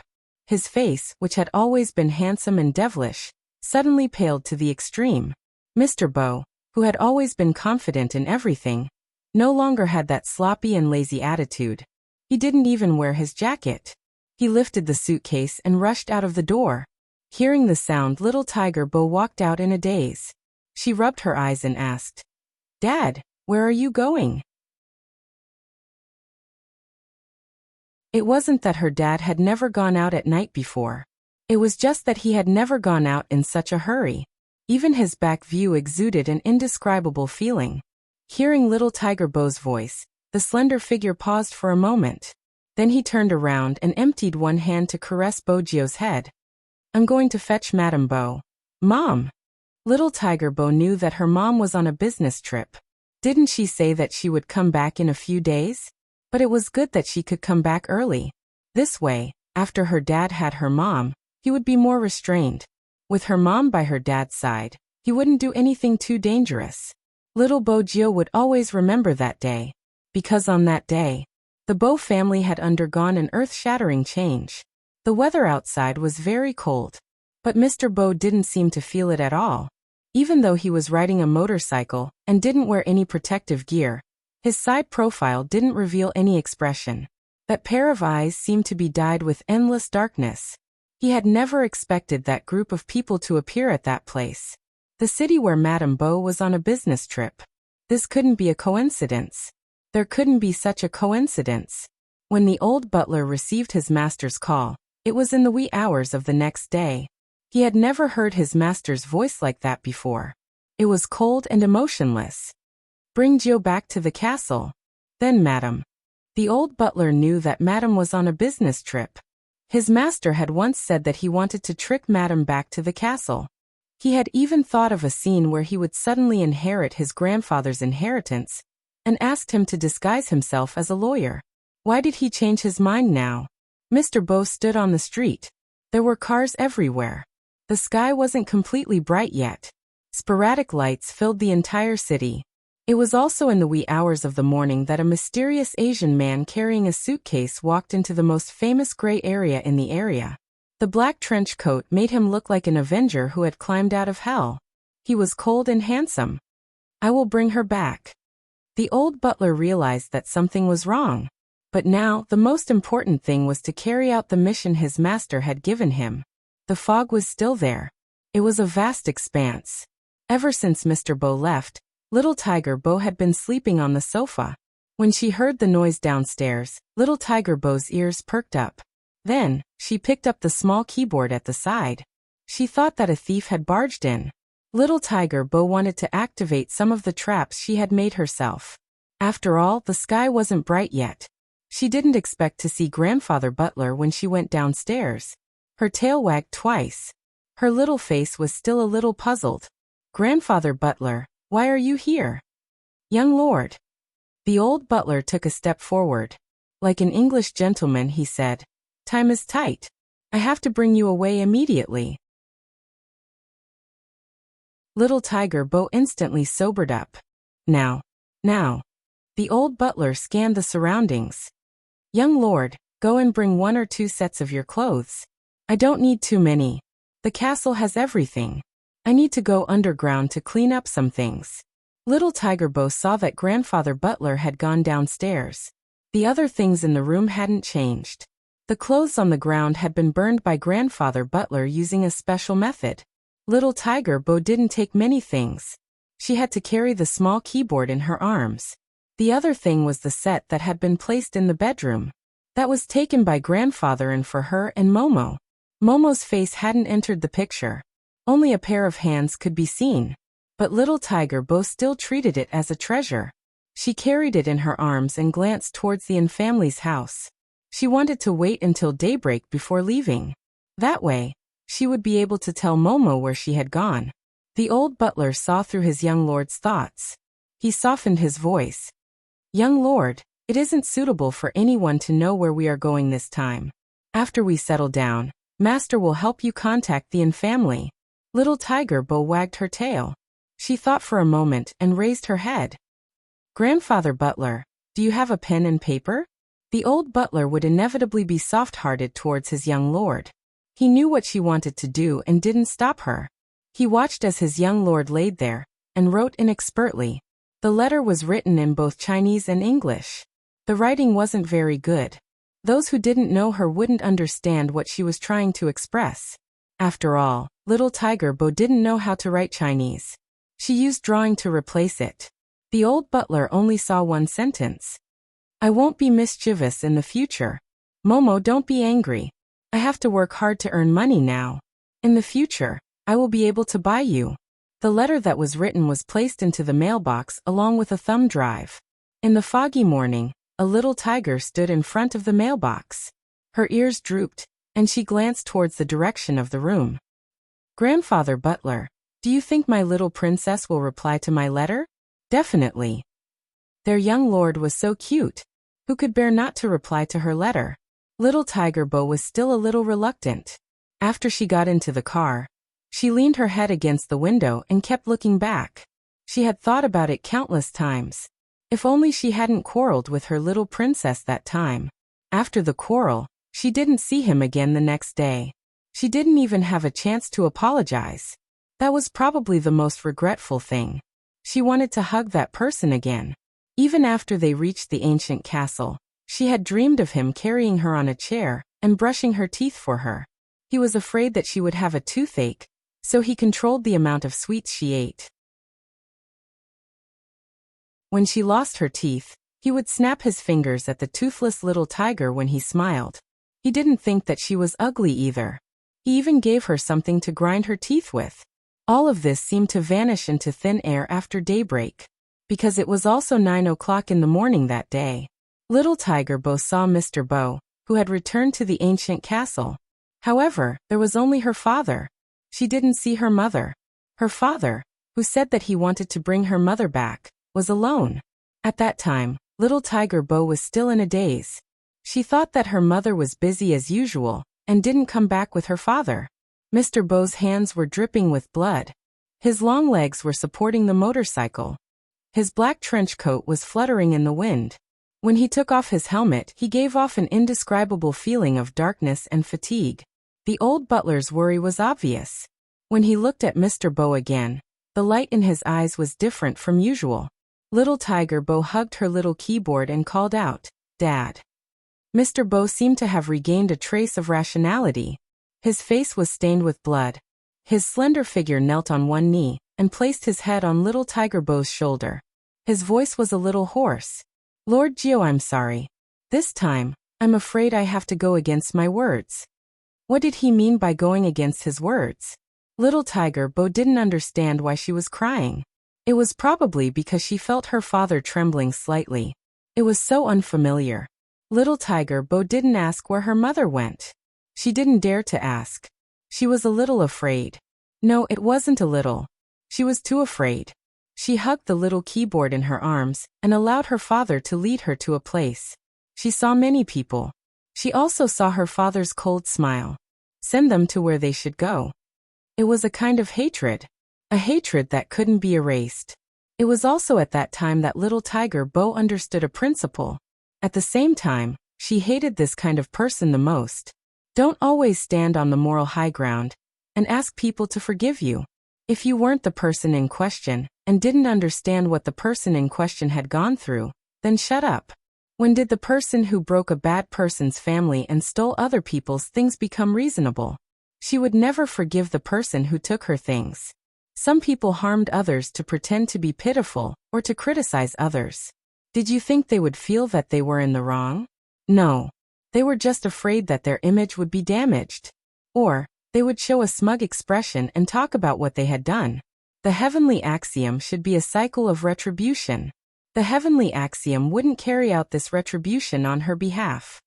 His face, which had always been handsome and devilish, suddenly paled to the extreme. Mr. Bow, who had always been confident in everything, no longer had that sloppy and lazy attitude. He didn't even wear his jacket. He lifted the suitcase and rushed out of the door. Hearing the sound, little Tiger Bow walked out in a daze. She rubbed her eyes and asked, "Dad, where are you going?" It wasn't that her dad had never gone out at night before. It was just that he had never gone out in such a hurry. Even his back view exuded an indescribable feeling. Hearing little Tiger Bow's voice, the slender figure paused for a moment. Then he turned around and emptied one hand to caress Bogio's head. "I'm going to fetch Madame Bow." "Mom!" Little Tiger Bow knew that her mom was on a business trip. Didn't she say that she would come back in a few days? But it was good that she could come back early. This way, after her dad had her mom, he would be more restrained. With her mom by her dad's side, he wouldn't do anything too dangerous. Little Bogio would always remember that day. Because on that day, the Bow family had undergone an earth-shattering change. The weather outside was very cold. But Mr. Bow didn't seem to feel it at all. Even though he was riding a motorcycle and didn't wear any protective gear, his side profile didn't reveal any expression. That pair of eyes seemed to be dyed with endless darkness. He had never expected that group of people to appear at that place. The city where Madame Bow was on a business trip. This couldn't be a coincidence. There couldn't be such a coincidence. When the old butler received his master's call, it was in the wee hours of the next day. He had never heard his master's voice like that before. It was cold and emotionless. "Bring Gio back to the castle." Then Madame. The old butler knew that Madame was on a business trip. His master had once said that he wanted to trick Madame back to the castle. He had even thought of a scene where he would suddenly inherit his grandfather's inheritance, and asked him to disguise himself as a lawyer. Why did he change his mind now? Mr. Bow stood on the street. There were cars everywhere. The sky wasn't completely bright yet. Sporadic lights filled the entire city. It was also in the wee hours of the morning that a mysterious Asian man carrying a suitcase walked into the most famous gray area in the area. The black trench coat made him look like an Avenger who had climbed out of hell. He was cold and handsome. "I will bring her back." The old butler realized that something was wrong. But now, the most important thing was to carry out the mission his master had given him. The fog was still there. It was a vast expanse. Ever since Mr. Bow left, little Tiger Bow had been sleeping on the sofa. When she heard the noise downstairs, little Tiger Bow's ears perked up. Then, she picked up the small keyboard at the side. She thought that a thief had barged in. Little Tiger Bow wanted to activate some of the traps she had made herself. After all, the sky wasn't bright yet. She didn't expect to see Grandfather Butler when she went downstairs. Her tail wagged twice. Her little face was still a little puzzled. "Grandfather Butler, why are you here?" "Young lord." The old butler took a step forward. Like an English gentleman, he said, "Time is tight. I have to bring you away immediately." Little Tiger Bow instantly sobered up. Now. The old butler scanned the surroundings. "Young lord, go and bring 1 or 2 sets of your clothes. I don't need too many. The castle has everything. I need to go underground to clean up some things." Little Tiger Bo saw that Grandfather Butler had gone downstairs. The other things in the room hadn't changed. The clothes on the ground had been burned by Grandfather Butler using a special method. Little Tiger Bo didn't take many things. She had to carry the small keyboard in her arms. The other thing was the set that had been placed in the bedroom. That was taken by Grandfather and for her and Momo. Momo's face hadn't entered the picture. Only a pair of hands could be seen. But Little Tiger Bo still treated it as a treasure. She carried it in her arms and glanced towards the family's house. She wanted to wait until daybreak before leaving. That way, she would be able to tell Momo where she had gone. The old butler saw through his young lord's thoughts. He softened his voice. "Young lord, it isn't suitable for anyone to know where we are going this time. After we settle down, Master will help you contact the family." Little Tiger Bo wagged her tail. She thought for a moment and raised her head. "Grandfather Butler, do you have a pen and paper?" The old butler would inevitably be soft-hearted towards his young lord. He knew what she wanted to do and didn't stop her. He watched as his young lord laid there, and wrote inexpertly. The letter was written in both Chinese and English. The writing wasn't very good. Those who didn't know her wouldn't understand what she was trying to express. After all, Little Tiger Bo didn't know how to write Chinese. She used drawing to replace it. The old butler only saw one sentence. "I won't be mischievous in the future. Momo, don't be angry. I have to work hard to earn money now. In the future, I will be able to buy you." The letter that was written was placed into the mailbox along with a thumb drive. In the foggy morning, a little tiger stood in front of the mailbox. Her ears drooped, and she glanced towards the direction of the room. "Grandfather Butler, do you think my little princess will reply to my letter?" "Definitely." Their young lord was so cute. Who could bear not to reply to her letter? Little Tiger Bo was still a little reluctant. After she got into the car, she leaned her head against the window and kept looking back. She had thought about it countless times. If only she hadn't quarreled with her little princess that time. After the quarrel, she didn't see him again the next day. She didn't even have a chance to apologize. That was probably the most regretful thing. She wanted to hug that person again. Even after they reached the ancient castle, she had dreamed of him carrying her on a chair and brushing her teeth for her. He was afraid that she would have a toothache, so he controlled the amount of sweets she ate. When she lost her teeth, he would snap his fingers at the toothless little tiger when he smiled. He didn't think that she was ugly either. He even gave her something to grind her teeth with. All of this seemed to vanish into thin air after daybreak. Because it was also 9 o'clock in the morning that day. Little Tiger Bo saw Mr. Bo, who had returned to the ancient castle. However, there was only her father. She didn't see her mother. Her father, who said that he wanted to bring her mother back, was alone. At that time, Little Tiger Bo was still in a daze. She thought that her mother was busy as usual, and didn't come back with her father. Mr. Bo's hands were dripping with blood. His long legs were supporting the motorcycle. His black trench coat was fluttering in the wind. When he took off his helmet, he gave off an indescribable feeling of darkness and fatigue. The old butler's worry was obvious. When he looked at Mr. Bo again, the light in his eyes was different from usual. Little Tiger Bo hugged her little keyboard and called out, "Dad." Mr. Bo seemed to have regained a trace of rationality. His face was stained with blood. His slender figure knelt on one knee and placed his head on Little Tiger Bo's shoulder. His voice was a little hoarse. "Lord Geo, I'm sorry. This time, I'm afraid I have to go against my words." What did he mean by going against his words? Little Tiger Bo didn't understand why she was crying. It was probably because she felt her father trembling slightly. It was so unfamiliar. Little Tiger Bo didn't ask where her mother went. She didn't dare to ask. She was a little afraid. No, it wasn't a little. She was too afraid. She hugged the little keyboard in her arms and allowed her father to lead her to a place. She saw many people. She also saw her father's cold smile. Send them to where they should go. It was a kind of hatred. A hatred that couldn't be erased. It was also at that time that Little Tiger Bo understood a principle. At the same time, she hated this kind of person the most. Don't always stand on the moral high ground and ask people to forgive you. If you weren't the person in question, and didn't understand what the person in question had gone through, then shut up. When did the person who broke a bad person's family and stole other people's things become reasonable? She would never forgive the person who took her things. Some people harmed others to pretend to be pitiful, or to criticize others. Did you think they would feel that they were in the wrong? No. They were just afraid that their image would be damaged. Or, they would show a smug expression and talk about what they had done. The heavenly axiom should be a cycle of retribution. The heavenly axiom wouldn't carry out this retribution on her behalf.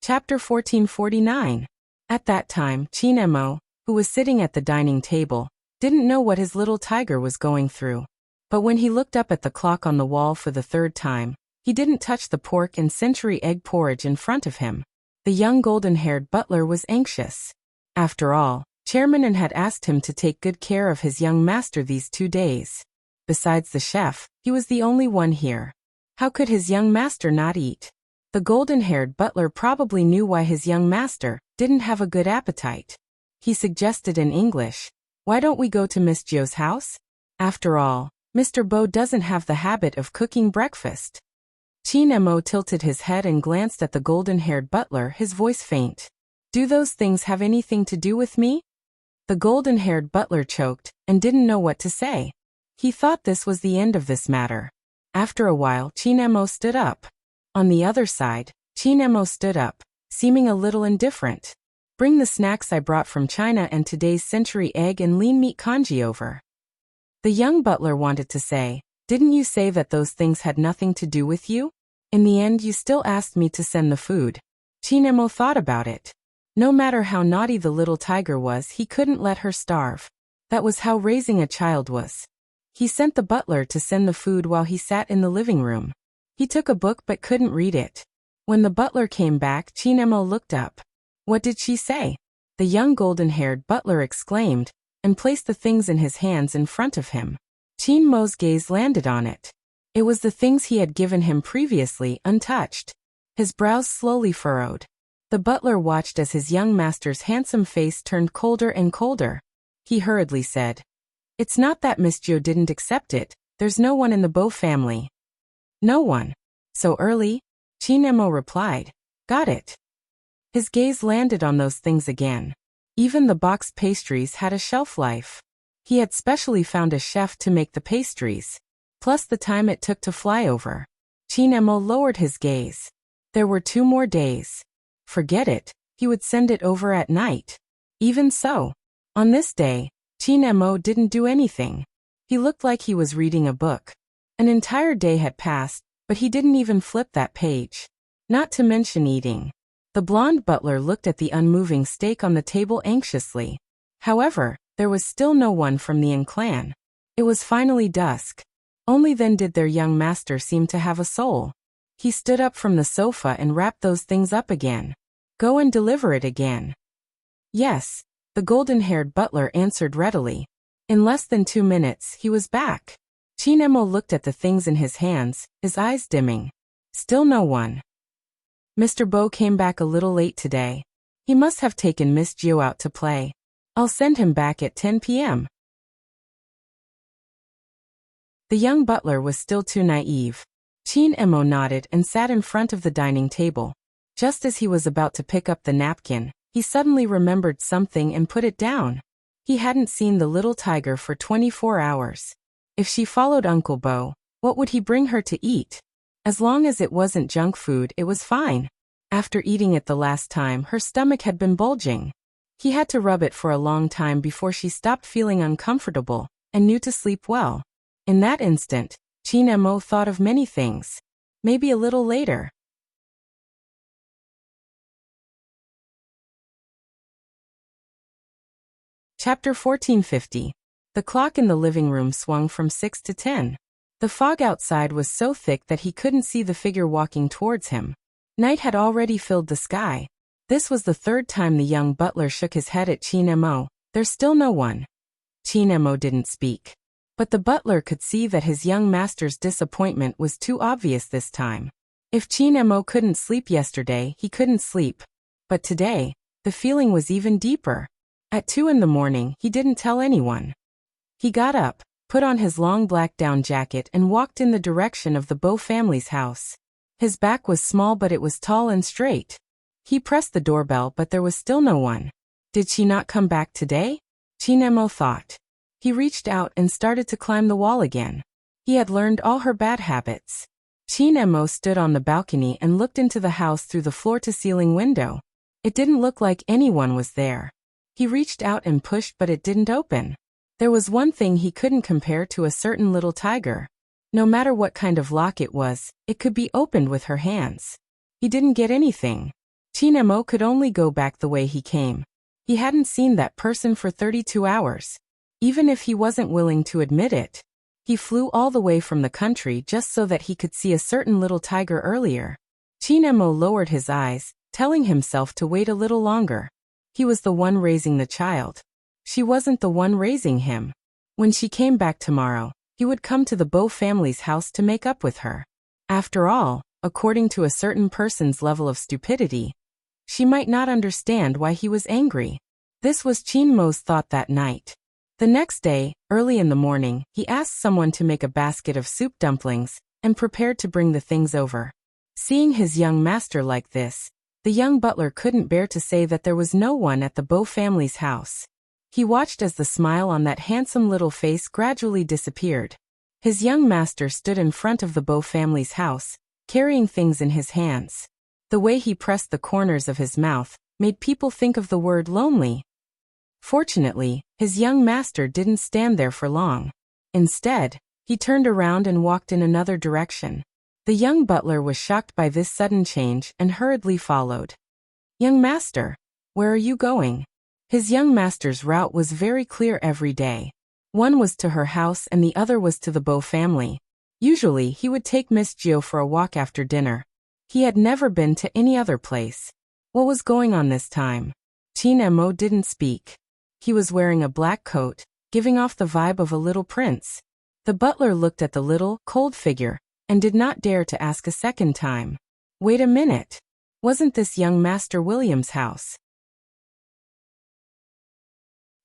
Chapter 1449. At that time, Chinemo, who was sitting at the dining table, didn't know what his little tiger was going through. But when he looked up at the clock on the wall for the third time, he didn't touch the pork and century egg porridge in front of him. The young golden-haired butler was anxious. After all, Chairman had asked him to take good care of his young master these 2 days. Besides the chef, he was the only one here. How could his young master not eat? The golden-haired butler probably knew why his young master didn't have a good appetite. He suggested in English, "Why don't we go to Miss Jo's house? After all, Mr. Bo doesn't have the habit of cooking breakfast." Chinemo tilted his head and glanced at the golden-haired butler, his voice faint. "Do those things have anything to do with me?" The golden-haired butler choked and didn't know what to say. He thought this was the end of this matter. After a while, Chinemo stood up. On the other side, Chinemo stood up, seeming a little indifferent. "Bring the snacks I brought from China and today's century egg and lean meat congee over." The young butler wanted to say, "Didn't you say that those things had nothing to do with you? In the end you still asked me to send the food." Chinemo thought about it. No matter how naughty the little tiger was, he couldn't let her starve. That was how raising a child was. He sent the butler to send the food while he sat in the living room. He took a book but couldn't read it. When the butler came back, Chinemo looked up. What did she say? The young golden-haired butler exclaimed, and placed the things in his hands in front of him. Chinemo's gaze landed on it. It was the things he had given him previously, untouched. His brows slowly furrowed. The butler watched as his young master's handsome face turned colder and colder. He hurriedly said, "It's not that Miss Jo didn't accept it, there's no one in the Bo family." "No one? So early?" Chinemo replied. "Got it." His gaze landed on those things again. Even the boxed pastries had a shelf life. He had specially found a chef to make the pastries, plus the time it took to fly over. Chinemo lowered his gaze. There were 2 more days. Forget it, he would send it over at night. Even so, on this day, Chinemo didn't do anything. He looked like he was reading a book. An entire day had passed, but he didn't even flip that page. Not to mention eating. The blonde butler looked at the unmoving steak on the table anxiously. However, there was still no one from the clan. It was finally dusk. Only then did their young master seem to have a soul. He stood up from the sofa and wrapped those things up again. "Go and deliver it again." "Yes," the golden-haired butler answered readily. In less than 2 minutes, he was back. Chinemo looked at the things in his hands, his eyes dimming. Still no one. "Mr. Bo came back a little late today. He must have taken Miss Jo out to play. I'll send him back at 10 p.m. The young butler was still too naive. Chinemo nodded and sat in front of the dining table. Just as he was about to pick up the napkin, he suddenly remembered something and put it down. He hadn't seen the little tiger for 24 hours. If she followed Uncle Bo, what would he bring her to eat? As long as it wasn't junk food, it was fine. After eating it the last time, her stomach had been bulging. He had to rub it for a long time before she stopped feeling uncomfortable and knew to sleep well. In that instant, Chinemo thought of many things. Maybe a little later. Chapter 1450. The clock in the living room swung from 6 to 10. The fog outside was so thick that he couldn't see the figure walking towards him. Night had already filled the sky. This was the 3rd time the young butler shook his head at Chinemo. "There's still no one." Chinemo didn't speak. But the butler could see that his young master's disappointment was too obvious this time. If Chinemo couldn't sleep yesterday, he couldn't sleep. But today, the feeling was even deeper. At 2 in the morning, he didn't tell anyone. He got up, put on his long black down jacket and walked in the direction of the Bow family's house. His back was small but it was tall and straight. He pressed the doorbell but there was still no one. Did she not come back today? Chinemo thought. He reached out and started to climb the wall again. He had learned all her bad habits. Chinemo stood on the balcony and looked into the house through the floor-to-ceiling window. It didn't look like anyone was there. He reached out and pushed but it didn't open. There was one thing he couldn't compare to a certain little tiger. No matter what kind of lock it was, it could be opened with her hands. He didn't get anything. Chinemo could only go back the way he came. He hadn't seen that person for 32 hours. Even if he wasn't willing to admit it. He flew all the way from the country just so that he could see a certain little tiger earlier. Chinemo lowered his eyes, telling himself to wait a little longer. He was the one raising the child. She wasn't the one raising him. When she came back tomorrow, he would come to the Bow family's house to make up with her. After all, according to a certain person's level of stupidity, she might not understand why he was angry. This was Chinmo's thought that night. The next day, early in the morning, he asked someone to make a basket of soup dumplings, and prepared to bring the things over. Seeing his young master like this, the young butler couldn't bear to say that there was no one at the Bow family's house. He watched as the smile on that handsome little face gradually disappeared. His young master stood in front of the Bow family's house, carrying things in his hands. The way he pressed the corners of his mouth made people think of the word lonely. Fortunately, his young master didn't stand there for long. Instead, he turned around and walked in another direction. The young butler was shocked by this sudden change and hurriedly followed. "Young master, where are you going?" His young master's route was very clear every day. One was to her house and the other was to the Bow family. Usually, he would take Miss Gio for a walk after dinner. He had never been to any other place. What was going on this time? Chinemo didn't speak. He was wearing a black coat, giving off the vibe of a little prince. The butler looked at the little, cold figure, and did not dare to ask a second time. Wait a minute. Wasn't this young Master William's house?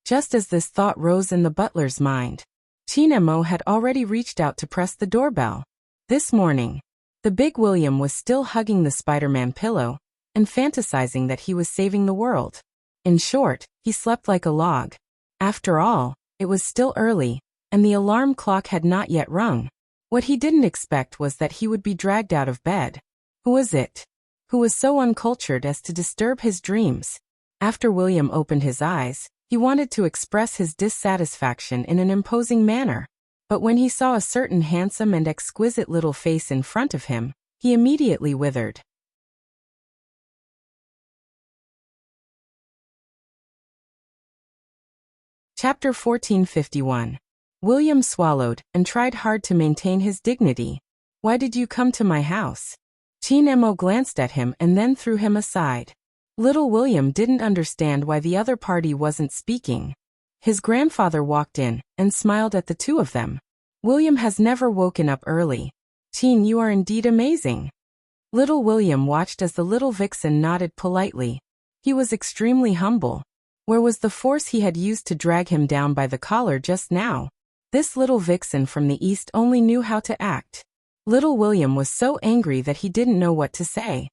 Just as this thought rose in the butler's mind, Chinemo had already reached out to press the doorbell. This morning, the big William was still hugging the Spider-Man pillow and fantasizing that he was saving the world. In short, he slept like a log. After all, it was still early, and the alarm clock had not yet rung. What he didn't expect was that he would be dragged out of bed. Who was it? Who was so uncultured as to disturb his dreams? After William opened his eyes, he wanted to express his dissatisfaction in an imposing manner. But when he saw a certain handsome and exquisite little face in front of him, he immediately withered. Chapter 1451. William swallowed and tried hard to maintain his dignity. "Why did you come to my house?" Chinemo glanced at him and then threw him aside. Little William didn't understand why the other party wasn't speaking. His grandfather walked in and smiled at the two of them. "William has never woken up early. Chin, you are indeed amazing." Little William watched as the little vixen nodded politely. He was extremely humble. Where was the force he had used to drag him down by the collar just now? This little vixen from the east only knew how to act. Little William was so angry that he didn't know what to say.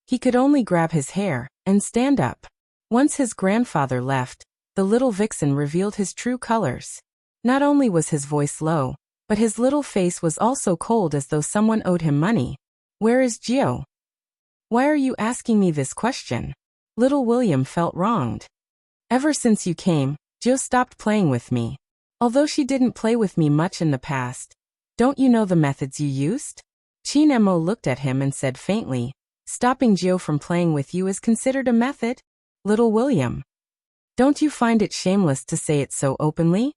He could only grab his hair and stand up. Once his grandfather left, the little vixen revealed his true colors. Not only was his voice low, but his little face was also cold as though someone owed him money. "Where is Gio?" "Why are you asking me this question?" Little William felt wronged. "Ever since you came, Gio stopped playing with me. Although she didn't play with me much in the past. Don't you know the methods you used?" Chinemo looked at him and said faintly, "Stopping Gio from playing with you is considered a method? Little William, don't you find it shameless to say it so openly?"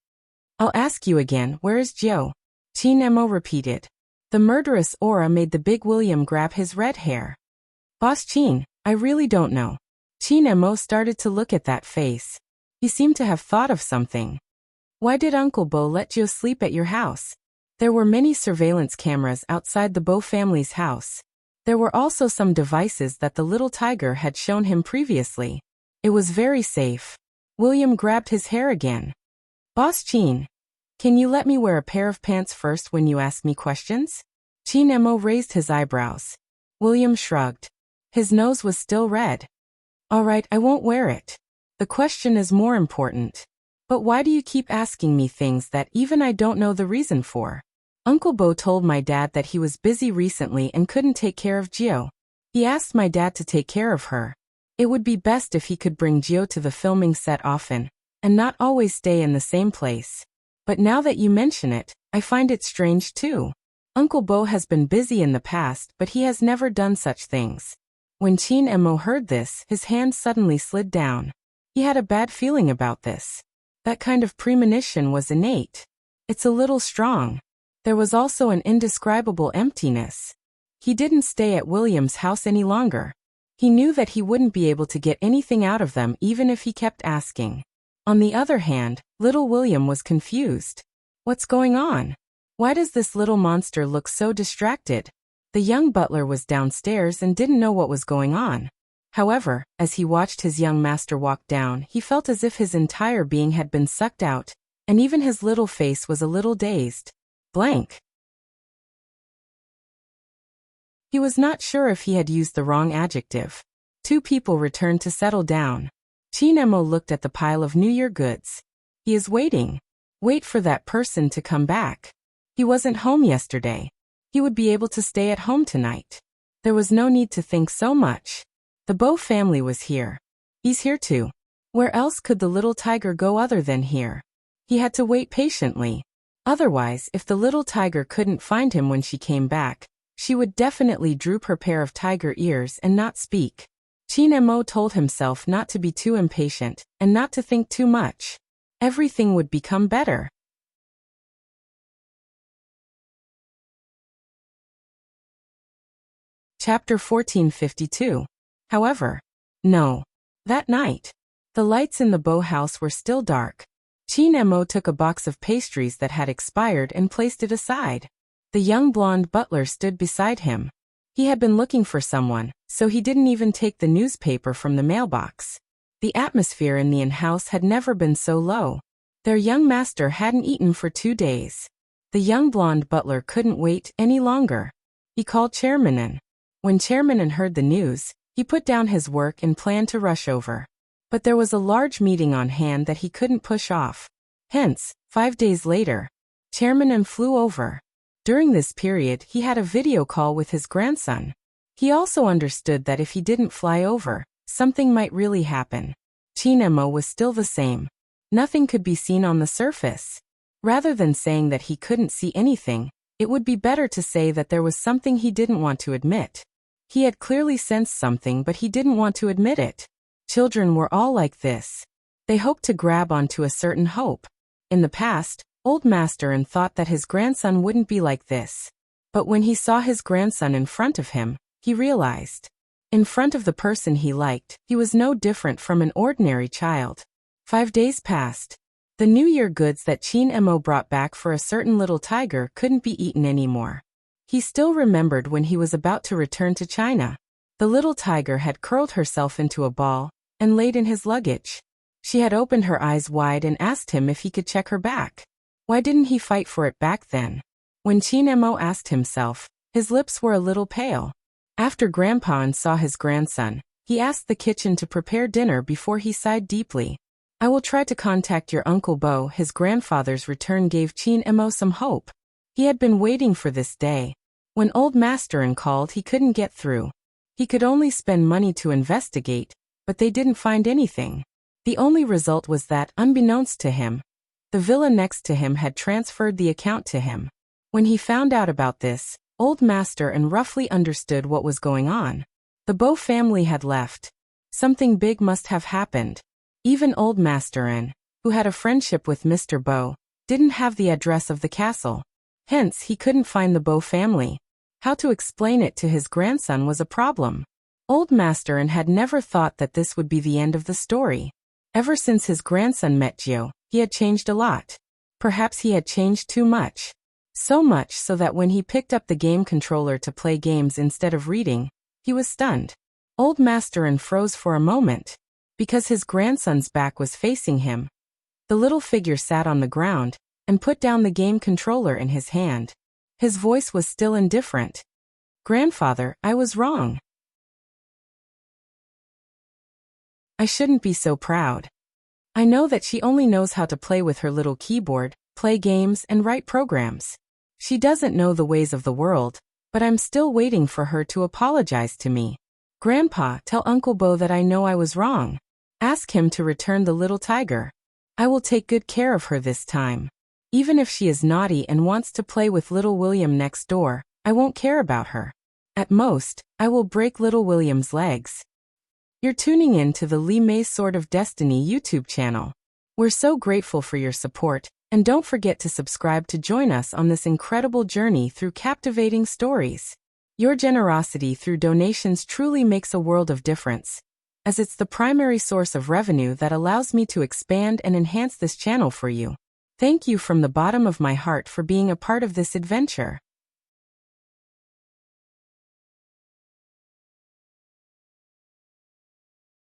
"I'll ask you again, where is Gio?" Chinemo repeated. The murderous aura made the big William grab his red hair. "Boss Chin, I really don't know." Chinemo started to look at that face. He seemed to have thought of something. "Why did Uncle Bo let Gio sleep at your house?" There were many surveillance cameras outside the Bo family's house. There were also some devices that the little tiger had shown him previously. It was very safe. William grabbed his hair again. Boss Chin, can you let me wear a pair of pants first when you ask me questions? Chin Emo raised his eyebrows. William shrugged. His nose was still red. All right, I won't wear it. The question is more important. But why do you keep asking me things that even I don't know the reason for? Uncle Bo told my dad that he was busy recently and couldn't take care of Gio. He asked my dad to take care of her. It would be best if he could bring Gio to the filming set often, and not always stay in the same place. But now that you mention it, I find it strange too. Uncle Bo has been busy in the past, but he has never done such things. When Chin Emo heard this, his hand suddenly slid down. He had a bad feeling about this. That kind of premonition was innate. It's a little strong. There was also an indescribable emptiness. He didn't stay at William's house any longer. He knew that he wouldn't be able to get anything out of them even if he kept asking. On the other hand, little William was confused. What's going on? Why does this little monster look so distracted? The young butler was downstairs and didn't know what was going on. However, as he watched his young master walk down, he felt as if his entire being had been sucked out, and even his little face was a little dazed. Blank. He was not sure if he had used the wrong adjective. Two people returned to settle down. Chin Emo looked at the pile of New Year goods. He is waiting. Wait for that person to come back. He wasn't home yesterday. He would be able to stay at home tonight. There was no need to think so much. The Bo family was here. He's here too. Where else could the little tiger go other than here? He had to wait patiently. Otherwise, if the little tiger couldn't find him when she came back, she would definitely droop her pair of tiger ears and not speak. Chin Emo told himself not to be too impatient and not to think too much. Everything would become better. Chapter 1452. However, no. That night, the lights in the Bo house were still dark. Chin Emo took a box of pastries that had expired and placed it aside. The young blonde butler stood beside him. He had been looking for someone, so he didn't even take the newspaper from the mailbox. The atmosphere in the in-house had never been so low. Their young master hadn't eaten for 2 days. The young blonde butler couldn't wait any longer. He called Chairmanin. When Chairmanin heard the news, he put down his work and planned to rush over. But there was a large meeting on hand that he couldn't push off. Hence, 5 days later, Chairmanin flew over. During this period, he had a video call with his grandson. He also understood that if he didn't fly over, something might really happen. Chin Emo was still the same. Nothing could be seen on the surface. Rather than saying that he couldn't see anything, it would be better to say that there was something he didn't want to admit. He had clearly sensed something, but he didn't want to admit it. Children were all like this. They hoped to grab onto a certain hope. In the past, Old Master thought that his grandson wouldn't be like this. But when he saw his grandson in front of him, he realized. In front of the person he liked, he was no different from an ordinary child. 5 days passed. The New Year goods that Chin Emo brought back for a certain little tiger couldn't be eaten anymore. He still remembered when he was about to return to China. The little tiger had curled herself into a ball and laid in his luggage. She had opened her eyes wide and asked him if he could check her back. Why didn't he fight for it back then? When Chin Emo asked himself, his lips were a little pale. After Grandpa saw his grandson, he asked the kitchen to prepare dinner before he sighed deeply. I will try to contact your Uncle Bo. His grandfather's return gave Chin Emo some hope. He had been waiting for this day. When Old Master called, he couldn't get through. He could only spend money to investigate, but they didn't find anything. The only result was that, unbeknownst to him, the villa next to him had transferred the account to him. When he found out about this, Old Master roughly understood what was going on. The Bo family had left. Something big must have happened. Even Old Master, who had a friendship with Mr. Bo, didn't have the address of the castle. Hence, he couldn't find the Bo family. How to explain it to his grandson was a problem. Old Master had never thought that this would be the end of the story. Ever since his grandson met Gio, he had changed a lot. Perhaps he had changed too much. So much so that when he picked up the game controller to play games instead of reading, he was stunned. Old Masterin froze for a moment, because his grandson's back was facing him. The little figure sat on the ground and put down the game controller in his hand. His voice was still indifferent. "Grandfather, I was wrong. I shouldn't be so proud. I know that she only knows how to play with her little keyboard, play games, and write programs. She doesn't know the ways of the world, but I'm still waiting for her to apologize to me. Grandpa, tell Uncle Bo that I know I was wrong. Ask him to return the little tiger. I will take good care of her this time. Even if she is naughty and wants to play with little William next door, I won't care about her. At most, I will break little William's legs." You're tuning in to the Lee May's Sword of Destiny YouTube channel. We're so grateful for your support, and don't forget to subscribe to join us on this incredible journey through captivating stories. Your generosity through donations truly makes a world of difference, as it's the primary source of revenue that allows me to expand and enhance this channel for you. Thank you from the bottom of my heart for being a part of this adventure.